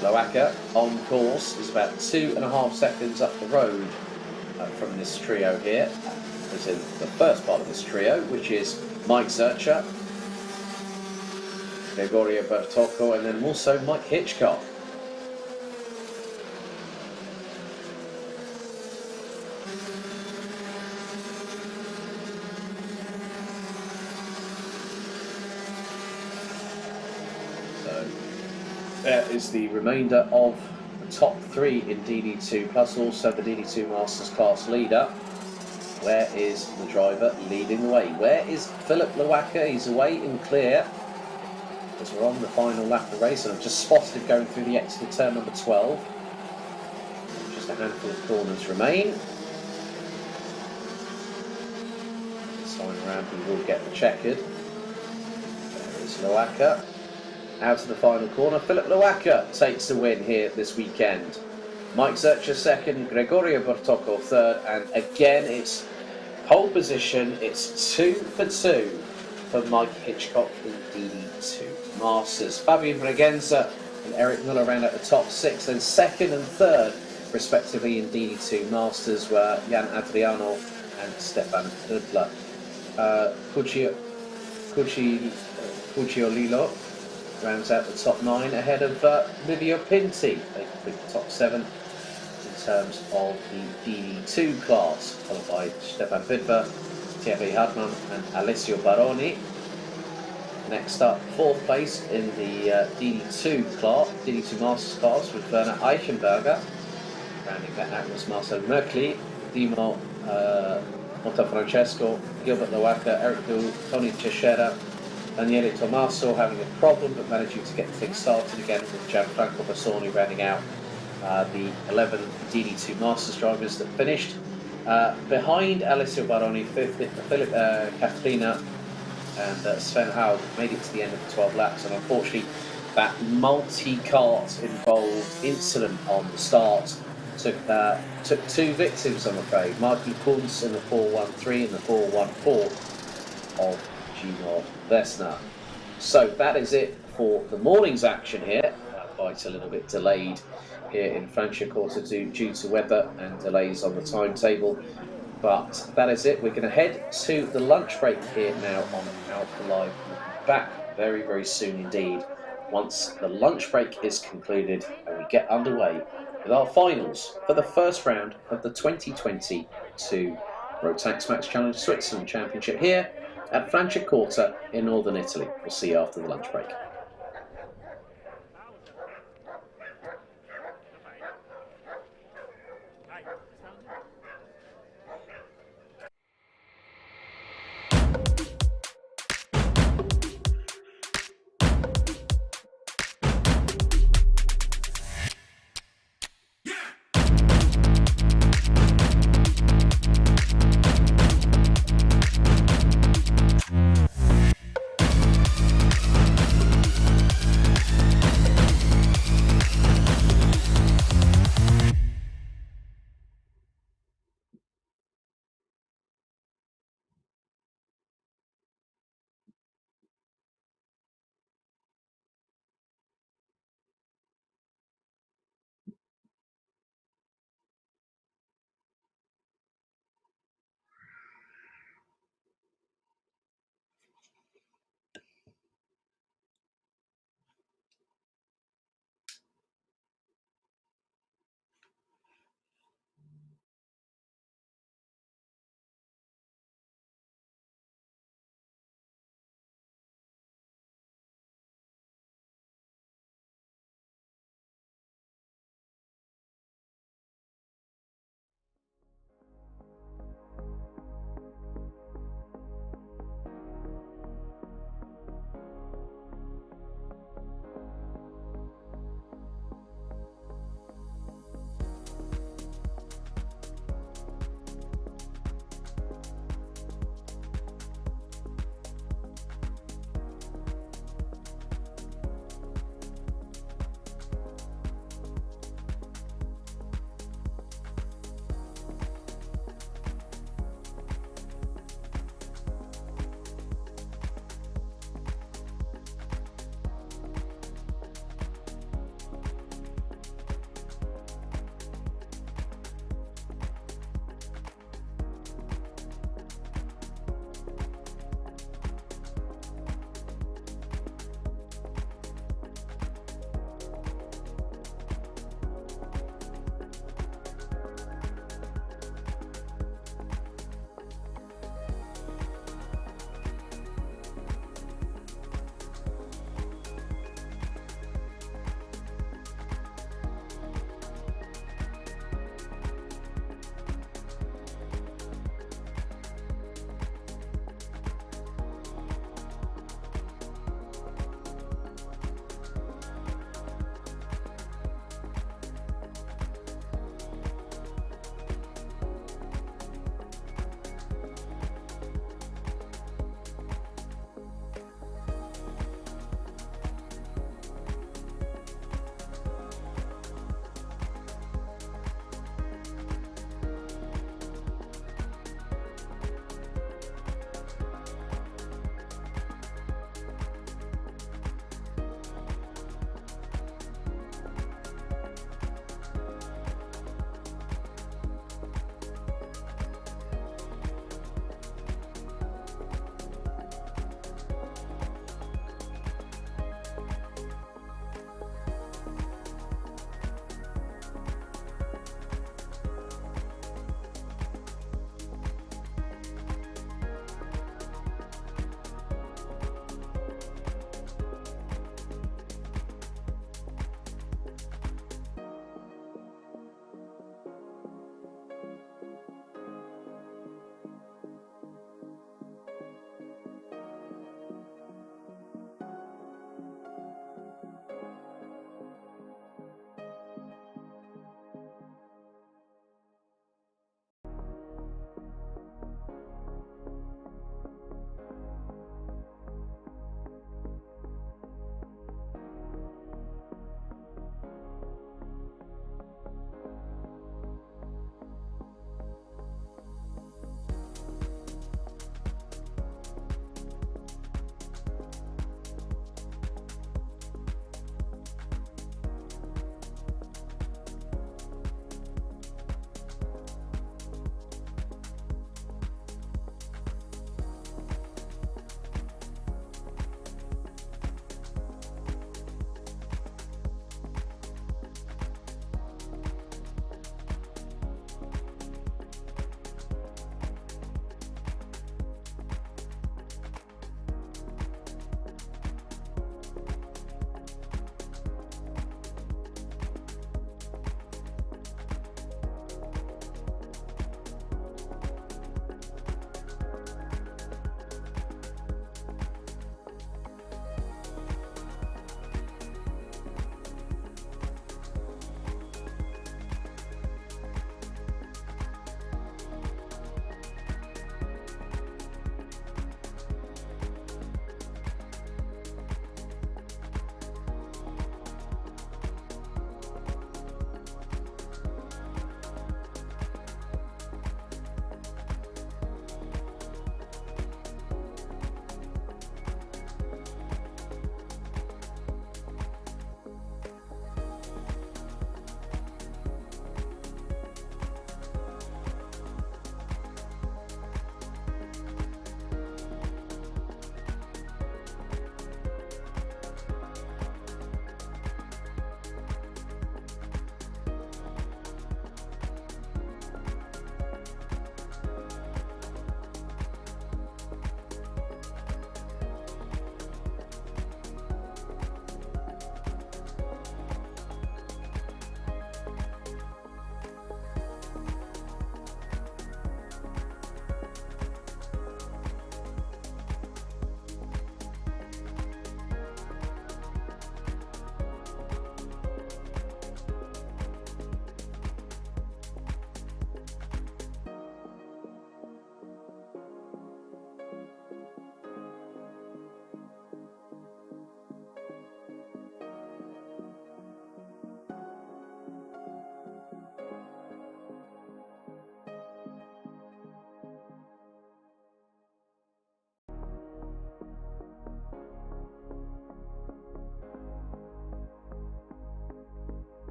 A: Loaka on course is about 2.5 seconds up the road from this trio here. As in the first part of this trio, which is Mike Zurcher, Gregorio Bertocco, and then also Mike Hitchcock. There is the remainder of the top 3 in DD2, plus also the DD2 Masters class leader. Where is the driver leading the way? Where is Philip Loaka? He's away and clear as we're on the final lap of the race, and I've just spotted him going through the exit of turn number 12. Just a handful of corners remain. This time around we will get the checkered. There is Loaka. Out of the final corner, Philip Loaka takes the win here this weekend. Mike Zurcher second, Gregorio Bertocco third, and again it's pole position. It's 2 for 2 for Mike Hitchcock in DD2 Masters. Fabian Bregenza and Eric Muller round out the top 6. Then second and third, respectively, in DD2 Masters were Jan Adriano and Stefan Rudler. Cucciolillo rounds out the top 9 ahead of Livio Pinti. They complete the top 7 in terms of the DD2 class, followed by Stefan Widmer, Thierry Hartmann and Alessio Baroni. Next up, 4th place in the DD2 Masters class with Werner Eichenberger. Rounding that out was Marcel Merkli, Dimo Montefrancesco, Gilbert Loaca, Eric Hu, Tony Teixeira, Daniele Tommaso having a problem but managing to get things started again with Gianfranco Bassoni rounding out the 11 DD2 Masters drivers that finished. Behind Alessio Baroni, Philip Catrina and Sven Haug made it to the end of the 12 laps, and unfortunately that multi-kart involved incident on the start took 2 victims, I'm afraid. Michael Kunz in the 413 and the 414 of Gino Vesna. So that is it for the morning's action here. Quite a little bit delayed here in Franciacorta due to weather and delays on the timetable. But that is it. We're going to head to the lunch break here now on Alpha Live. We'll be back very, very soon indeed once the lunch break is concluded and we get underway with our finals for the first round of the 2022 Rotax Max Challenge Switzerland Championship here at Franciacorta in northern Italy. We'll see you after the lunch break.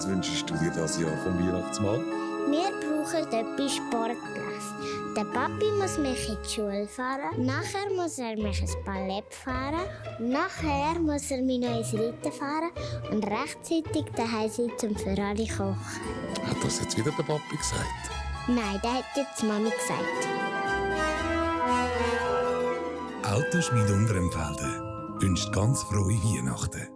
B: Was wünschst du dir das Jahr vom Weihnachtsmann?
C: Wir brauchen etwas Sportliches. Der Papi muss mich in die Schule fahren, nachher muss er mich ins Ballett fahren, nachher muss er mich noch ins Reiten fahren und rechtzeitig daheim sein zum für alle kochen.
B: Hat das jetzt wieder der Papi gesagt?
C: Nein, das hat jetzt Mami gesagt.
B: Autoschmiede Unterempfelde wünscht ganz frohe Weihnachten.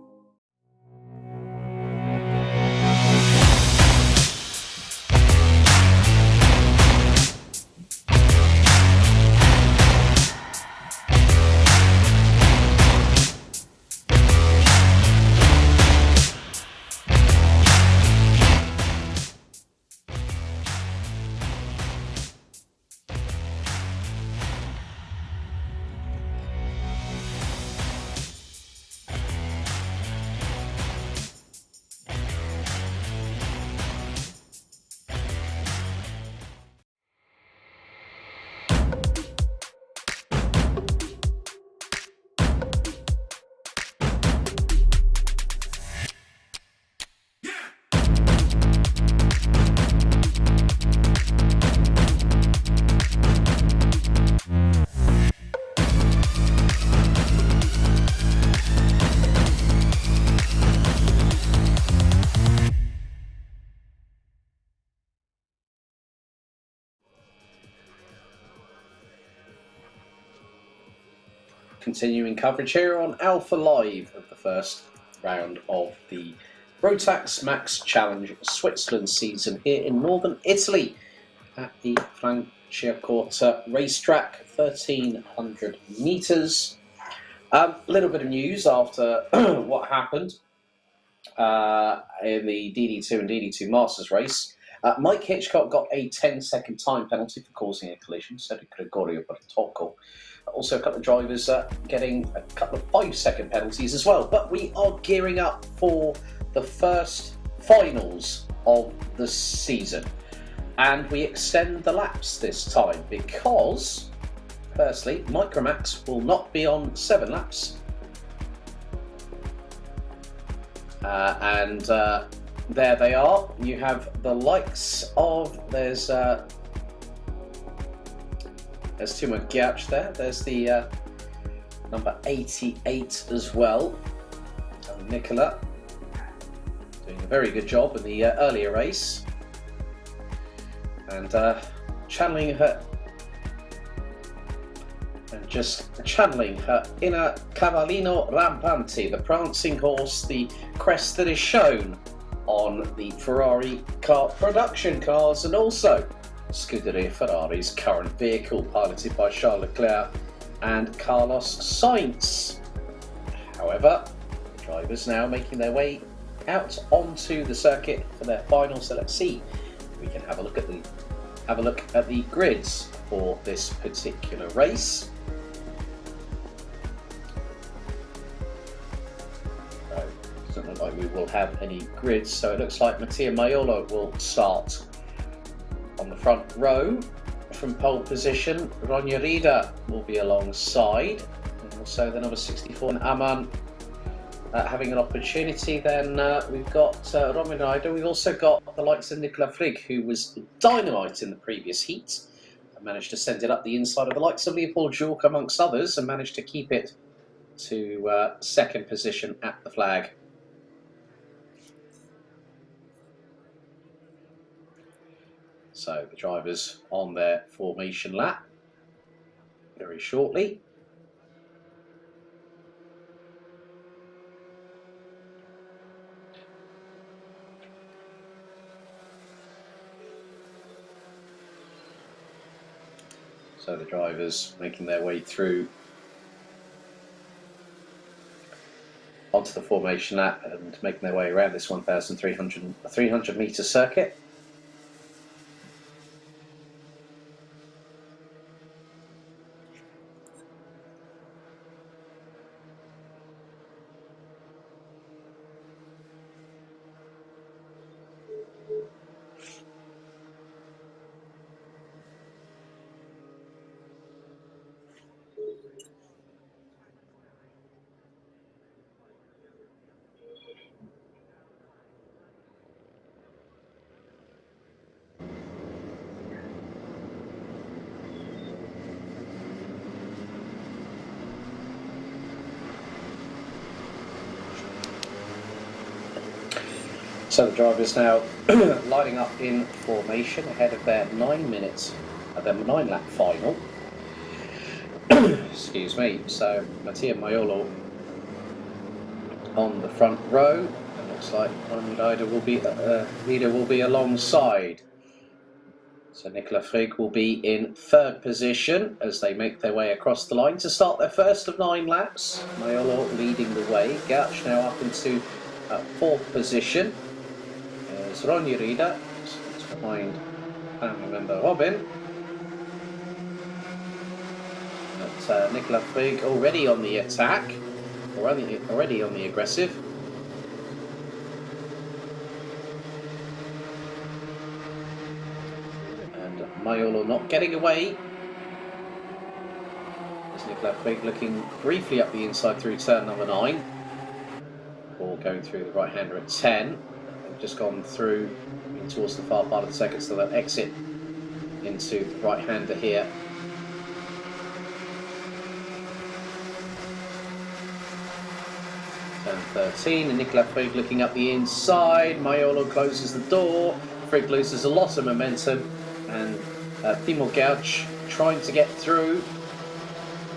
A: Continuing coverage here on Alpha Live of the first round of the Rotax Max Challenge Switzerland season here in northern Italy at the Franciacorta racetrack, 1300 metres. A little bit of news after what happened in the DD2 and DD2 Masters race. Mike Hitchcock got a 10-second time penalty for causing a collision, so did Gregorio Bertocco. Also, a couple of drivers getting a couple of 5-second penalties as well. But we are gearing up for the first finals of the season. And we extend the laps this time because, firstly, Micromax will not be on 7 laps. There they are. You have the likes of, there's Timo Giertz there. There's the number 88 as well. And Nicola doing a very good job in the earlier race. And channeling her inner Cavallino Rampante, the prancing horse, the crest that is shown on the Ferrari car production cars, and also Scuderia Ferrari's current vehicle, piloted by Charles Leclerc and Carlos Sainz. However, the drivers now making their way out onto the circuit for their final. So let's see if we can have a look at the grids for this particular race. Doesn't look like we will have any grids, so it looks like Mattia Maiolo will start on the front row from pole position. Rognerida will be alongside, and also the number 64 and Aman having an opportunity. Then we've got Roman Ryder. We've also got the likes of Nicola Frigg, who was dynamite in the previous heat and managed to send it up the inside of the likes of Leopold Jork amongst others, and managed to keep it to second position at the flag. So the drivers on their formation lap very shortly. So the drivers making their way through onto the formation lap and making their way around this 1,300 metre circuit. So the drivers now lining up in formation ahead of their 9 minutes, their 9-lap final. Excuse me. So Mattia Maiolo on the front row. It looks like one leader will be alongside. So Nicolas Frigg will be in third position as they make their way across the line to start their first of 9 laps. Maiolo leading the way. Gauch now up into fourth position. There's Ronnie Rieder behind family member Robin. But Nicolas Frigg already on the attack, already on the aggressive. Maiolo not getting away. There's Nicolas Frigg looking briefly up the inside through turn number 9. Ball going through the right-hander at 10. They've just gone through towards the far part of the second, so they'll exit into the right-hander here. Turn 13, and Nicolas Frigg looking up the inside. Maiolo closes the door. Frigg loses a lot of momentum, and Timo Gauch trying to get through.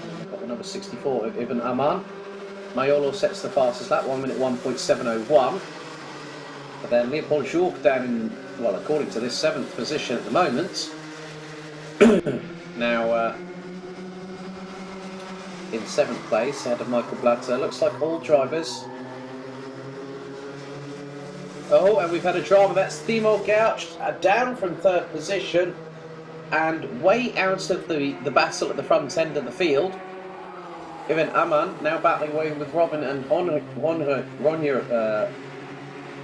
A: And we've got the number 64 of Ivan Aman. Maiolo sets the fastest lap, 1 minute 1.701. But then Leopold Jourc down in, well, according to this, 7th position at the moment. Now in 7th place, ahead of Michael Blatter. Looks like all drivers. Oh, and we've had a drama. That's Timo Gauch down from 3rd position and way out of the battle at the front end of the field. Ivan Aman now battling away with Robin and Ronja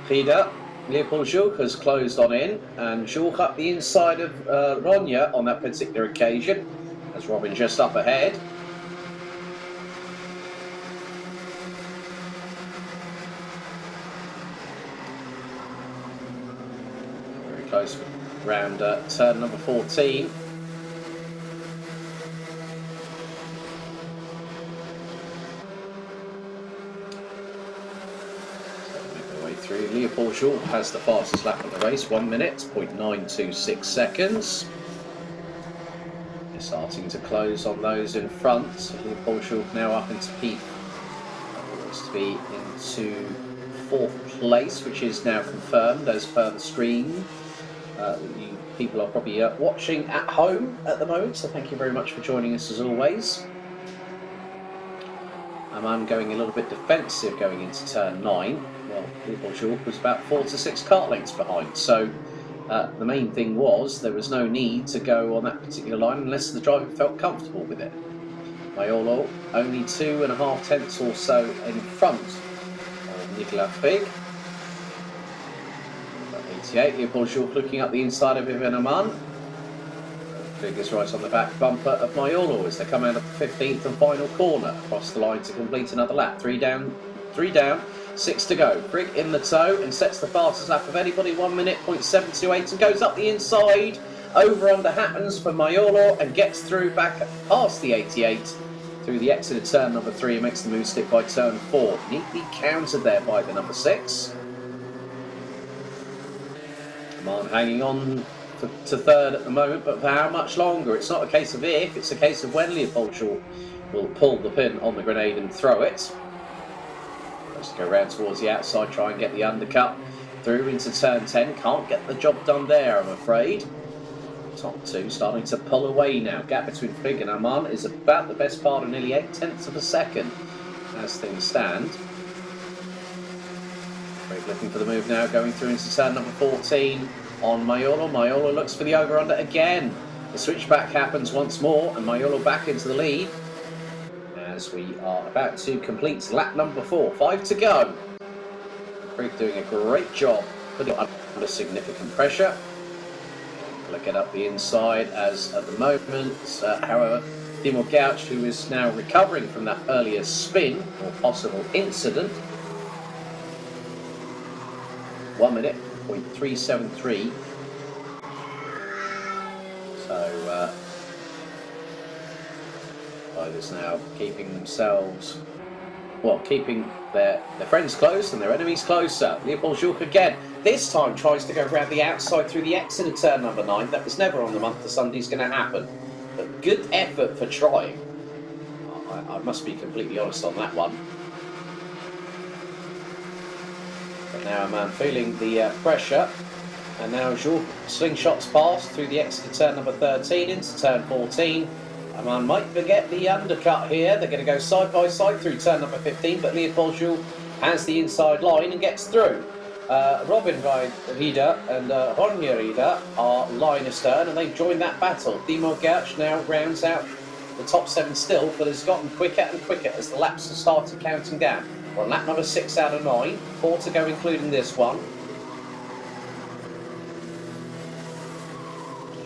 A: Rieder. Leopold Jourc has closed on in, and Jourc up the inside of Ronja on that particular occasion, as Robin just up ahead. Very close round turn number 14. Through. Leopold Jourc has the fastest lap of the race, 1 minute, 0.926 seconds. They're starting to close on those in front. So Leopold Jourc now up into P4. Looks to be into 4th place, which is now confirmed as per the screen. You people are probably watching at home at the moment, so thank you very much for joining us as always. I'm going a little bit defensive going into turn 9. Well, Leopold Jourc was about 4 to 6 kart lengths behind, so the main thing was there was no need to go on that particular line unless the driver felt comfortable with it. Maiolo only 2.5 tenths or so in front of Nicolas Frigg. 88, Leopold Jourc looking up the inside of Ivan Aman. Frigg is right on the back bumper of Maiolo as they come out of the 15th and final corner across the line to complete another lap. 3 down, 6 to go. Frigg in the tow and sets the fastest lap of anybody, 1 minute 0.728, and goes up the inside. Over under happens for Maiolo and gets through back past the 88 through the exit of turn number 3 and makes the move stick by turn 4. Neatly countered there by the number 6. Aman hanging on to 3rd at the moment, but for how much longer? It's not a case of if, it's a case of when Leopold Jourc will pull the pin on the grenade and throw it. Let's go round towards the outside, try and get the undercut through into turn 10. Can't get the job done there, I'm afraid. Top 2 starting to pull away now. Gap between Frigg and Aman is about the best part of nearly 8 tenths of a second as things stand. Frigg looking for the move now, going through into turn number 14 on Maiolo. Maiolo looks for the over-under again. The switchback happens once more and Maiolo back into the lead as we are about to complete lap number 4. 5 to go. Frigg doing a great job putting under significant pressure. Look it up the inside as at the moment, however, Timo Gauch, who is now recovering from that earlier spin or possible incident. 1 minute 0.373. So riders now keeping themselves, well, keeping their friends close and their enemies closer. Leopold Jourc again this time tries to go around the outside through the exit of turn number 9. That was never on the month of Sunday's going to happen. But good effort for trying. I must be completely honest on that one. But now Aman feeling the pressure. And now Jules slingshots past through the exit of turn number 13 into turn 14. Aman might forget the undercut here. They're going to go side by side through turn number 15, but Leopold Jules has the inside line and gets through. Robin Rieder and Ronja Rieder are line astern, and they've joined that battle. Timo Gertsch now rounds out the top 7 still, but has gotten quicker and quicker as the laps have started counting down. We're on lap number 6 out of 9, 4 to go including this one.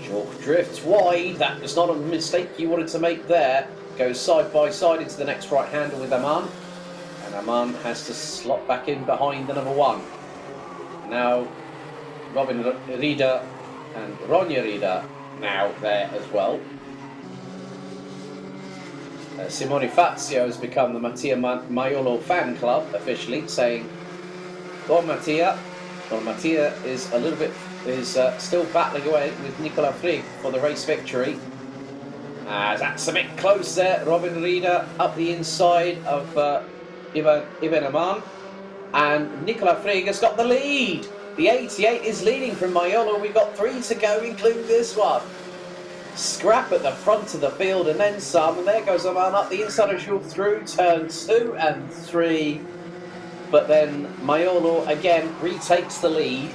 A: Jork drifts wide. That was not a mistake you wanted to make there. Goes side by side into the next right handle with Aman. And Aman has to slot back in behind the number 1. Now Robin Rieder and Ronja Rieder now there as well. Simone Fazio has become the Mattia Maiolo fan club officially, saying, "Go on, Mattia." Well, Mattia is still battling away with Nicolas Frigg for the race victory. That's a bit close there. Robin Rieder up the inside of Ivan Aman, and Nicolas Frigg has got the lead. The 88 is leading from Maiolo. We've got 3 to go, including this one. Scrap at the front of the field and then some, and there goes Aman up the inside of Jules through turn 2 and 3. But then Maiolo again retakes the lead.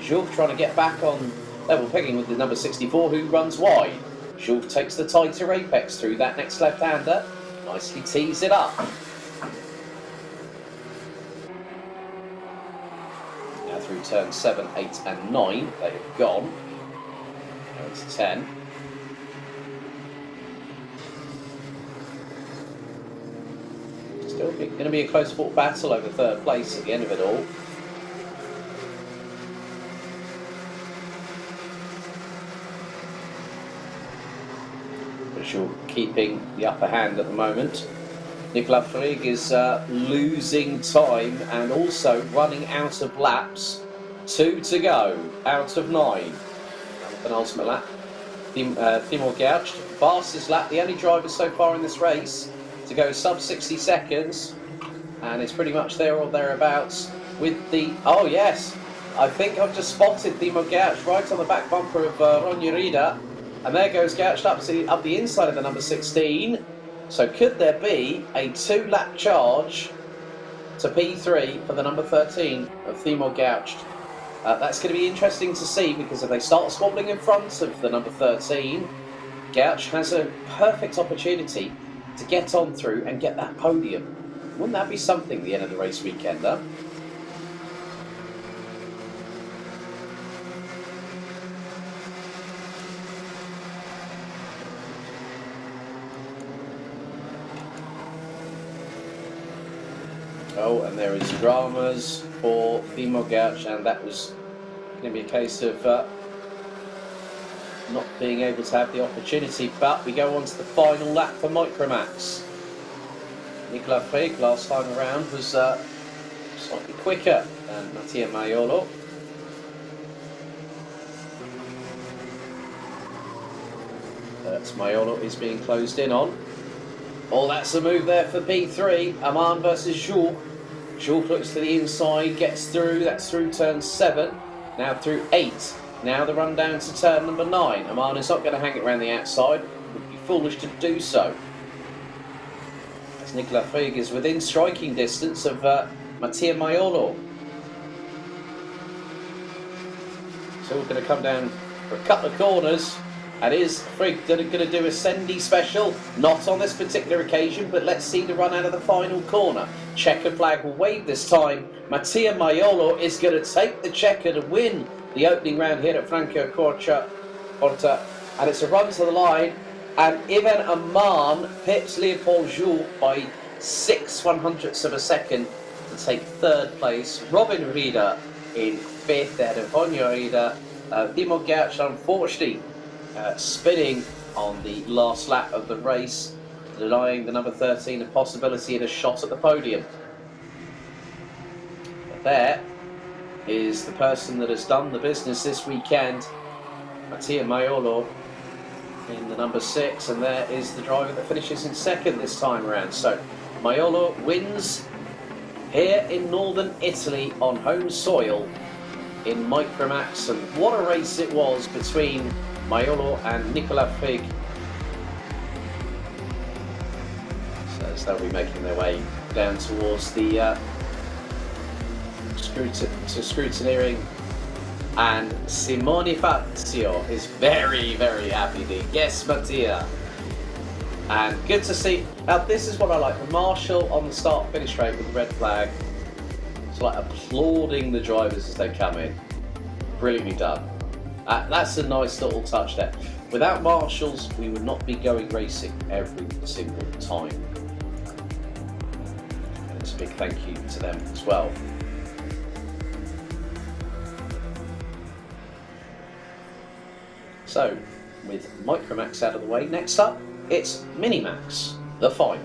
A: Jules trying to get back on level pegging with the number 64 who runs wide. Jules takes the tighter apex through that next left-hander. Nicely tees it up. Now through turn 7, 8 and 9 they have gone. Now it's 10. Still going to be a close fought battle over third place at the end of it all. But Jules keeping the upper hand at the moment. Nicolas Frigg is losing time and also running out of laps. 2 to go out of 9. Penultimate lap. Timo Gertsch, fastest lap, the only driver so far in this race to go sub 60 seconds, and it's pretty much there or thereabouts with the, oh yes, I think I've just spotted Timo Gertsch right on the back bumper of Ronja Rieder, and there goes Gertsch up the inside of the number 16. So could there be a 2-lap charge to P3 for the number 13 of Timo Gertsch? That's going to be interesting to see, because if they start squabbling in front of the number 13, Gertsch has a perfect opportunity to get on through and get that podium. Wouldn't that be something, the end of the race weekend, though? Oh, and there is dramas for Timo Gertsch, and that was going to be a case of not being able to have the opportunity, but we go on to the final lap for Micromax. Nicolas Frigg last time around was slightly quicker than Mattia Maiolo. Maiolo is being closed in on. Oh, that's a move there for P3. Aman versus Jules. Jules looks to the inside, gets through. That's through turn 7. Now through 8. Now the run down to turn number 9. Aman is not going to hang it around the outside. It would be foolish to do so, as Nicolas Frigg is within striking distance of Mattia Maiolo. So we're going to come down for a couple of corners. And is Frigg going to do a Sendy special? Not on this particular occasion, but let's see the run out of the final corner. Checkered flag will wave this time. Mattia Maiolo is going to take the checker to win the opening round here at Francorchamps. And it's a run to the line. And Ivan Aman pips Leopold Jules by 6/100ths of a second to take third place. Robin Rieder in fifth ahead of Ronja Rieder. Timo Gertsch, unfortunately, spinning on the last lap of the race, denying the number 13 a possibility of a shot at the podium. But there is the person that has done the business this weekend, Mattia Maiolo, in the number 6, and there is the driver that finishes in second this time around. So Maiolo wins here in northern Italy on home soil in Micromax, and what a race it was between Maiolo and Nicola Fig. So as they'll be making their way down towards the scrutineering, and Simone Fazio is very, very happy to yes, Mattia. And good to see. Now this is what I like, the marshal on the start-finish straight with the red flag. It's like applauding the drivers as they come in. Brilliantly done. That's a nice little touch there. Without marshals, we would not be going racing every single time. And it's a big thank you to them as well. So, with Micromax out of the way, next up, it's Minimax, the final.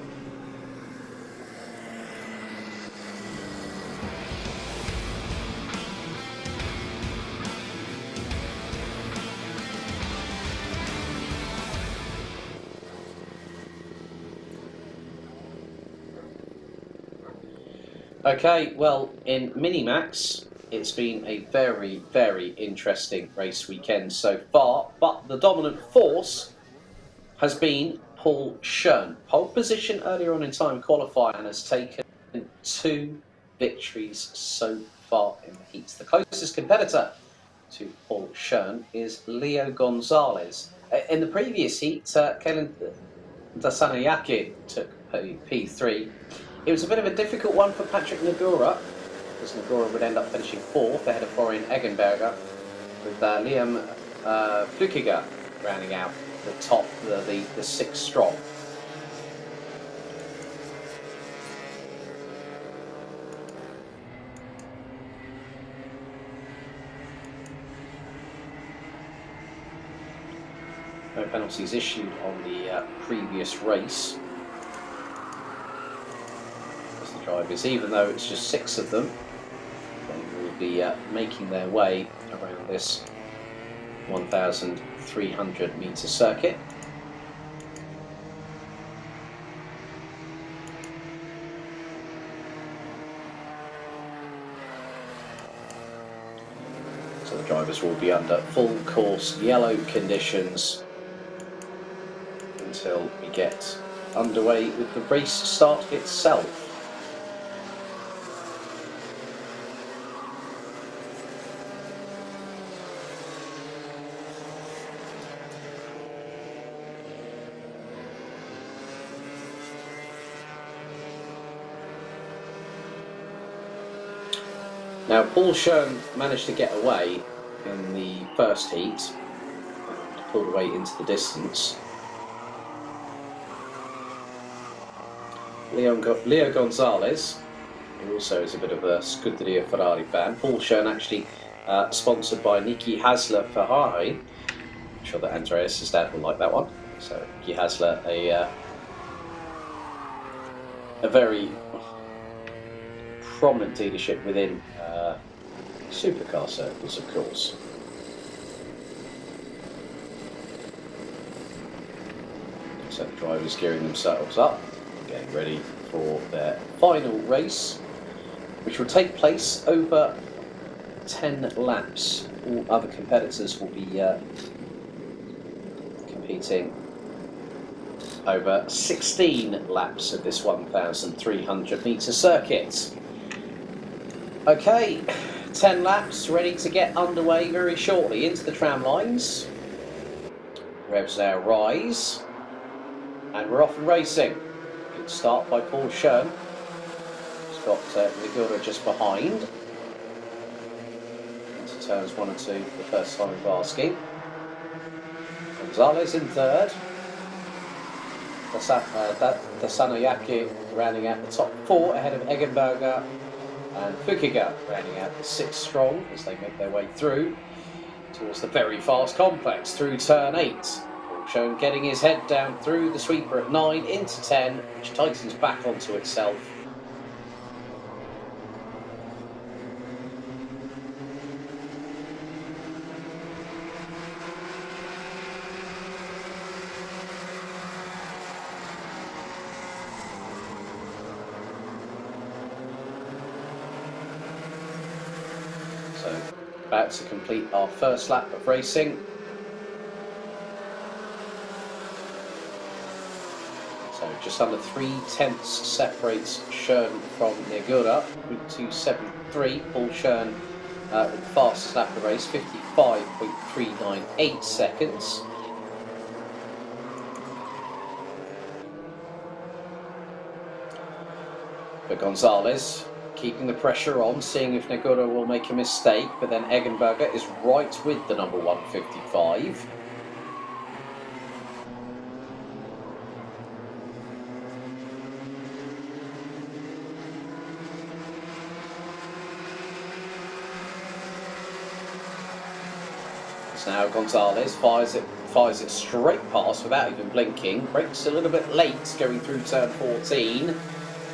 A: Okay, well, in Minimax, it's been a very, very interesting race weekend so far, but the dominant force has been Paul Schoen. Pole position earlier on in time qualifying has taken 2 victories so far in the heats. The closest competitor to Paul Schoen is Leo Gonzalez. In the previous heat, Kellen Dasanayake took P3. It was a bit of a difficult one for Patrick Nagura, as Nagura would end up finishing 4th ahead of Florian Eggenberger, with Liam Flukiger rounding out the top, the 6th strong. No penalties issued on the previous race. Drivers, even though it's just 6 of them, they will be making their way around this 1,300 metre circuit. So the drivers will be under full course yellow conditions until we get underway with the race start itself. Now, Paul Schoen managed to get away in the first heat and pulled away into the distance. Leo Gonzalez, who also is a bit of a Scuderia Ferrari fan. Paul Schoen actually sponsored by Niki Hasler Ferrari. I'm sure that Andreas' dad will like that one. So Niki Hasler, a very prominent dealership within supercar circles, of course. So the drivers gearing themselves up, getting ready for their final race, which will take place over 10 laps. All other competitors will be competing over 16 laps of this 1,300 metre circuit. Okay, 10 laps ready to get underway very shortly into the tram lines. Revs now rise, and we're off and racing. Good start by Paul Schoen. He's got Nagura just behind. Into turns 1 and 2 for the first time in Varski. Gonzalez in 3rd. Dasanayake rounding out the top 4 ahead of Eggenberger, and Fukiga rounding out the 6th strong as they make their way through towards the very fast complex through turn 8. Paul Schoen getting his head down through the sweeper at 9 into 10, which tightens back onto itself. About to complete our first lap of racing. So just under 3/10 separates Schön from Negura. 2:73. Paul Schön with the fastest lap of the race, 55.398 seconds. But Gonzalez keeping the pressure on, seeing if Negura will make a mistake, but then Eggenberger is right with the number 155. Now Gonzalez fires it straight past without even blinking. Brakes a little bit late going through turn 14.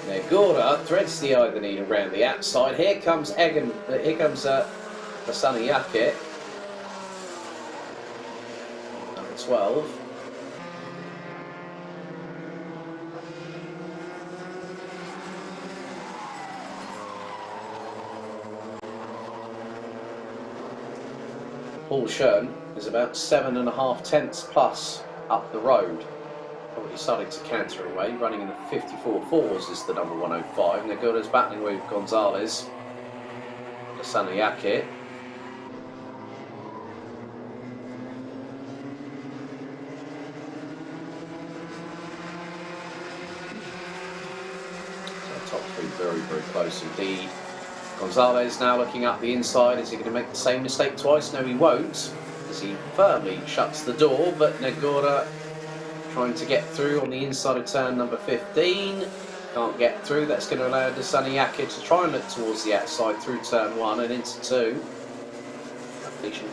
A: Negura threads the Ivanine around the outside. Here comes Hassani Yakit, number 12. Paul Schön is about 7.5 tenths plus up the road. Already starting to canter away, running in the 54.4s is the number 105. Negura's battling with Gonzalez. Hassani Yakit. So top three very, very close indeed. Gonzalez now looking up the inside. Is he going to make the same mistake twice? No, he won't, as he firmly shuts the door. But Negura trying to get through on the inside of turn number 15. Can't get through. That's going to allow Hassani Yakit to try and look towards the outside through turn 1 and into 2.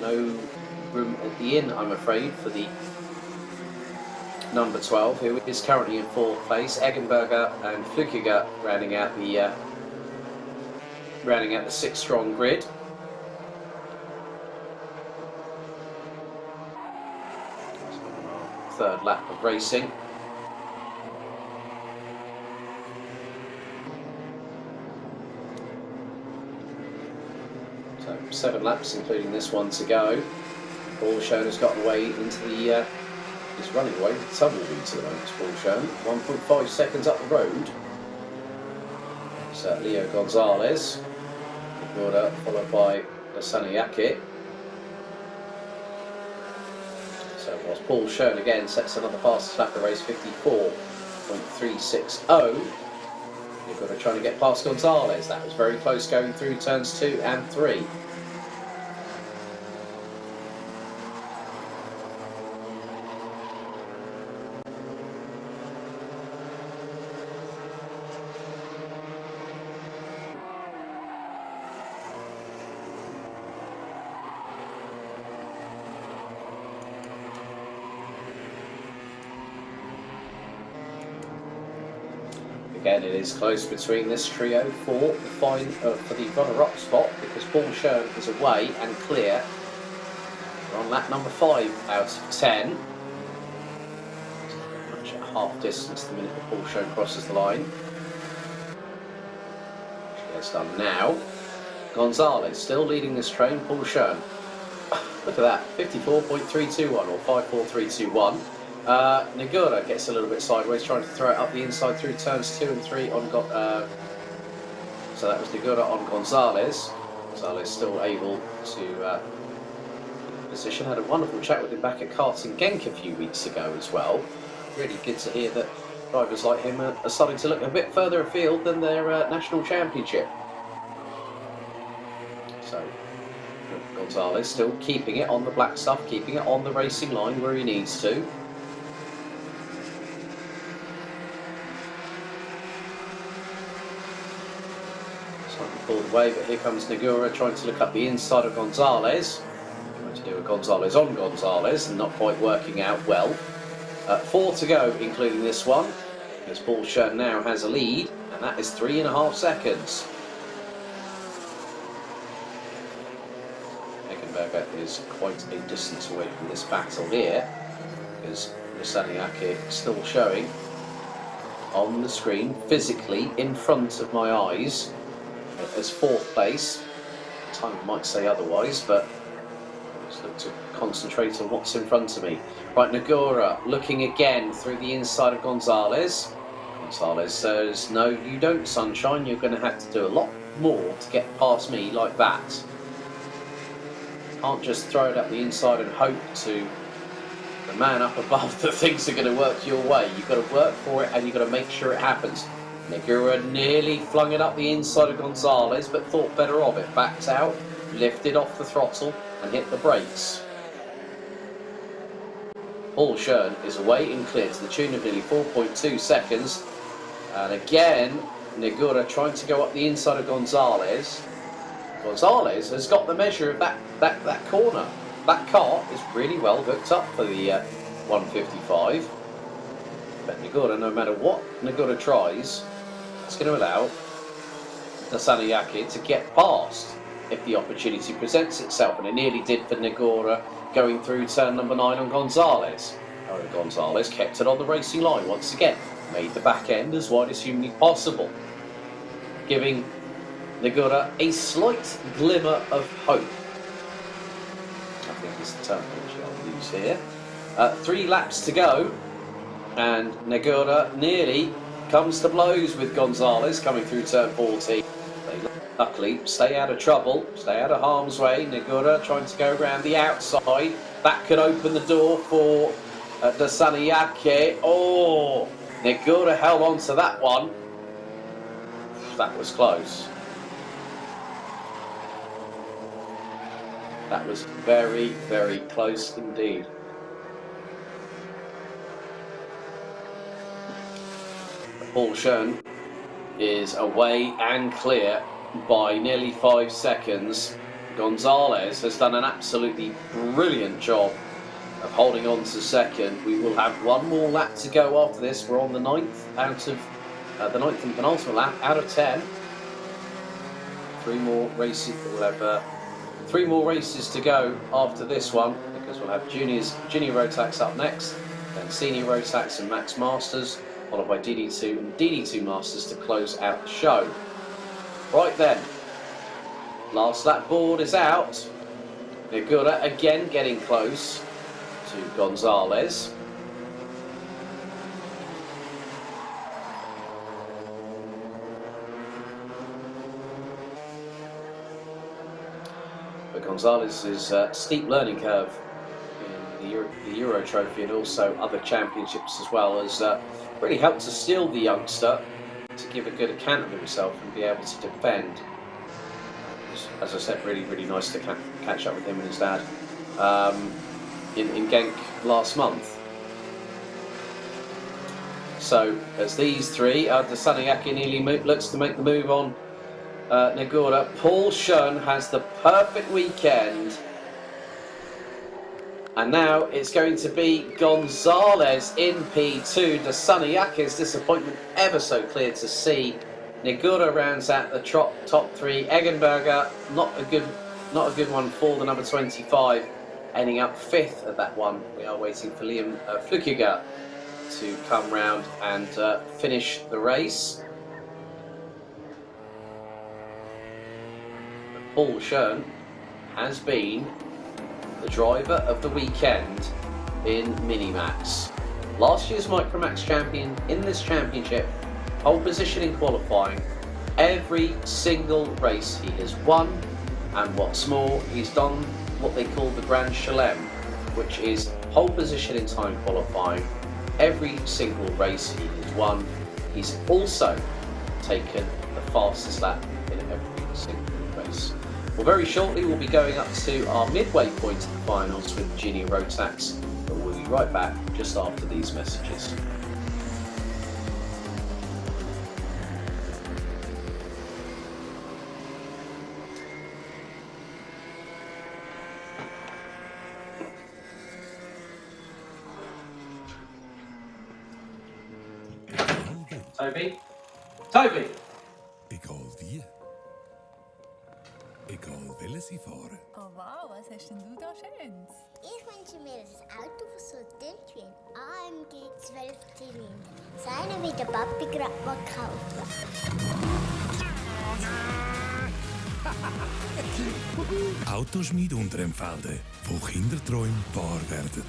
A: No room at the inn, I'm afraid, for the number 12, who is currently in 4th place. Eggenberger and Flückiger rounding out the 6-strong grid. Third lap of racing. So 7 laps, including this one to go. Paul Schön has gotten away into the. He's running away with the tumbleweed to the moment. Paul Schön, 1.5 seconds up the road. So Leo Gonzalez. Followed by Hassani Yakit. So whilst Paul Schön again sets another fastest lap of the race, 54.360. You've got to try to get past Gonzalez. That was very close going through turns 2 and 3. Again, it is close between this trio for the runner-up spot, because Paul Schön is away and clear. We're on lap number 5 out of 10. Much at half distance the minute that Paul Schön crosses the line. Which gets done now. Gonzalez still leading this train. Paul Schön. Look at that, 54.321 or 54321. Negura gets a little bit sideways, trying to throw it up the inside through turns 2 and 3 on so that was Negura on Gonzalez. Gonzalez still able to position. Had a wonderful chat with him back at Karting Genk a few weeks ago as well. Really good to hear that drivers like him are starting to look a bit further afield than their national championship. So Gonzalez still keeping it on the black stuff, keeping it on the racing line where he needs to. Pulled away, but here comes Negura trying to look up the inside of Gonzalez. Trying to do a Gonzalez on Gonzalez and not quite working out well. 4 to go, including this one, as Paul Schön now has a lead, and that is 3.5 seconds. Eggenberger is quite a distance away from this battle here, because Hassani Yakit is still showing on the screen, physically in front of my eyes, as 4th place. Tongue might say otherwise, but I just look to concentrate on what's in front of me. Right, Nagura looking again through the inside of Gonzalez. Gonzalez says, no, you don't, Sunshine. You're going to have to do a lot more to get past me like that. Can't just throw it up the inside and hope to the man up above that things are going to work your way. You've got to work for it and you've got to make sure it happens. Nagura nearly flung it up the inside of Gonzalez, but thought better of it. Backed out, lifted off the throttle and hit the brakes. Paul Schoen is away and clear to the tune of nearly 4.2 seconds. And again, Nagura trying to go up the inside of Gonzalez. Gonzalez has got the measure of that corner. That car is really well hooked up for the 155. But Nagura, no matter what Nagura tries, it's going to allow Dasani to get past if the opportunity presents itself. And it nearly did for Nagura going through turn number 9 on Gonzalez. However, Gonzalez kept it on the racing line once again. Made the back end as wide as humanly possible, giving Nagura a slight glimmer of hope. I think is the terminology I'll use here. 3 laps to go, and Nagura nearly comes to blows with Gonzalez coming through turn 14. They luckily stay out of trouble, stay out of harm's way. Nagura trying to go around the outside. That could open the door for Dasani. Oh, Nagura held on to that one. That was close. That was very, very close indeed. Paul Schoen is away and clear by nearly 5 seconds. Gonzalez has done an absolutely brilliant job of holding on to second. We will have one more lap to go after this. We're on the 9th out of the 9th and penultimate lap out of 10. 3 more races. We'll have 3 more races to go after this one, because we'll have Junior Rotax up next, then Senior Rotax and Max Masters, followed by DD2 and DD2 Masters to close out the show. Right then, last lap board is out. Nagura again getting close to Gonzalez. But Gonzalez's steep learning curve in the Euro Trophy and also other championships as well has really helped to steel the youngster to give a good account of himself and be able to defend. As I said, really, really nice to catch up with him and his dad in Genk last month. So as these three, Dasani nearly looks to make the move on Nagura. Paul Schoen has the perfect weekend. And now it's going to be Gonzalez in P2. Dasani disappointment ever so clear to see. Nagura rounds out the top 3. Eggenberger, not a good one for the number 25, ending up 5th at that one. We are waiting for Liam Flukiger to come round and finish the race. Paul Schoen has been the driver of the weekend in Minimax. Last year's Micromax champion in this championship, pole position in qualifying. Every single race he has won, and what's more, he's done what they call the Grand Chelem, which is pole position in time qualifying. Every single race he has won. He's also taken the fastest lap in every single race. Well, very shortly we'll be going up to our midway point of the finals with Junior Rotax, but we'll be right back just after these messages. Toby!
B: Egal wie. Egal welches Sie fahren.
D: Oh wow, was hast denn du da Schönes?
C: Ich wünsche mir ein Auto, das so dünn wie ein AMG 12 Zylinder. Seine wie der Papi gerade mal gekauft hat.
B: Autoschmied Unterempfelde, wo Kinderträume wahr werden.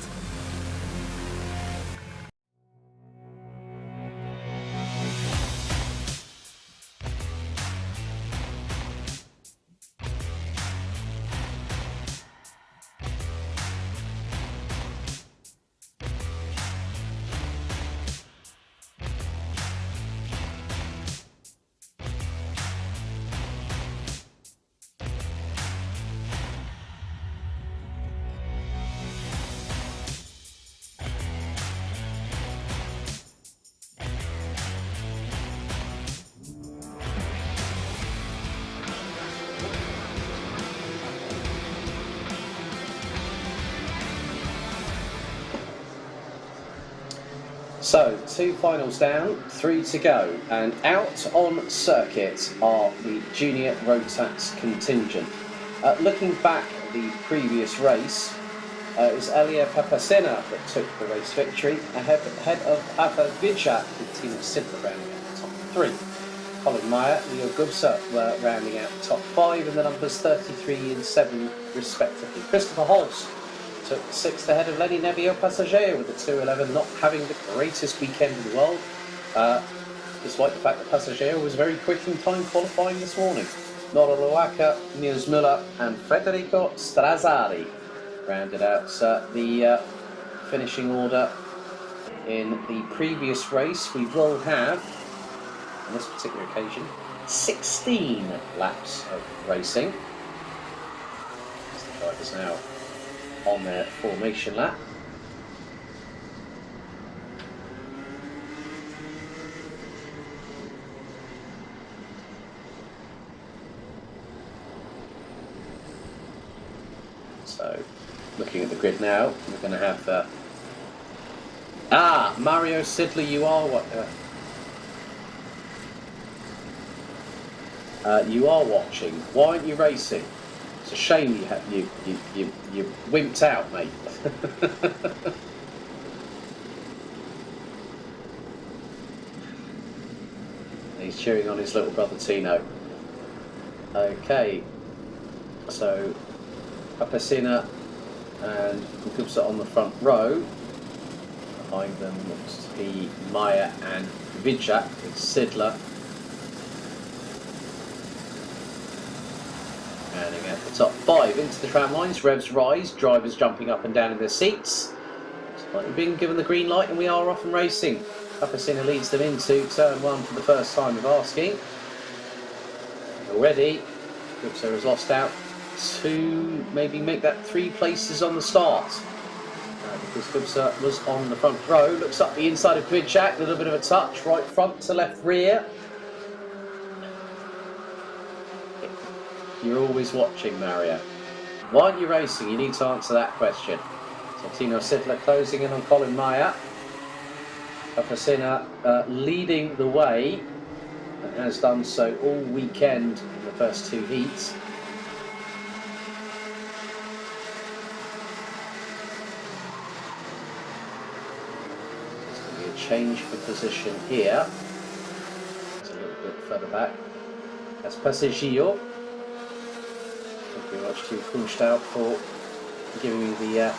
A: So, 2 finals down, 3 to go, and out on circuit are the junior Rotax contingent. Looking back at the previous race, it was Elia Papacena that took the race victory ahead of Ava Vidjak with Tino Sidler rounding out the top 3. Colin Meyer, Leo Gubser were rounding out the top 5 in the numbers 33 and 7 respectively. Christopher Holst took 6th ahead of Lenny Nevio Passager with the 2:11, not having the greatest weekend in the world, despite the fact that Passager was very quick in time qualifying this morning. Nora Loaka, Niels Müller and Federico Strazzari rounded out the finishing order. In the previous race, we will have, on this particular occasion, 16 laps of racing. As the drivers now on their formation lap. So, looking at the grid now, we're going to have Mario Sidler, you are what? You are watching. Why aren't you racing? It's a shame you wimped out, mate. He's cheering on his little brother Tino. Okay, so Papacena and Gubser on the front row. Behind them looks to be Meyer and Vidjak with Sidler. Rounding out the top 5 into the tram lines, revs rise, drivers jumping up and down in their seats. Slightly being given the green light and we are off and racing. Papacena leads them into turn 1 for the first time of asking. Already, Gubser has lost out to maybe make that 3 places on the start. Because Gubser was on the front row, looks up the inside of Vidjak, a little bit of a touch, right front to left rear. You're always watching, Mario. Why aren't you racing? You need to answer that question. So Tino Sidler closing in on Colin Meyer. Papacena leading the way and has done so all weekend in the first 2 heats. There's going to be a change for position here. It's a little bit further back. That's Passaggio. Very much too punched out for giving me the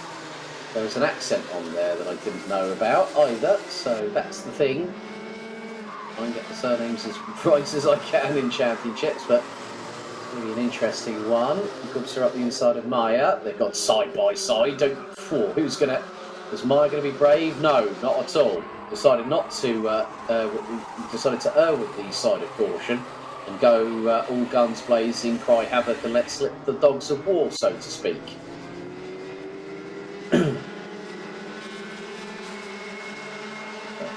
A: there was an accent on there that I didn't know about either, so that's the thing. I get the surnames as right as I can in championships, but it's going to be an interesting one. Gubser up the inside of Meyer. They've gone side by side. Is Meyer going to be brave? No, not at all. Decided not to decided to err with the side of caution and go all guns blazing, cry havoc and let slip the dogs of war, so to speak.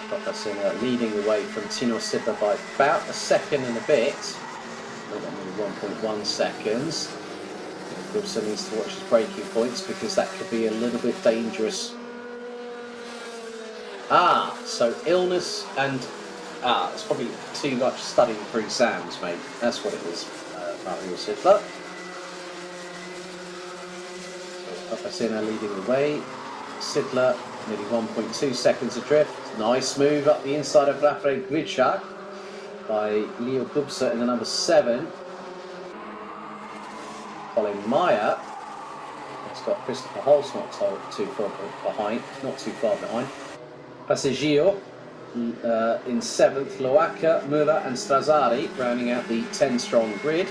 A: Papacena leading the way from Tino Sidler by about a second and a bit. 1.1 seconds. Gubser needs to watch his braking points because that could be a little bit dangerous. So illness and it's probably too much studying for exams, mate. That's what it is, Mario Sidler. So Papacena leading the way. Sidler nearly 1.2 seconds adrift. Nice move up the inside of Rafał Vidjak by Leo Gubser in the number 7.
E: Colin Meyer has got Christopher Holst not too far behind. Passaggio in 7th, Loacker, Müller and Strazzari rounding out the 10-strong grid.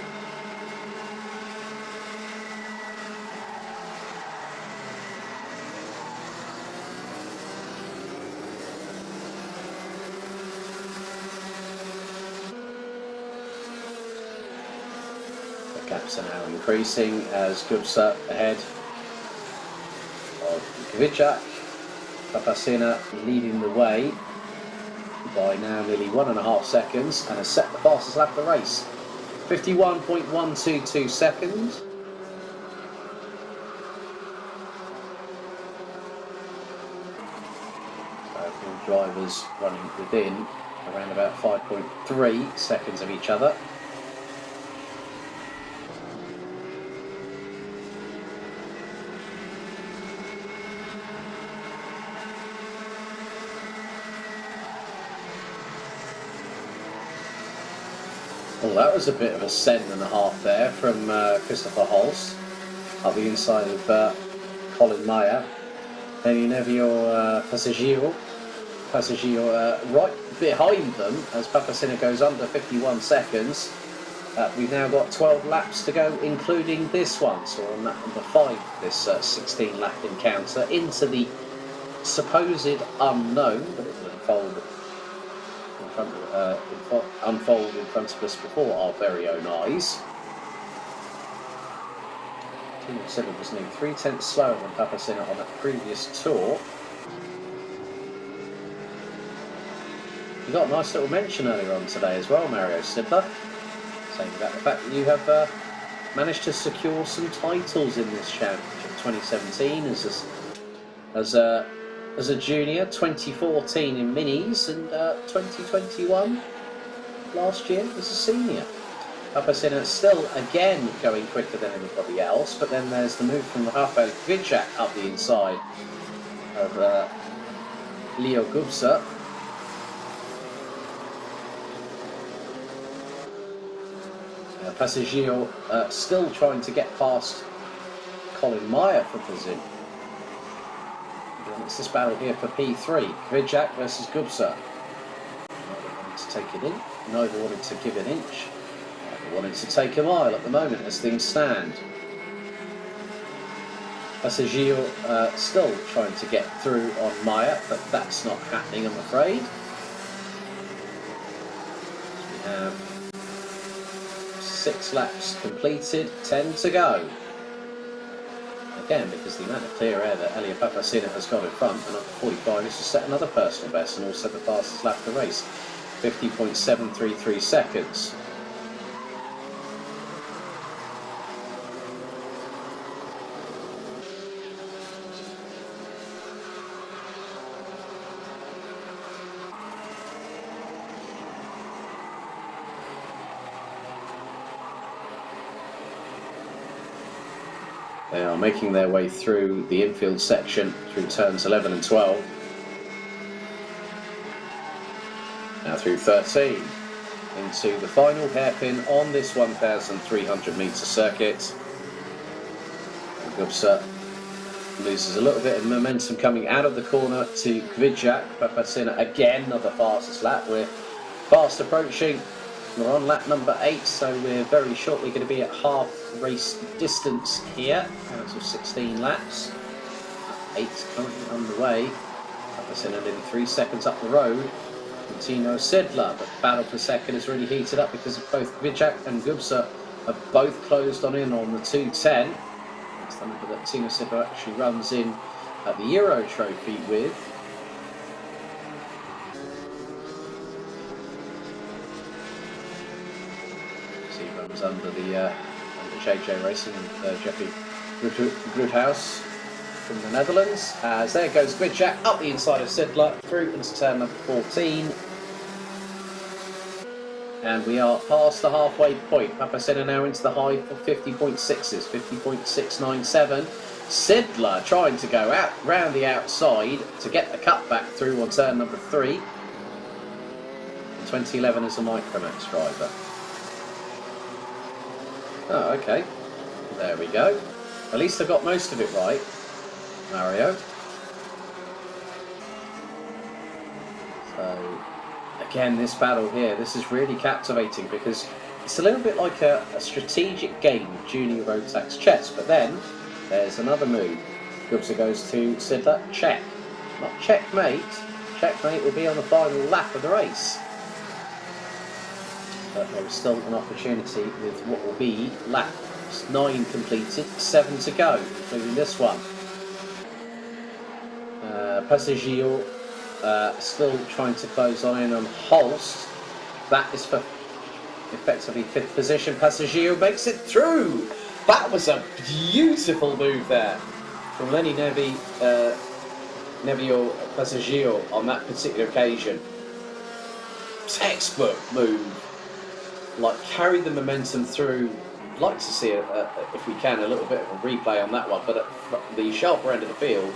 E: The gaps are now increasing as Gubsa ahead of Kvyat. Papacena leading the way by now nearly 1.5 seconds and has set the fastest lap of the race. 51.122 seconds. So all drivers running within around about 5.3 seconds of each other. Well, that was a bit of a send and a half there from Christopher Holst up the inside of Colin Meyer. Then you have your Passaggio right behind them as Papacena goes under 51 seconds. We've now got 12 laps to go, including this one. So on lap number 5, this 16-lap encounter into the supposed unknown, but it will unfold in front of us before our very own eyes. Tino Seba was nearly 3/10 slower than Papacena on that previous tour. You got a nice little mention earlier on today as well, Mario Sibler, saying about the fact that you have managed to secure some titles in this championship. 2017 as a junior, 2014 in minis, and 2021 last year as a senior. Papacena still again going quicker than anybody else, but then there's the move from Rafael Kvyat up the inside of Leo Gubsa. Passaggio still trying to get past Colin Meyer for position. It's this battle here for P3. Kvyat versus Gubsa. Neither wanted to take it in, neither wanted to give an inch. Neither wanted to take a mile at the moment as things stand. Passaggio still trying to get through on Meyer, but that's not happening, I'm afraid. We have 6 laps completed, 10 to go. Again, because the amount of clear air that Elia Papacena has got in front, and up to 45 is to set another personal best and also the fastest lap of the race, 50.733 seconds. They are making their way through the infield section through turns 11 and 12. Now through 13 into the final hairpin on this 1,300 metre circuit. And Gubsa loses a little bit of momentum coming out of the corner to Kvyat. Papacena again, another fastest lap. We're fast approaching. We're on lap number 8, so we're very shortly going to be at half race distance here out of 16 laps. 8's currently underway. Papacena nearly 3 seconds up the road. And Tino Sedler, but the battle for second has really heated up because of both Kvyat and Gubsa have both closed in on the 2:10. That's the number that Tino Sedler actually runs in at the Euro Trophy with. Under JJ Racing and Jeffrey Groothuis from the Netherlands. As there goes Kvyat up the inside of Sedler through into turn number 14. And we are past the halfway point. Papacena now into the high for 50.6s, 50.697. Sedler trying to go out round the outside to get the cutback through on turn number 3. 2011 as a Micromax driver. Oh, okay. There we go. At least I got most of it right, Mario. So, again, this battle here, this is really captivating because it's a little bit like a strategic game of Junior Rotax chess, but then there's another move. Gubsa goes to Sidler, check. Not checkmate. Checkmate will be on the final lap of the race. But there is still an opportunity with what will be lap 9 completed, 7 to go, including this one. Passaggio still trying to close on in on Holst. That is for effectively 5th position. Passaggio makes it through. That was a beautiful move there from Lenny Nevio Passaggio on that particular occasion. Textbook move. Like, carried the momentum through. I'd like to see, if we can, a little bit of a replay on that one. But at the sharper end of the field,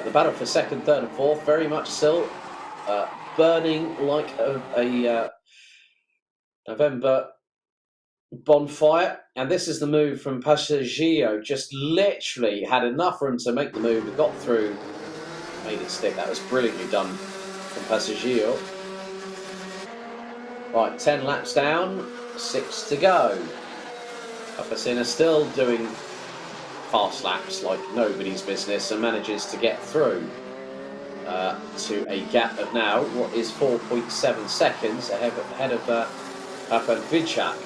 E: the battle for 2nd, 3rd and 4th, very much still burning like a November bonfire. And this is the move from Passaggio. Just literally had enough room to make the move and got through. Made it stick. That was brilliantly done from Passaggio. Right, 10 laps down, 6 to go. Papacena still doing fast laps like nobody's business and manages to get through to a gap of now what is 4.7 seconds ahead of Papa Vidchak.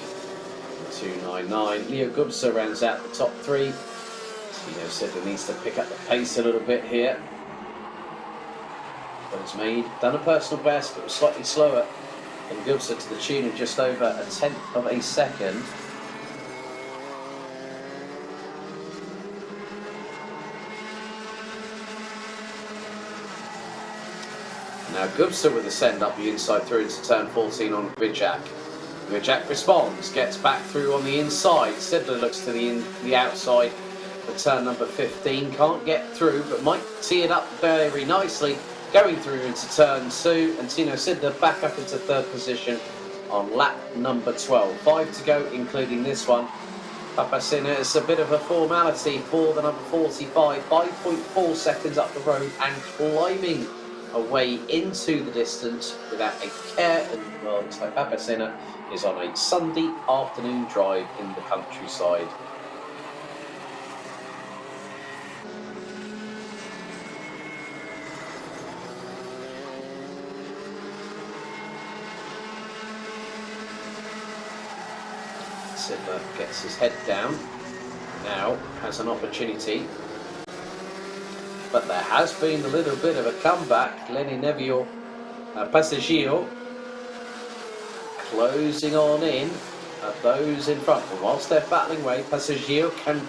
E: 2.99. Leo Gubsa rounds out the top 3. Tino Sidler needs to pick up the pace a little bit here. But has done a personal best, but was slightly slower than Gubsa to the tune of just over 1/10 of a second. Now Gubsa with a send up the inside through into turn 14 on Vidchak. Vidchak responds, gets back through on the inside. Sidler looks to the outside for turn number 15. Can't get through, but might tee it up very nicely. Going through into turn 2, and Tino Sidler back up into 3rd position on lap number 12. 5 to go, including this one. Papacena is a bit of a formality for the number 45. 5.4 seconds up the road and climbing away into the distance without a care in the world. So Papacena is on a Sunday afternoon drive in the countryside. Sidler gets his head down, now has an opportunity, but there has been a little bit of a comeback. Lenny Nevio Passaggio closing on in at those in front, and whilst they're battling away, Passaggio can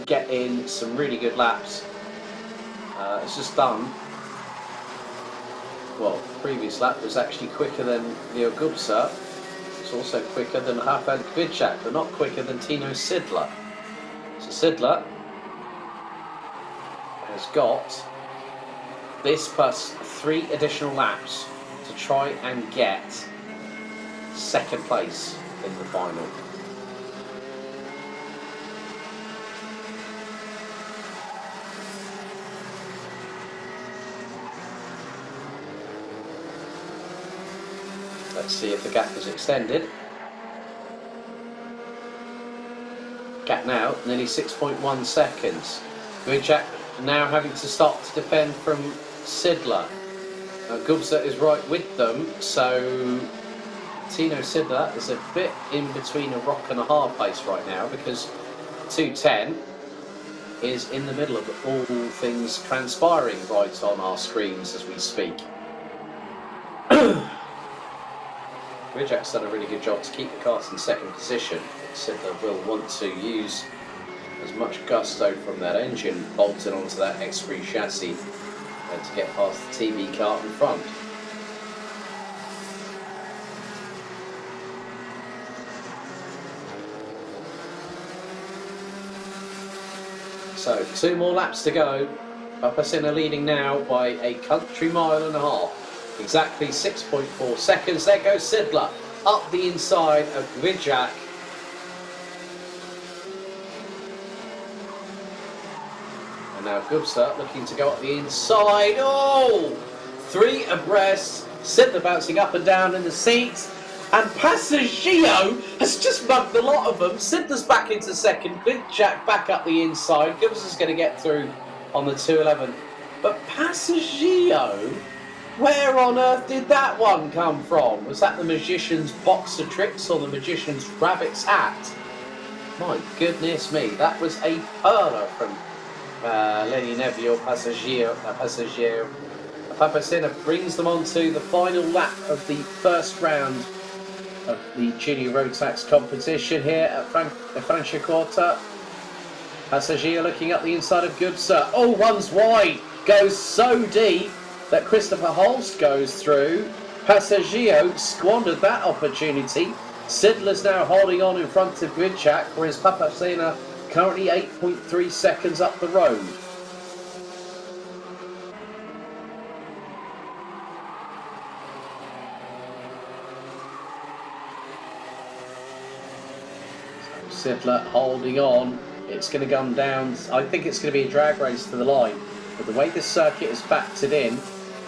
E: get in some really good laps. It's just done. Well, previous lap was actually quicker than Leo Gubsa. It's also quicker than Hafan Vidchak, but not quicker than Tino Sidler. So Sidler has got this plus 3 additional laps to try and get 2nd place in the final. Let's see if the gap is extended. Gap now, nearly 6.1 seconds. Vidchak now having to start to defend from Sidler. Gubsa is right with them, so Tino Sidler is a bit in between a rock and a hard place right now, because 2:10 is in the middle of all things transpiring right on our screens as we speak. Vidchak's done a really good job to keep the cars in 2nd position. Sidler will want to use as much gusto from that engine bolted onto that X3 chassis to get past the TV car in front. So 2 more laps to go. Papacena leading now by a country mile and a half. Exactly 6.4 seconds. There goes Sidler up the inside of Vidchak. now Gubsa looking to go up the inside. Oh! 3 abreast. Sidler bouncing up and down in the seats. And Passaggio has just mugged a lot of them. Sidler's back into second. Vidchak back up the inside. Gubsa's going to get through on the 211. But Passaggio, where on earth did that one come from? Was that the magician's box of tricks or the magician's rabbit's hat? My goodness me, that was a perler from Lenny Neville, Passaggio. Papacena brings them on to the final lap of the first round of the Junior Rotax competition here at Franciacorta. Passaggio looking up the inside of Gubsa. Oh, one's wide. Goes so deep that Christopher Holst goes through. Passaggio squandered that opportunity. Sidler's now holding on in front of Vidchak, whereas Papacena currently 8.3 seconds up the road. So Sidler holding on. It's going to come down. I think it's going to be a drag race to the line. But the way this circuit is factored in,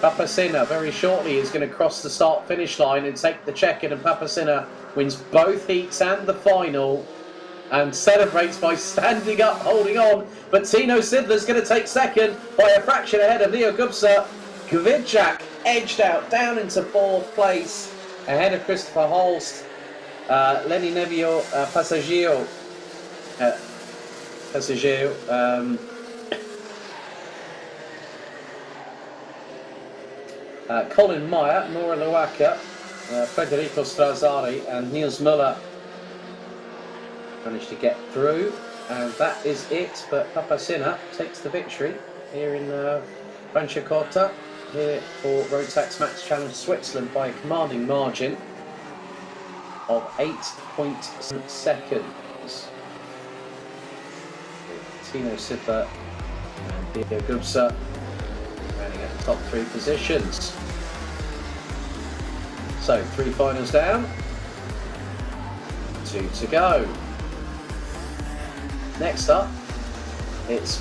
E: Papacena very shortly is going to cross the start-finish line and take the check-in, and Papacena wins both heats and the final and celebrates by standing up, holding on. But Tino Sidler's going to take second by a fraction ahead of Leo Gubsa. Vidchak edged out down into 4th place ahead of Christopher Holst. Lenny Neville, Passaggio. Colin Meyer, Nora Luaka, Federico Strazzari and Niels Muller managed to get through, and that is it. But Papacena takes the victory here in Franciacorta here for Rotax Max Challenge Switzerland by a commanding margin of 8.7 seconds. Tino Sidler and Leo Gubsa running at the top 3 positions. So 3 finals down, 2 to go. Next up, it's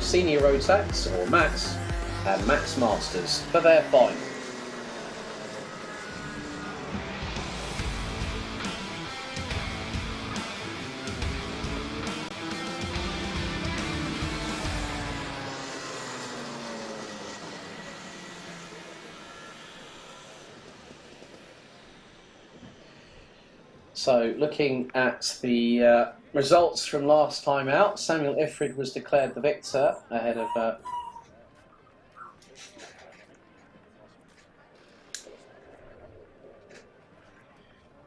E: Senior Rotax or Max and Max Masters for their final. So looking at the results from last time out, Samuel Ifrid was declared the victor ahead of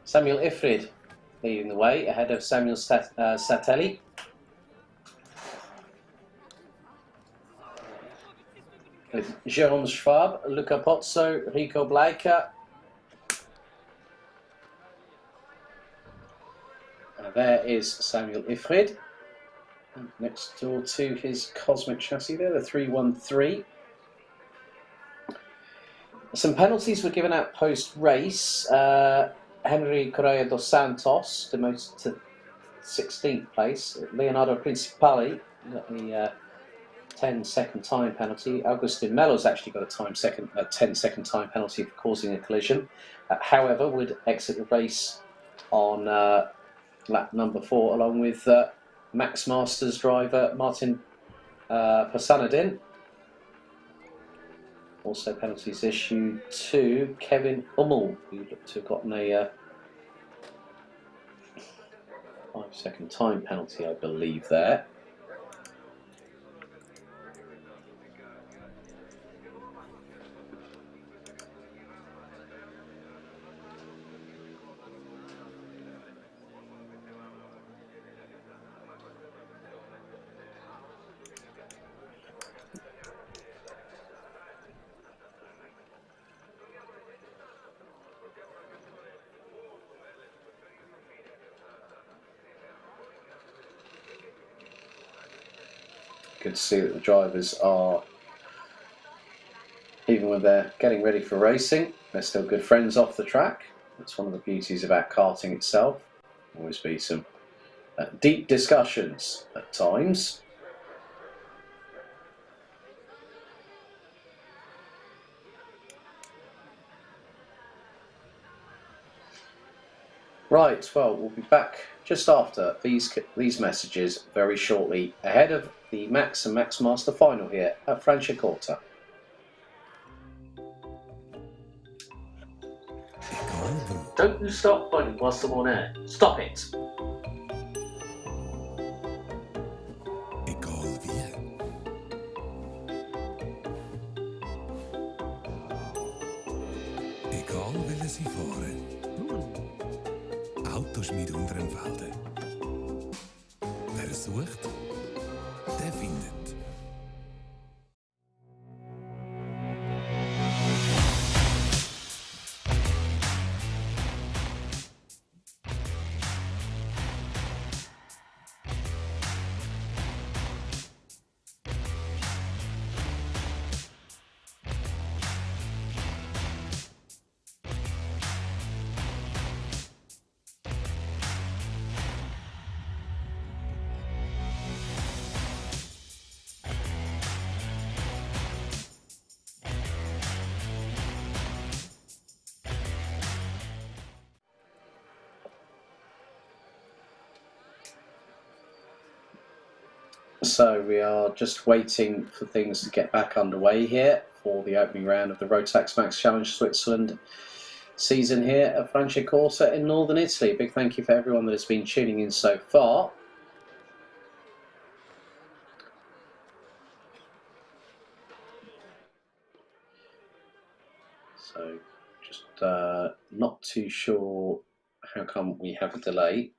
E: Samuel Ifrid leading the way ahead of Samuel Satelli. With Jérôme Schwab, Luca Pozzo, Rico Blaica. There is Samuel Ifrid, next door to his Cosmic chassis there, the 313. Some penalties were given out post-race. Henry Correa dos Santos demoted to 16th place. Leonardo Principali got the 10-second time penalty. Augustin Melo's actually got a 10-second time penalty for causing a collision. However, would exit the race on lap number 4, along with Max Masters driver Martin Pasanadin. Also penalties issued to Kevin Hummel, who looked to have gotten a 5-second time penalty, I believe, there. Good to see that the drivers are, even when they're getting ready for racing, they're still good friends off the track. That's one of the beauties about karting itself. Always be some deep discussions at times. Right, well, we'll be back just after these messages very shortly, ahead of the Max and Max Master final here at Franciacorta.
B: École Bleu.
F: Don't you stop pointing whilst I'm on air. Stop it.
B: École Vie. École Velocifore. Autoschmied Unterenfalde. Wer sucht, der findet.
E: So we are just waiting for things to get back underway here for the opening round of the Rotax Max Challenge Switzerland season here at Franciacorta in northern Italy. Big thank you for everyone that has been tuning in so far. So just not too sure how come we have a delay.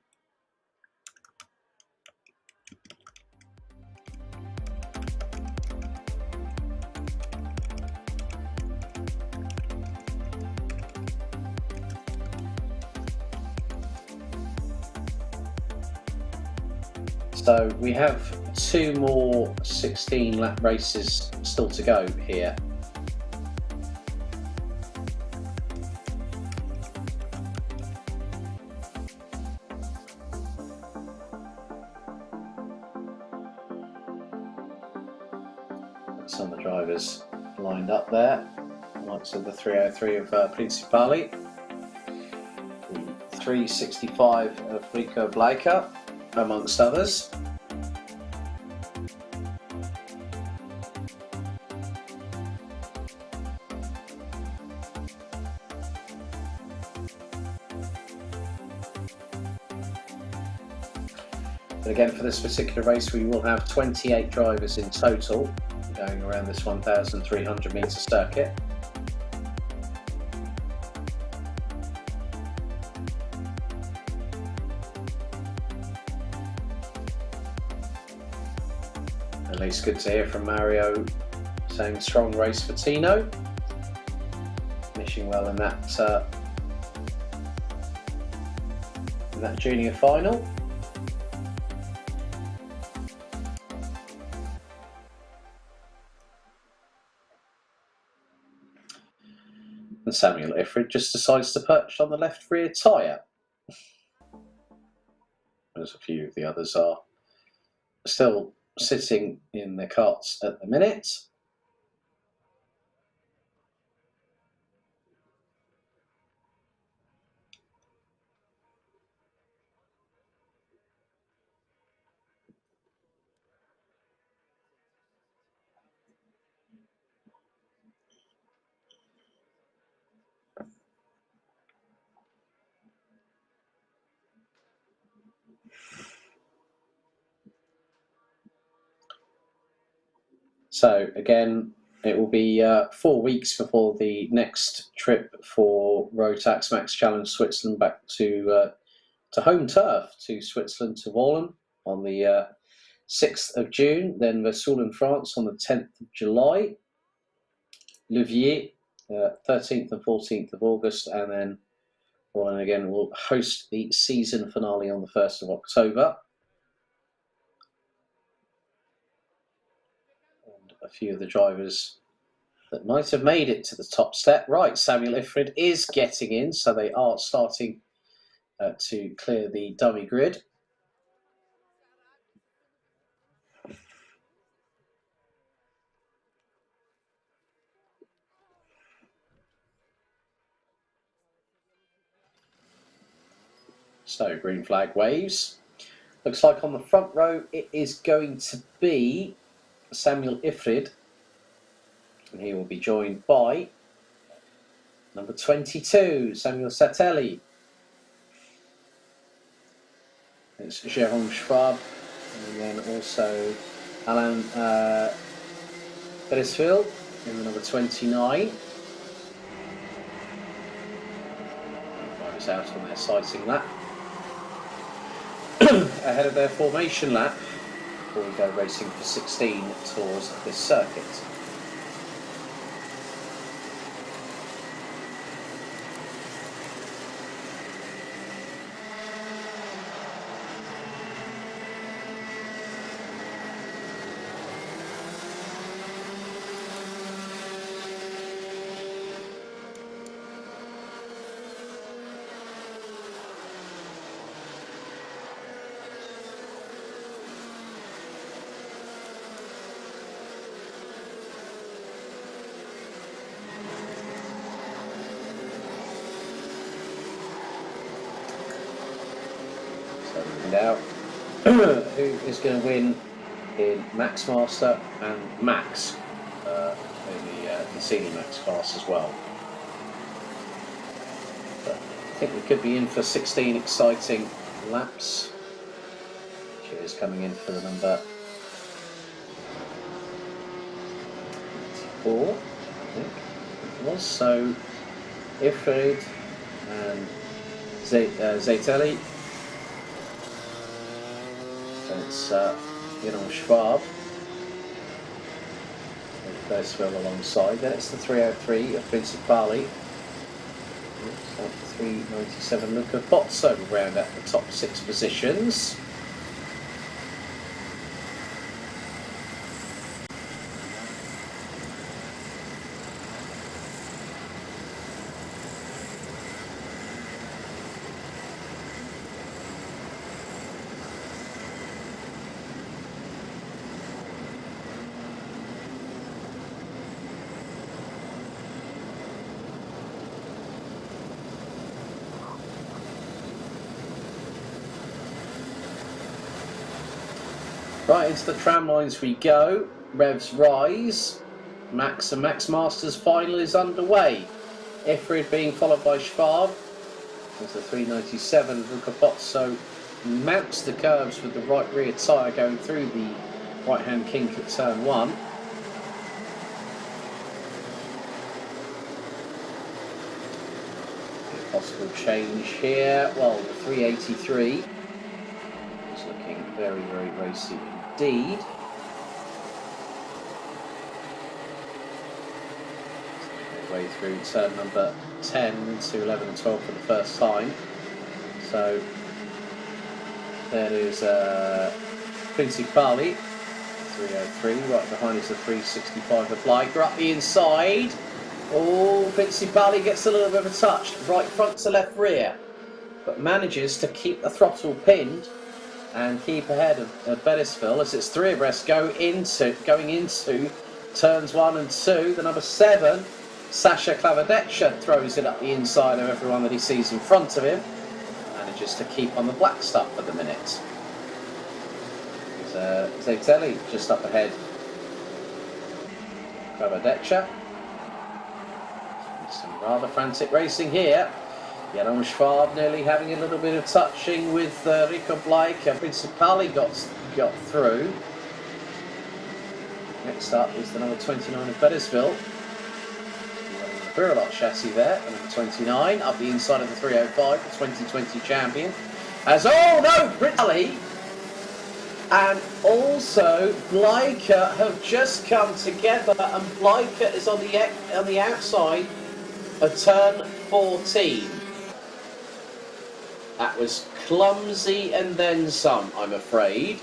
E: So we have 2 more 16 lap races still to go here. Some of the drivers lined up there, likes of the 303 of Principali, the 365 of Rico Bleicher, amongst others. But again, for this particular race, we will have 28 drivers in total going around this 1,300 metre circuit. At least good to hear from Mario saying strong race for Tino. Finishing well in that junior final. And Samuel Ifrid just decides to perch on the left rear tyre. As a few of the others are still sitting in their carts at the minute. So again, it will be 4 weeks before the next trip for Rotax Max Challenge Switzerland back to home turf, to Switzerland, to Wallen on the 6th of June, then Vesoul in France on the 10th of July, Louviers 13th and 14th of August, and then Wallen again will host the season finale on the 1st of October. A few of the drivers that might have made it to the top step. Right, Samuel Ifrid is getting in, so they are starting to clear the dummy grid. So green flag waves. Looks like on the front row it is going to be Samuel Ifrid, and he will be joined by number 22, Samuel Satelli. It's Jérôme Schwab, and then also Alain Beresford in the number 29. Drivers out on their sighting lap. Ahead of their formation lap before we go racing for 16 tours of this circuit. Out who is going to win in Max Master and Max in the Senior Max class as well. But I think we could be in for 16 exciting laps. Cheers coming in for the number 4, I think it was. So Ifrid and Zayteli. It's Jérôme Schwab with Beresford alongside. Then it's the 303 of Principali. Looks like the 397 Luca Bozzo round at the top 6 positions. Right, into the tram lines we go. Revs rise. Max and Max Masters final is underway. Ifrid being followed by Schwab. As the 397 Luca Bozzo mounts the curves with the right rear tyre going through the right hand kink at turn 1. Possible change here. Well, the 383 is looking very, very racy indeed. Way through turn number 10 to 11 and 12 for the first time. So there is Principali 303, right behind is the 365 of Liger up the inside. Oh, Principali gets a little bit of a touch, right front to left rear, but manages to keep the throttle pinned and keep ahead of Beresford as it's 3 abreast going into turns 1 and 2. The number 7, Sasha Klavadetsha, throws it up the inside of everyone that he sees in front of him. Manages to keep on the black stuff for the minute. There's Zayteli just up ahead. Klavadetsha. Some rather frantic racing here. Jérôme Schwab nearly having a little bit of touching with Rico Blake. Principali got through. Next up is the number 29 of Beresford. The Birolot chassis there, the number 29, up the inside of the 305, the 2020 champion. As, oh no, Principali and also Bleicher have just come together, and Bleicher is on the outside of turn 14. That was clumsy and then some, I'm afraid.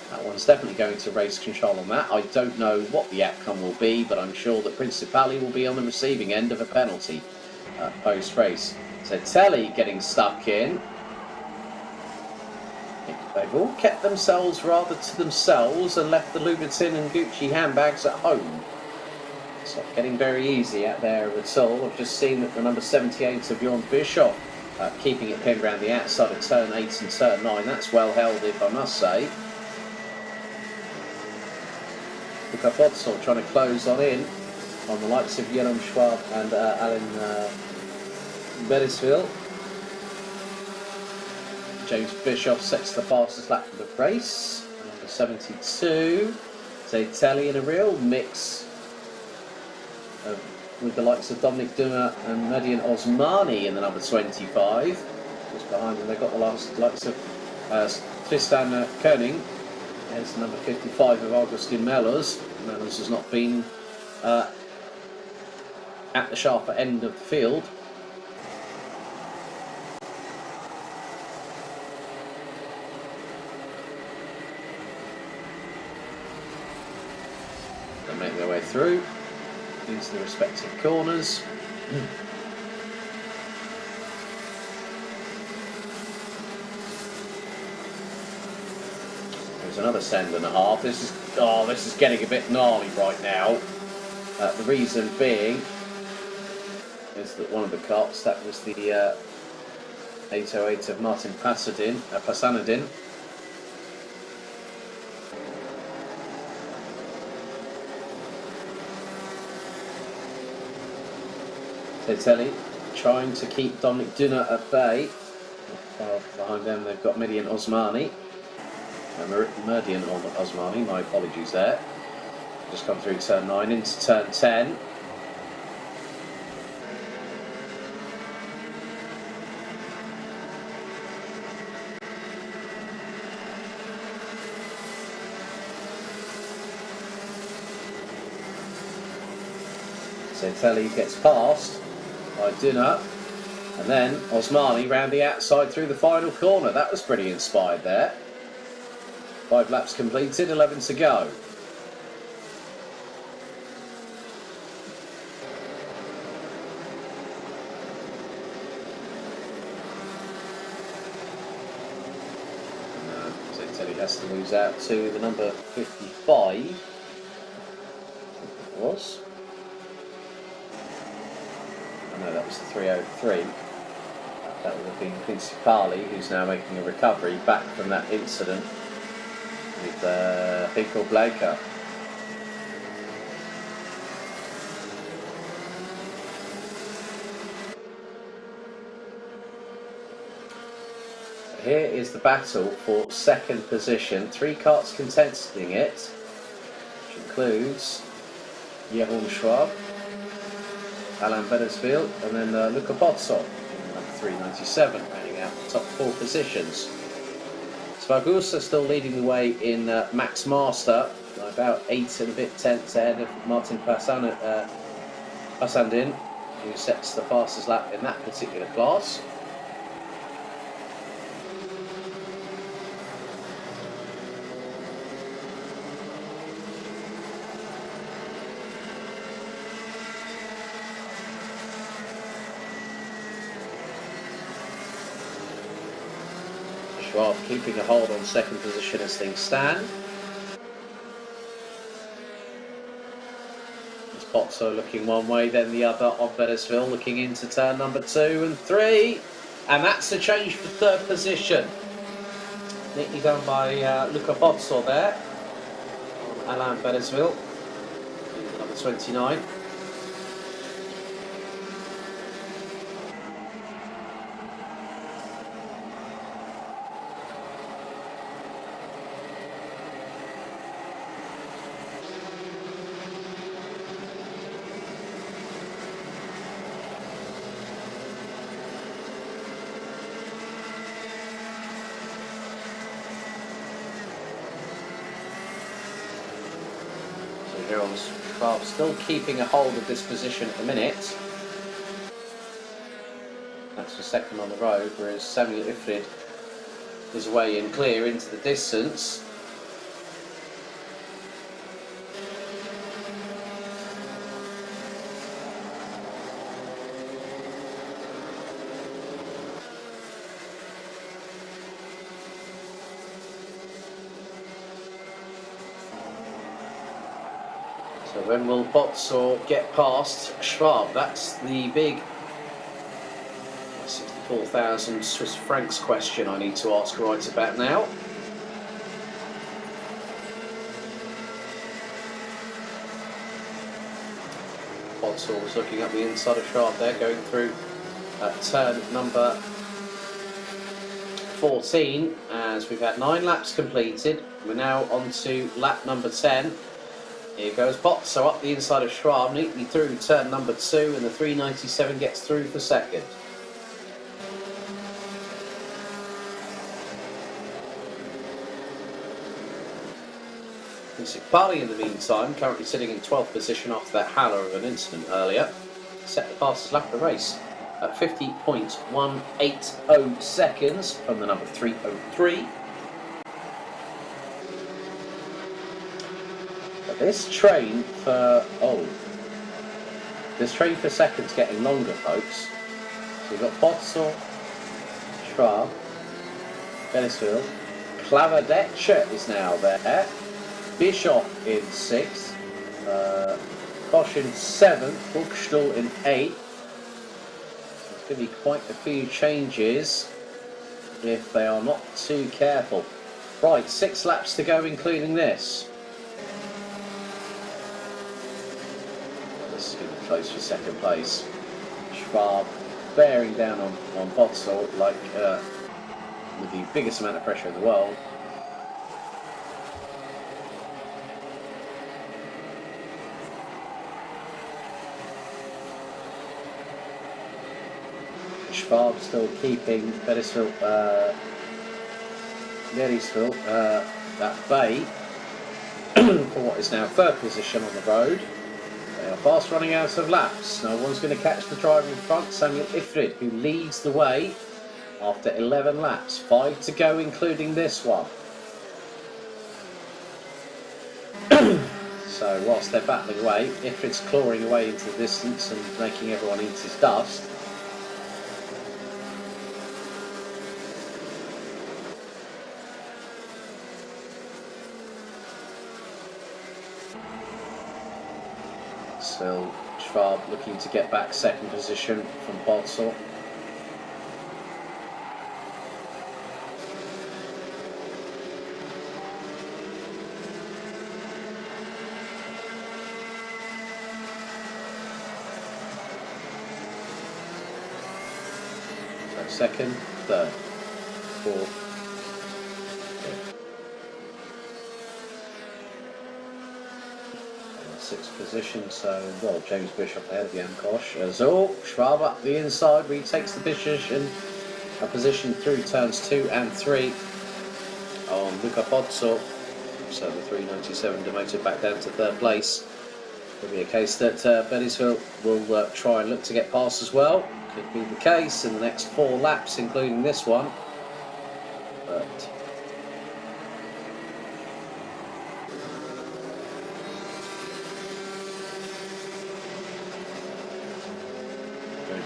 E: That one's definitely going to race control on that. I don't know what the outcome will be, but I'm sure that Principali will be on the receiving end of a penalty post-race. So Telly getting stuck in. They've all kept themselves rather to themselves and left the Louboutin and Gucci handbags at home. It's not getting very easy out there at all. I've just seen that the number 78 of Bjorn Bischoff keeping it pinned around the outside of turn 8 and turn 9. That's well held, if I must say. Luca Pozzo trying to close on in on the likes of Jerome Schwab and Alan Beresville. James Bischoff sets the fastest lap of the race. Number 72. Zatelli in a real mix with the likes of Dominic Duma and Median Osmani in the number 25. Just behind them, they've got the likes of Tristan Koenig. There's the number 55 of Augustin Mellors. Mellors has not been at the sharper end of the field. They make their way through into the respective corners. There's another send and a half. This is getting a bit gnarly right now. The reason being is that one of the carts, that was the 808 of Martin Pasanadin. Zatelli trying to keep Dominic Duna at bay. Behind them they've got Median Osmani. Median Osmani, my apologies there. Just come through turn 9 into turn 10. Zatelli gets past by Duna, and then Osmani round the outside through the final corner. That was pretty inspired there. 5 laps completed, 11 to go. Zatelli has to lose out to the number 55. It was. No, that was the 303. That would have been Principali, who's now making a recovery back from that incident with Rico Blanca. Here is the battle for second position. 3 carts contesting it, which includes Jeroen Schwab, Alain Beresville, and then Luca Pozzo in number 397, rounding out the top 4 positions. Svargusa still leading the way in Max Master, about 8 and a bit tenths ahead of Martin Pasandin, who sets the fastest lap in that particular class. Schwab keeping a hold on second position as things stand. It's Pozzo looking one way, then the other on Beresville, looking into turn number 2 and 3. And that's a change for third position. Neatly done by Luca Pozzo there on Alain Beresville, number 29. Schwab still keeping a hold of this position at the minute. That's for second on the road, whereas Samuel Ifrid is away in clear into the distance. So when will Pozzo get past Schwab? That's the big 65 4,000 Swiss francs question I need to ask right about now. Bodsall was looking up the inside of Schwab there, going through turn number 14 as we've had 9 laps completed. We're now on to lap number 10. Here goes Bodsall up the inside of Schwab, neatly through turn number 2, and the 397 gets through for second. Parley in the meantime, currently sitting in 12th position after that howler of an incident earlier, set the fastest lap of the race at 50.180 seconds from the number 303. But this train for second's getting longer, folks. So you've got Bodsall, Schwab, Belisville, Claverdetcher is now there. Bischoff in 6th, Koch in 7th, Buchstuhl in 8th. So it's going to be quite a few changes if they are not too careful. Right, 6 laps to go, including this. This is going to be close for second place. Schwab bearing down on Bodsall like with the biggest amount of pressure in the world. Schwab still keeping Belisville at bay for what is now 3rd position on the road. They are fast running out of laps. No one's going to catch the driver in front, Samuel Ifrid, who leads the way after 11 laps. 5 to go, including this one. So whilst they're battling away, Ifrid's clawing away into the distance and making everyone eat his dust. Still, Schwab looking to get back 2nd position from Bodsall. So 2nd, 3rd, 4th. 6th position, so well, James Bishop ahead of Jan Koch. So Schwab up the inside, retakes the position, a position through turns 2 and 3 on Luca Bodsall. So the 397 demoted back down to 3rd place. Could be a case that Belisville will try and look to get past as well. Could be the case in the next 4 laps, including this one. But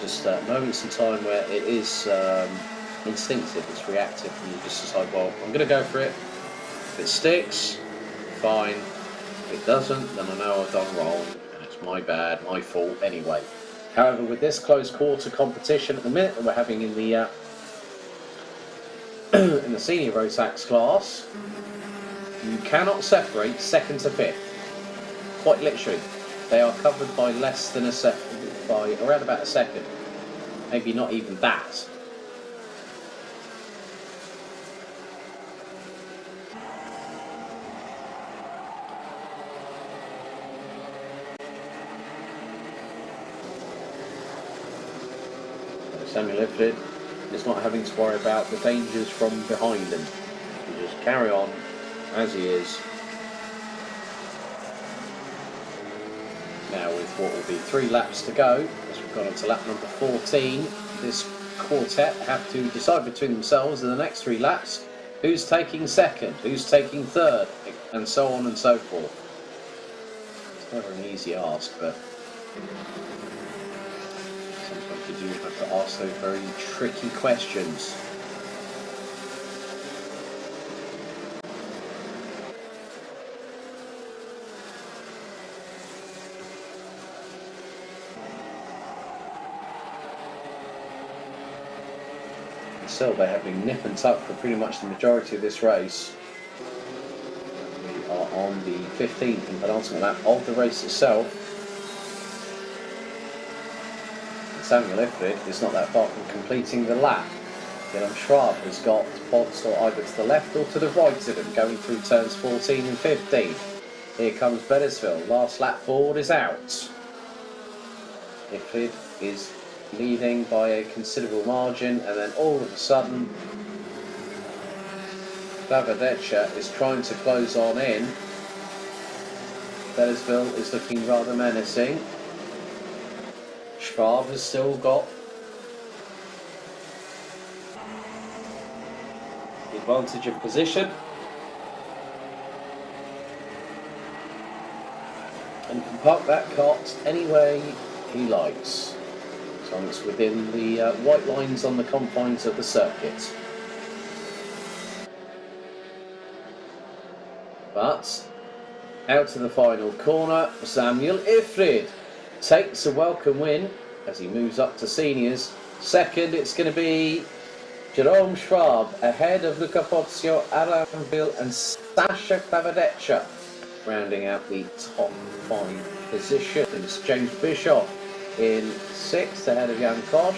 E: just moments in time where it is instinctive, it's reactive, and you just decide, well, I'm going to go for it. If it sticks, fine. If it doesn't, then I know I've done wrong, and it's my bad, my fault anyway. However, with this close quarter competition at the minute that we're having in the in the senior Rotax class, you cannot separate 2nd to 5th. Quite literally, they are covered by less than a second. By around about a second, maybe not even that. So Samuel Ifrid is not having to worry about the dangers from behind him. He just carry on as he is. Now with what will be 3 laps to go, as we've gone on to lap number 14, this quartet have to decide between themselves in the next 3 laps who's taking 2nd, who's taking 3rd, and so on and so forth. It's never an easy ask, but sometimes you do have to ask those very tricky questions. Still, they have been nip and tuck for pretty much the majority of this race. We are on the 15th and penultimate lap of the race itself. Samuel Ifrid is not that far from completing the lap. Willem Schwab has got pods either to the left or to the right of him, going through turns 14 and 15. Here comes Beresville. Last lap board is out. Ifrid is leading by a considerable margin, and then all of a sudden Bavadecha is trying to close on in. Beresville is looking rather menacing. Schwab has still got the advantage of position and can park that cart any way he likes, as long as it's within the white lines on the confines of the circuit. But out to the final corner, Samuel Ifrid takes a welcome win as he moves up to seniors. Second, it's going to be Jerome Schwab ahead of Luca Pozio, Aranville and Sasha Bavadecha, rounding out the top 5 positions. James Bischoff in 6th ahead of Jan Koch,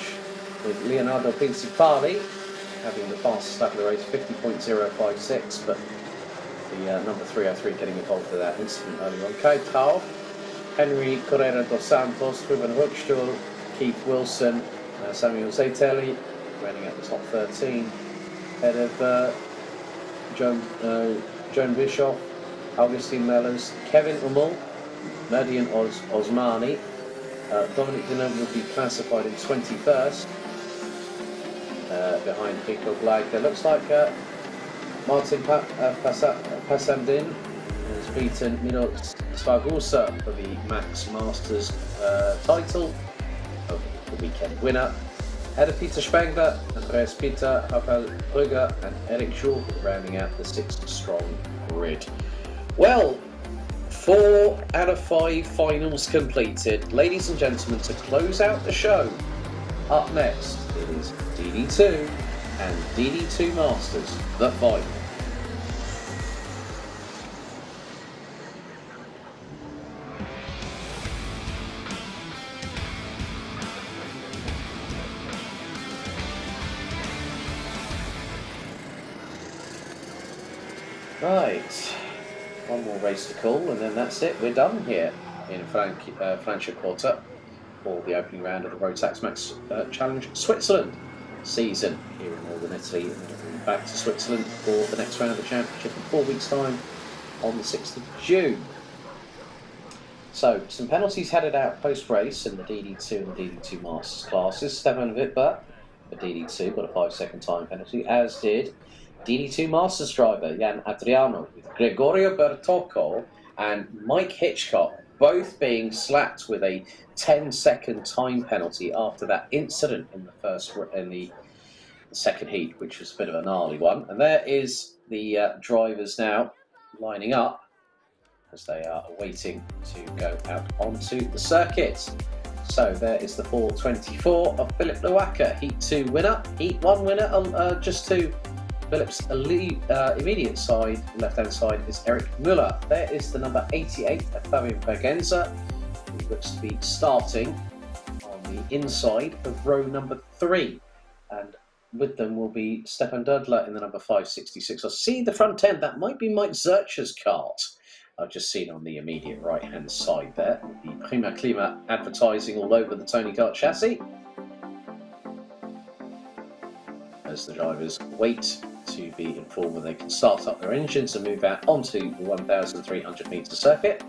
E: with Leonardo Principali having the fastest lap of the race, 50.056, but the number 303 getting involved with that incident early on. Kai Tao, Henry Correa dos Santos, Ruben Hochstuhl, Keith Wilson, Samuel Zaitelli, running out the top 13, ahead of Joan Bischoff, Augustine Mellers, Kevin Ummel, Madian Osmani. Dominic Deneuve will be classified in 21st, behind Pico Black. It looks like Martin Pasandin has beaten Milo Sfargusa for the Max Masters title of the weekend winner. Ahead of Peter Spengler, Andreas Peter, Rafael Brugger and Eric Jour rounding out the 6-strong grid. Well, 4 out of 5 finals completed. Ladies and gentlemen, to close out the show, up next it is DD2 and DD2 Masters, the final. Right, one more race to call and then that's it, we're done here in Franciacorta for the opening round of the Rotax Max Challenge Switzerland season here in Northern Italy. And we'll be back to Switzerland for the next round of the championship in 4 weeks' time on the 6th of June. So, some penalties headed out post-race in the DD2 and the DD2 Masters classes. Stefan Wittber for DD2 got a 5-second time penalty, as did DD2 Masters driver Jan Adriano, with Gregorio Bertocco and Mike Hitchcock both being slapped with a 10-second time penalty after that incident in the second heat, which was a bit of a gnarly one. And there is the drivers now lining up as they are waiting to go out onto the circuit. So there is the 424 of Philip Lewacka, Heat 2 winner. Heat 1 winner, just to Philip's immediate side, left-hand side, is Eric Müller. There is the number 88 of Fabian Bergenza, who looks to be starting on the inside of row number 3. And with them will be Stefan Dödler in the number 566. I see the front end, that might be Mike Zurcher's kart. I've just seen on the immediate right-hand side there, the Prima Klima advertising all over the Tony Kart chassis. As the drivers wait to be informed when they can start up their engines and move out onto the 1,300 metre circuit.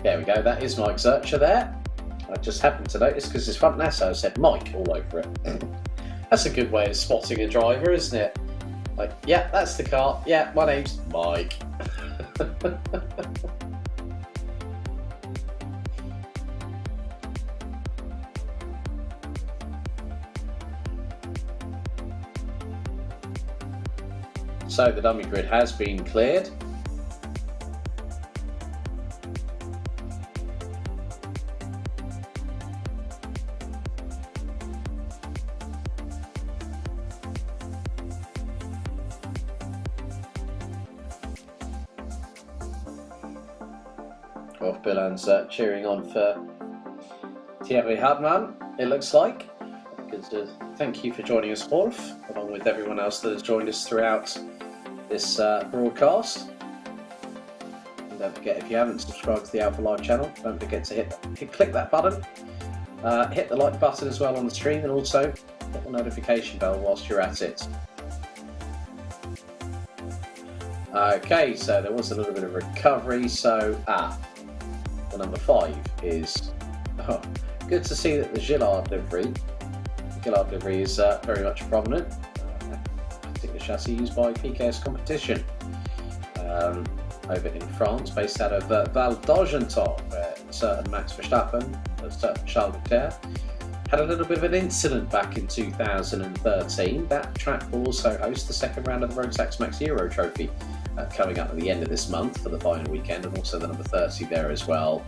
E: There we go, that is Mike Zurcher there. I just happened to notice because his front NASA said Mike all over it. That's a good way of spotting a driver, isn't it? Like, yeah, that's the car. Yeah, my name's Mike. So the dummy grid has been cleared. Rolf Bilans cheering on for Thierry Hartmann, it looks like. Good, thank you for joining us, Rolf, along with everyone else that has joined us throughout this broadcast. And don't forget, if you haven't subscribed to the Alpha Live channel, don't forget to click that button. Hit the like button as well on the stream, and also hit the notification bell whilst you're at it. Okay, so there was a little bit of recovery. So, the number 5 is good to see that the Gillard livery is very much prominent. I think the chassis used by PKS Competition over in France, based out of Val d'Argenton, where certain Max Verstappen, certain Charles Leclerc, had a little bit of an incident back in 2013. That track will also host the second round of the Rotax Max Euro Trophy coming up at the end of this month for the final weekend, and also the number 30 there as well.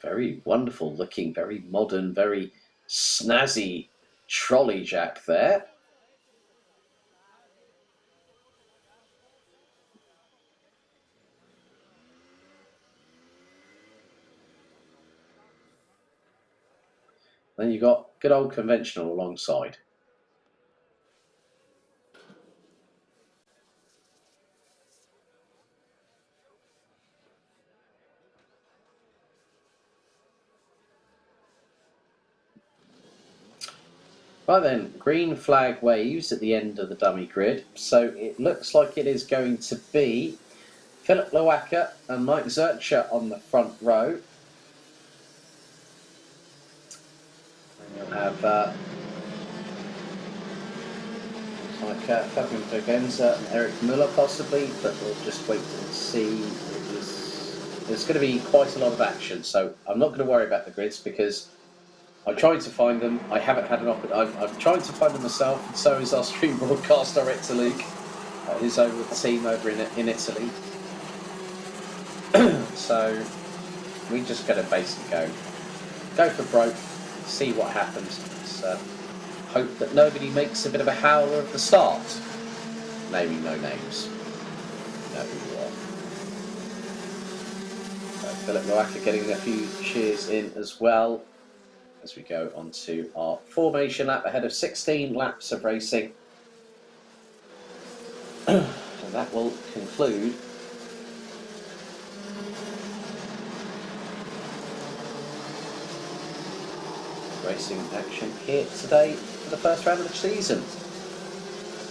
E: Very wonderful looking, very modern, very snazzy trolley jack there. Then you've got good old conventional alongside. Right then, green flag waves at the end of the dummy grid. So it looks like it is going to be Philipp Loacker and Mike Zurcher on the front row. You'll have Fabian Bergenza and Eric Müller possibly, but we'll just wait and see. There's going to be quite a lot of action, so I'm not going to worry about the grids because I tried to find them. I haven't had an opportunity. I've tried to find them myself, and so is our stream broadcast director Luke, who's over with the team over in Italy. So we just got to basically go for broke. See what happens. Hope that nobody makes a bit of a howler at the start. Naming no names. No. Philipp Loacker getting a few cheers in as well as we go on to our formation lap ahead of 16 laps of racing. And that will conclude racing action here today for the first round of the season,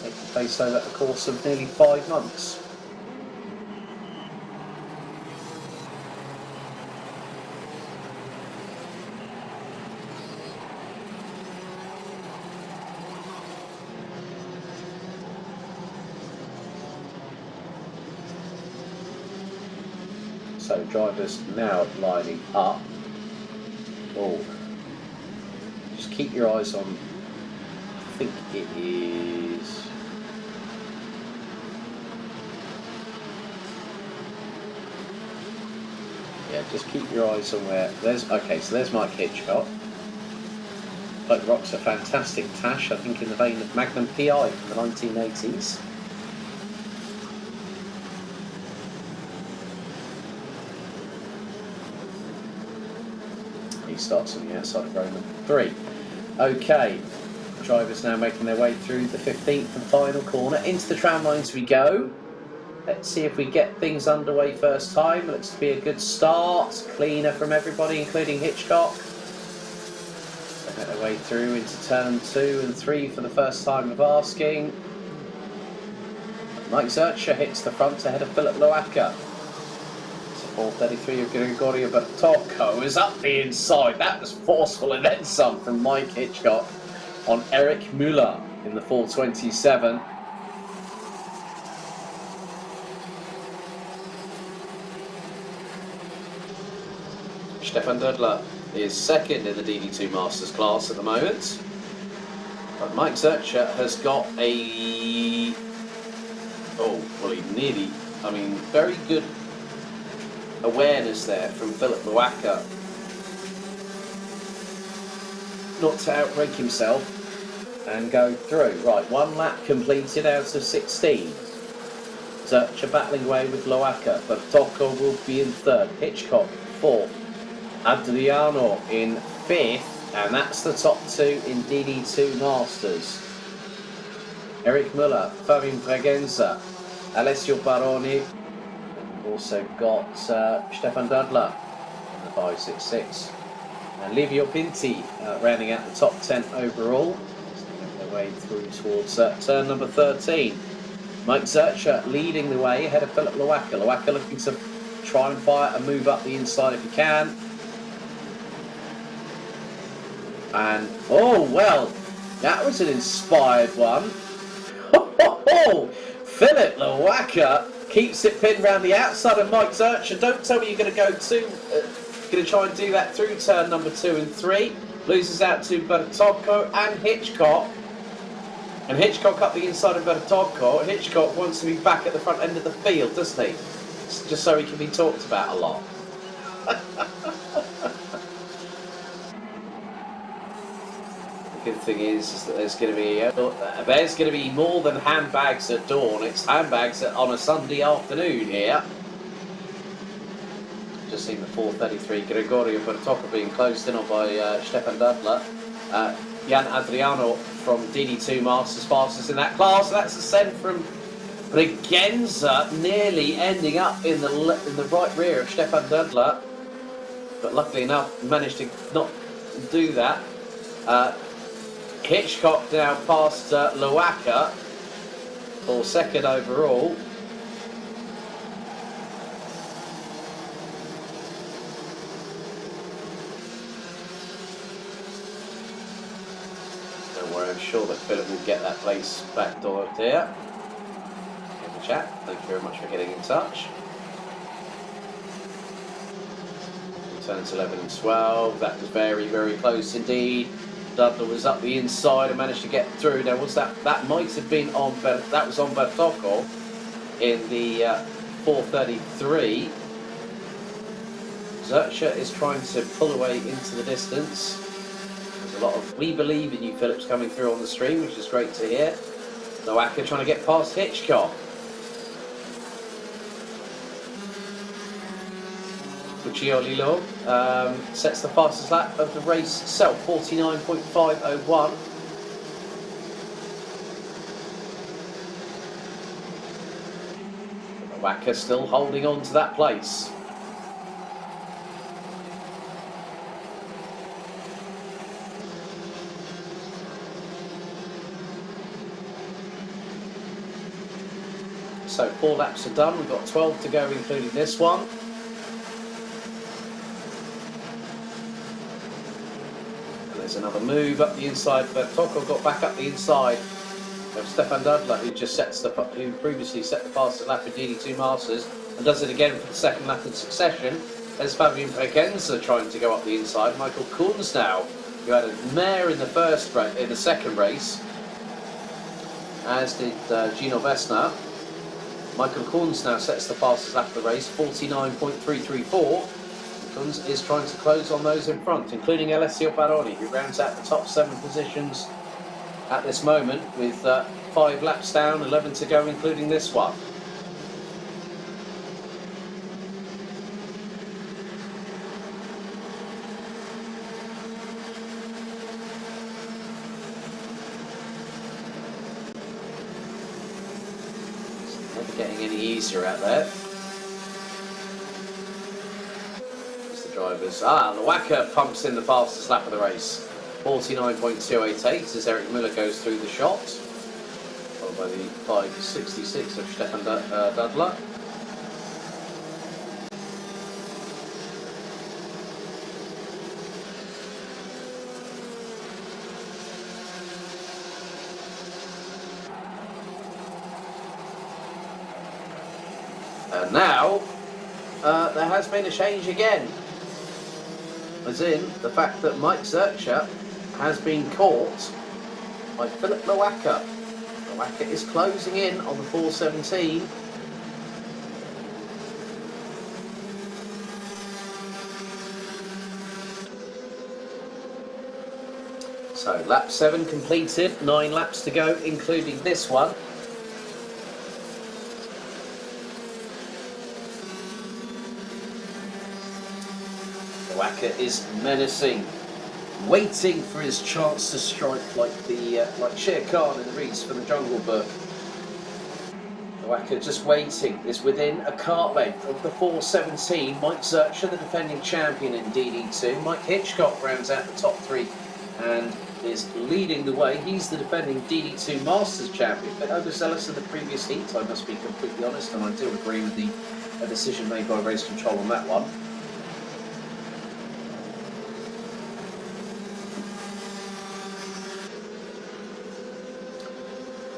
E: taking place over the course of nearly 5 months. So drivers now lining up. Just keep your eyes on, I think it is, just keep your eyes on where, so there's Mike Hitchcock. Bloke rocks a fantastic tash, I think in the vein of Magnum PI from the 1980s. He starts on the outside of row number 3. Okay, drivers now making their way through the 15th and final corner. Into the tram lines we go. Let's see if we get things underway first time. Looks to be a good start. Cleaner from everybody, including Hitchcock. They make their way through into turn 2 and 3 for the first time of asking. Mike Zurcher hits the front ahead of Philipp Loacker. 433 of Gregorio Bertocco is up the inside. That was forceful and then some from Mike Hitchcock on Eric Müller in the 427. Stefan Dödler is second in the DD2 Masters class at the moment. But Mike Zurcher has got he very good awareness there from Philipp Loacker not to outbrake himself and go through. Right, 1 lap completed out of 16. Zercher battling away with Loaka. Bertocco will be in third. Hitchcock fourth. Adriano in fifth. And that's the top two in DD2 Masters. Eric Muller, Fabian Bregenza, Alessio Baroni. And we've also got Stefan Dudler in the 566. And Livio Pinti rounding out the top 10 overall. Making their way through towards turn number 13. Mike Zercher leading the way ahead of Philip Loaka. Loaka looking to try and fire and move up the inside if he can. And, oh, well, that was an inspired one. Philip Loaka keeps it pinned round the outside of Mike Zercher. Don't tell me you're going to go going to try and do that through turn number 2 and 3. Loses out to Bertocco and Hitchcock. And Hitchcock up the inside of Bertocco. Hitchcock wants to be back at the front end of the field, doesn't he? Just so he can be talked about a lot. The good thing is that there's going to be more than handbags at dawn. It's handbags on a Sunday afternoon here. Just seen the 433 Gregorio Bertocco being closed in on by Stefan Dudler. Jan Adriano from DD2 Masters fastest in that class. That's a send from Bregenza, nearly ending up in the right rear of Stefan Dudler. But luckily enough, managed to not do that. Hitchcock now past Loaka for second overall. Don't worry, I'm sure that Philip will get that place back door there. In the chat, thank you very much for getting in touch. Turns 11 and 12, that was very, very close indeed. Dudler was up the inside and managed to get through. Now, was that might have been on that was on Bertocco in the 433. Zercher is trying to pull away into the distance. There's a lot of "We Believe in You" Phillips coming through on the stream, which is great to hear. Loaka trying to get past Hitchcock. Pucciolillo sets the fastest lap of the race itself, 49.501. Loaka still holding on to that place. So 4 laps are done, we've got 12 to go including this one. There's another move up the inside, but Bertocco got back up the inside of Stefan Dudler, who previously set the fastest lap in DD2 Masters and does it again for the second lap in succession. There's Fabian Bregenza trying to go up the inside. Michael Kunz now, who had a mare in the second race, as did Gino Vesna. Michael Kunz now sets the fastest lap of the race, 49.334. Kunz is trying to close on those in front, including Alessio Baroni, who rounds out the top 7 positions at this moment with 5 laps down, 11 to go, including this one. It's never getting any easier out there. Drivers. Loaka pumps in the fastest lap of the race, 49.288 as Eric Muller goes through the shot, followed by the 566 of Stefan Dudler. And now there has been a change again. As in the fact that Mike Zercher has been caught by Philip Loaka. Loaka is closing in on the 417. So lap 7 completed, 9 laps to go, including this one. Loacker is menacing, waiting for his chance to strike like Shere Khan in the Reeds for the Jungle Book. Loacker just waiting, is within a cart length of the 417. Mike Zurcher, the defending champion in DD2. Mike Hitchcock rounds out the top 3 and is leading the way. He's the defending DD2 Masters champion. But overzealous in the previous heat, I must be completely honest, and I do agree with the decision made by Race Control on that one.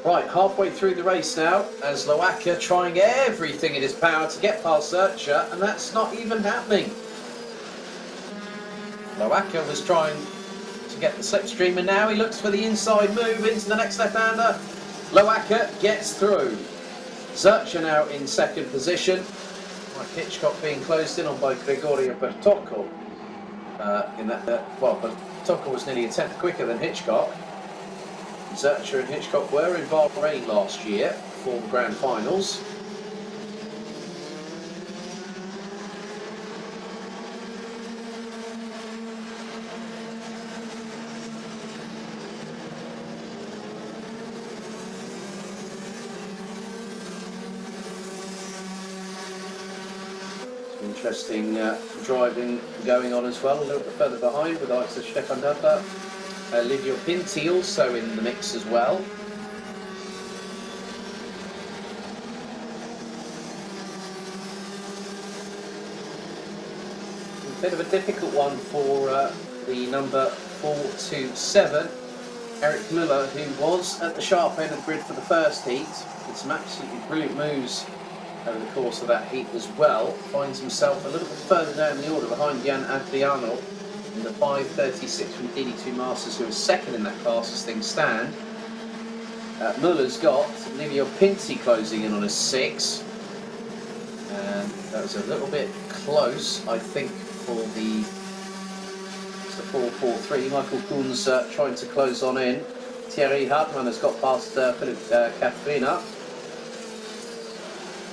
E: Right, halfway through the race now, as Loacker trying everything in his power to get past Zurcher, and that's not even happening. Loacker was trying to get the slipstream, and now he looks for the inside move into the next left-hander. Loacker gets through. Zurcher now in second position. Mike Hitchcock being closed in on by Gregorio Bertocco. Bertocco was nearly a tenth quicker than Hitchcock. Zurcher and Hitchcock were in Bahrain last year for the Grand Finals. Interesting driving going on as well, a little bit further behind with the likes of Stefan Dudler. Livio Pinti also in the mix as well. A bit of a difficult one for the number 427, Eric Muller, who was at the sharp end of the grid for the first heat. Did some absolutely brilliant moves over the course of that heat as well. Finds himself a little bit further down the order behind Jan Adriano in the 5:36 from DD2 Masters, who is second in that class as things stand. Muller's got Livio Pinti closing in on a 6. And that was a little bit close, I think, for the 443. Michael Kunz trying to close on in. Thierry Hartmann has got past Philip Catherina.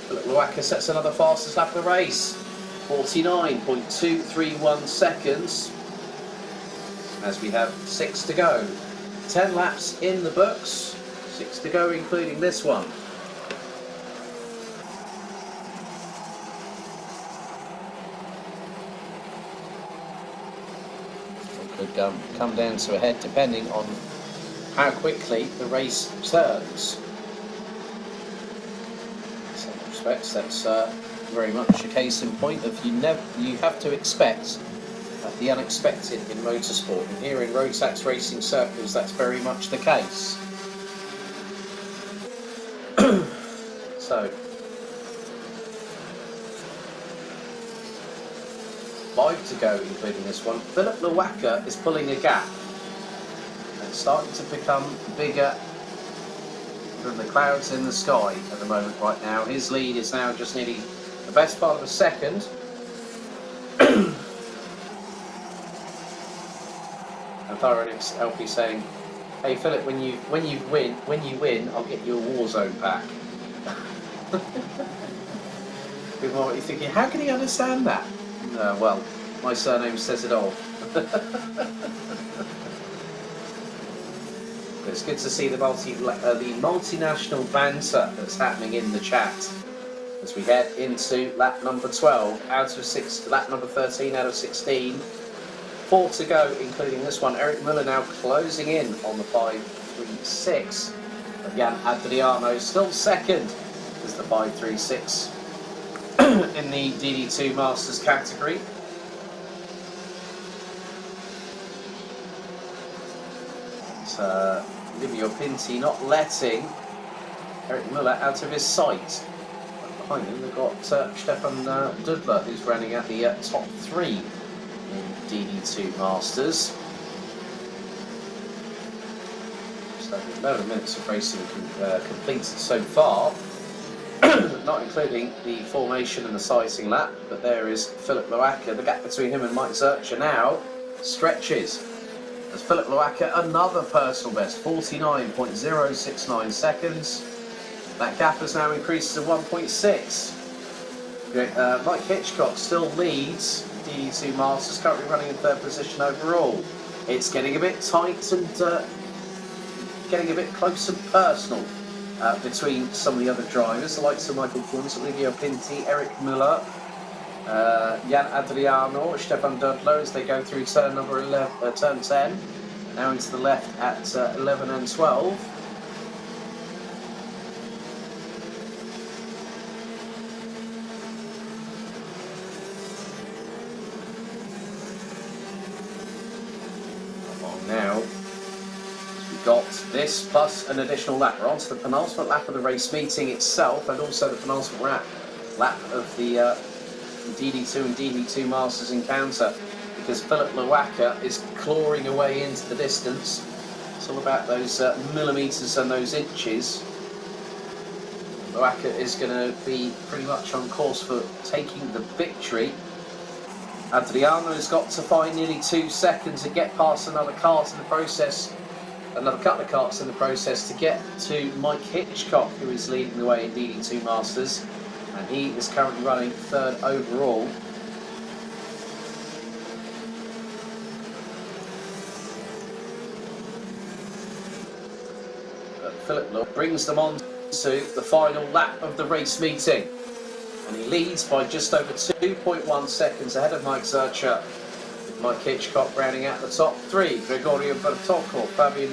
E: Loacker sets another fastest lap of the race. 49.231 seconds. As we have 6 to go. 10 laps in the books. 6 to go, including this one. It could come down to a head depending on how quickly the race turns. In some respects, that's very much a case in point of you have to expect the unexpected in motorsport, and here in Rotax racing circles that's very much the case. So 5 to go, including this one. Philip Loacker is pulling a gap and starting to become bigger than the clouds in the sky at the moment right now. His lead is now just nearly the best part of a second. And Thyronix LP saying, "Hey Philip, when you win, I'll get you a Warzone pack." People might be thinking, how can he understand that? Well, my surname says it all. It's good to see the multinational banter that's happening in the chat as we head into lap number 12 out of 6, lap number 13 out of 16. 4 to go, including this one. Eric Muller now closing in on the 5.36. But Jan Adriano still second as the 5.36 in the DD2 Masters category. But Livio Pinti not letting Eric Muller out of his sight. Behind him we've got Stefan Dudler, who's running at the top 3 in DD2 Masters. So 11 minutes of racing completed so far, not including the formation and the sizing lap, but there is Philip Loacker. The gap between him and Mike Zurcher now stretches as Philip Loacker, another personal best, 49.069 seconds. That gap has now increased to 1.6. Mike Hitchcock still leads DD2 Masters, currently running in third position overall. It's getting a bit tight and getting a bit close and personal between some of the other drivers, the likes of Michael Kunz, Livio Pinti, Eric Müller, Jan Adriano, Stefan Dudler as they go through turn 10, now into the left at 11 and 12. Now, we've got this plus an additional lap. We're on to the penultimate lap of the race meeting itself, and also the penultimate lap of the DD2 and DD2 Masters encounter, because Philip Lawaka is clawing away into the distance. It's all about those millimetres and those inches. Lawaka is going to be pretty much on course for taking the victory. Adriano has got to find nearly 2 seconds and get past another cart in the process, another couple of carts in the process, to get to Mike Hitchcock, who is leading the way in DD2 Masters, and he is currently running third overall. But Philip Law brings them on to the final lap of the race meeting. And he leads by just over 2.1 seconds ahead of Mike Zurcher, with Mike Hitchcock rounding out the top 3. Gregorio Bertocco, Fabian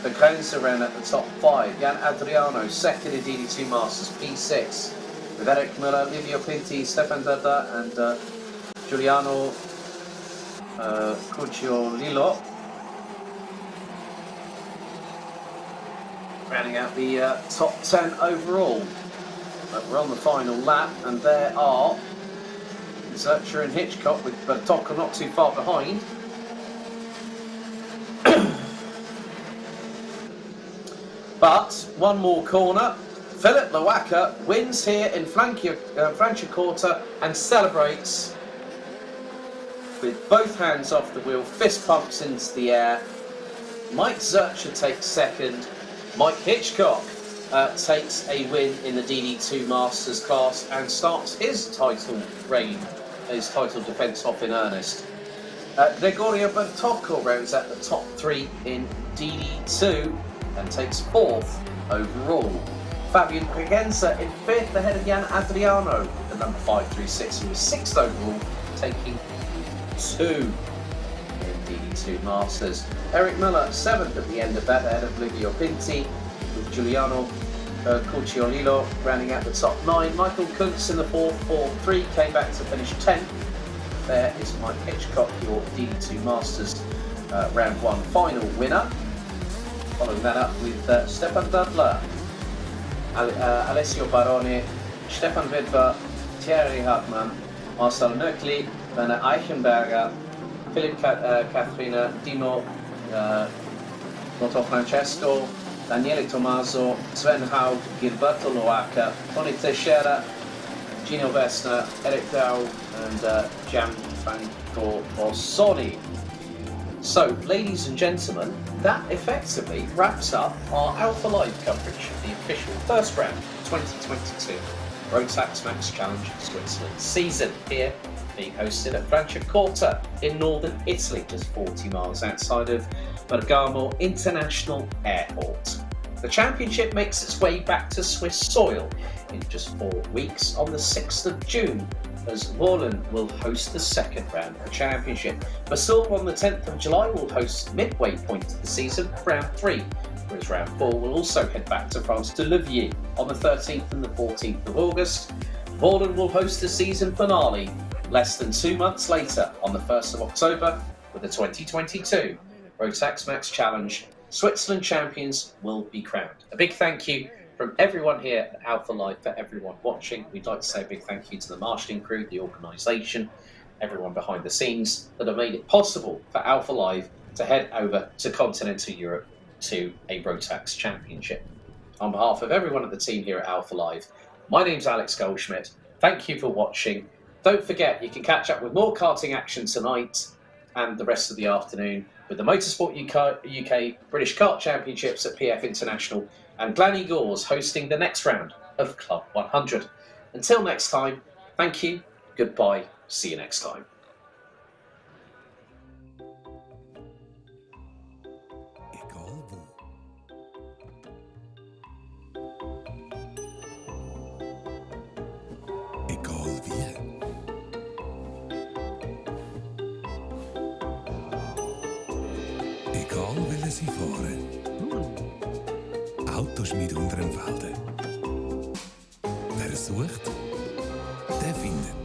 E: De Grenze ran at the top 5. Jan Adriano, second in DD2 Masters, P6. With Eric Müller, Livio Pinti, Stefan Dada and Giuliano Cucciolillo rounding out the top 10 overall. But we're on the final lap, and there are Zurcher and Hitchcock, with Bertocco not too far behind. But one more corner. Philip Lawaka wins here in Franciacorta and celebrates with both hands off the wheel, fist pumps into the air. Mike Zurcher takes second. Mike Hitchcock takes a win in the DD2 Masters class and starts his title reign, his title defence off in earnest. Gregorio Bertocco rounds out the top 3 in DD2 and takes 4th overall. Fabian Pregenza in 5th ahead of Jan Adriano, the number 536, who was 6th overall, taking 2 in DD2 Masters. Eric Müller 7th at the end of that, ahead of Livio Pinti, with Giuliano Cucciolillo rounding out the top 9. Michael Kunz in the 4-4-3 came back to finish 10th. There is Mike Hitchcock, your DD2 Masters round 1 final winner. Following that up with Stefan Dudler, Alessio Barone, Stefan Vedva, Thierry Hartmann, Marcel Nöckli, Werner Eichenberger, Philip Catherina, Dino Lotto Francesco, Daniele Tommaso, Sven Haug, Gilberto Lawaka, Tony Teixeira, Gino Vesna, Eric Dow and Gianfranco Bossoni. So, ladies and gentlemen, that effectively wraps up our Alpha Live coverage of the official first round of 2022 Rotax Max Challenge Switzerland season, here being hosted at Franciacorta in northern Italy, just 40 miles outside of Bergamo International Airport. The championship makes its way back to Swiss soil in just 4 weeks on the 6th of June, as Wohlen will host the second round of the championship. Basel on the 10th of July will host midway point of the season, round 3, whereas round 4 will also head back to France to Louviers on the 13th and the 14th of August. Wohlen will host the season finale less than 2 months later on the 1st of October with the 2022 Rotax Max Challenge. Switzerland champions will be crowned. A big thank you from everyone here at Alpha Live for everyone watching. We'd like to say a big thank you to the marshalling crew, the organisation, everyone behind the scenes that have made it possible for Alpha Live to head over to continental Europe to a Rotax Championship. On behalf of everyone at the team here at Alpha Live, my name's Alex Goldschmidt. Thank you for watching. Don't forget, you can catch up with more karting action tonight and the rest of the afternoon with the Motorsport UK British Kart Championships at PF International, and Glanny Gores hosting the next round of Club 100. Until next time, thank you, goodbye, see you next time.
B: sie fahren. Autoschmiede Unterenfelden. Wer sucht, der findet.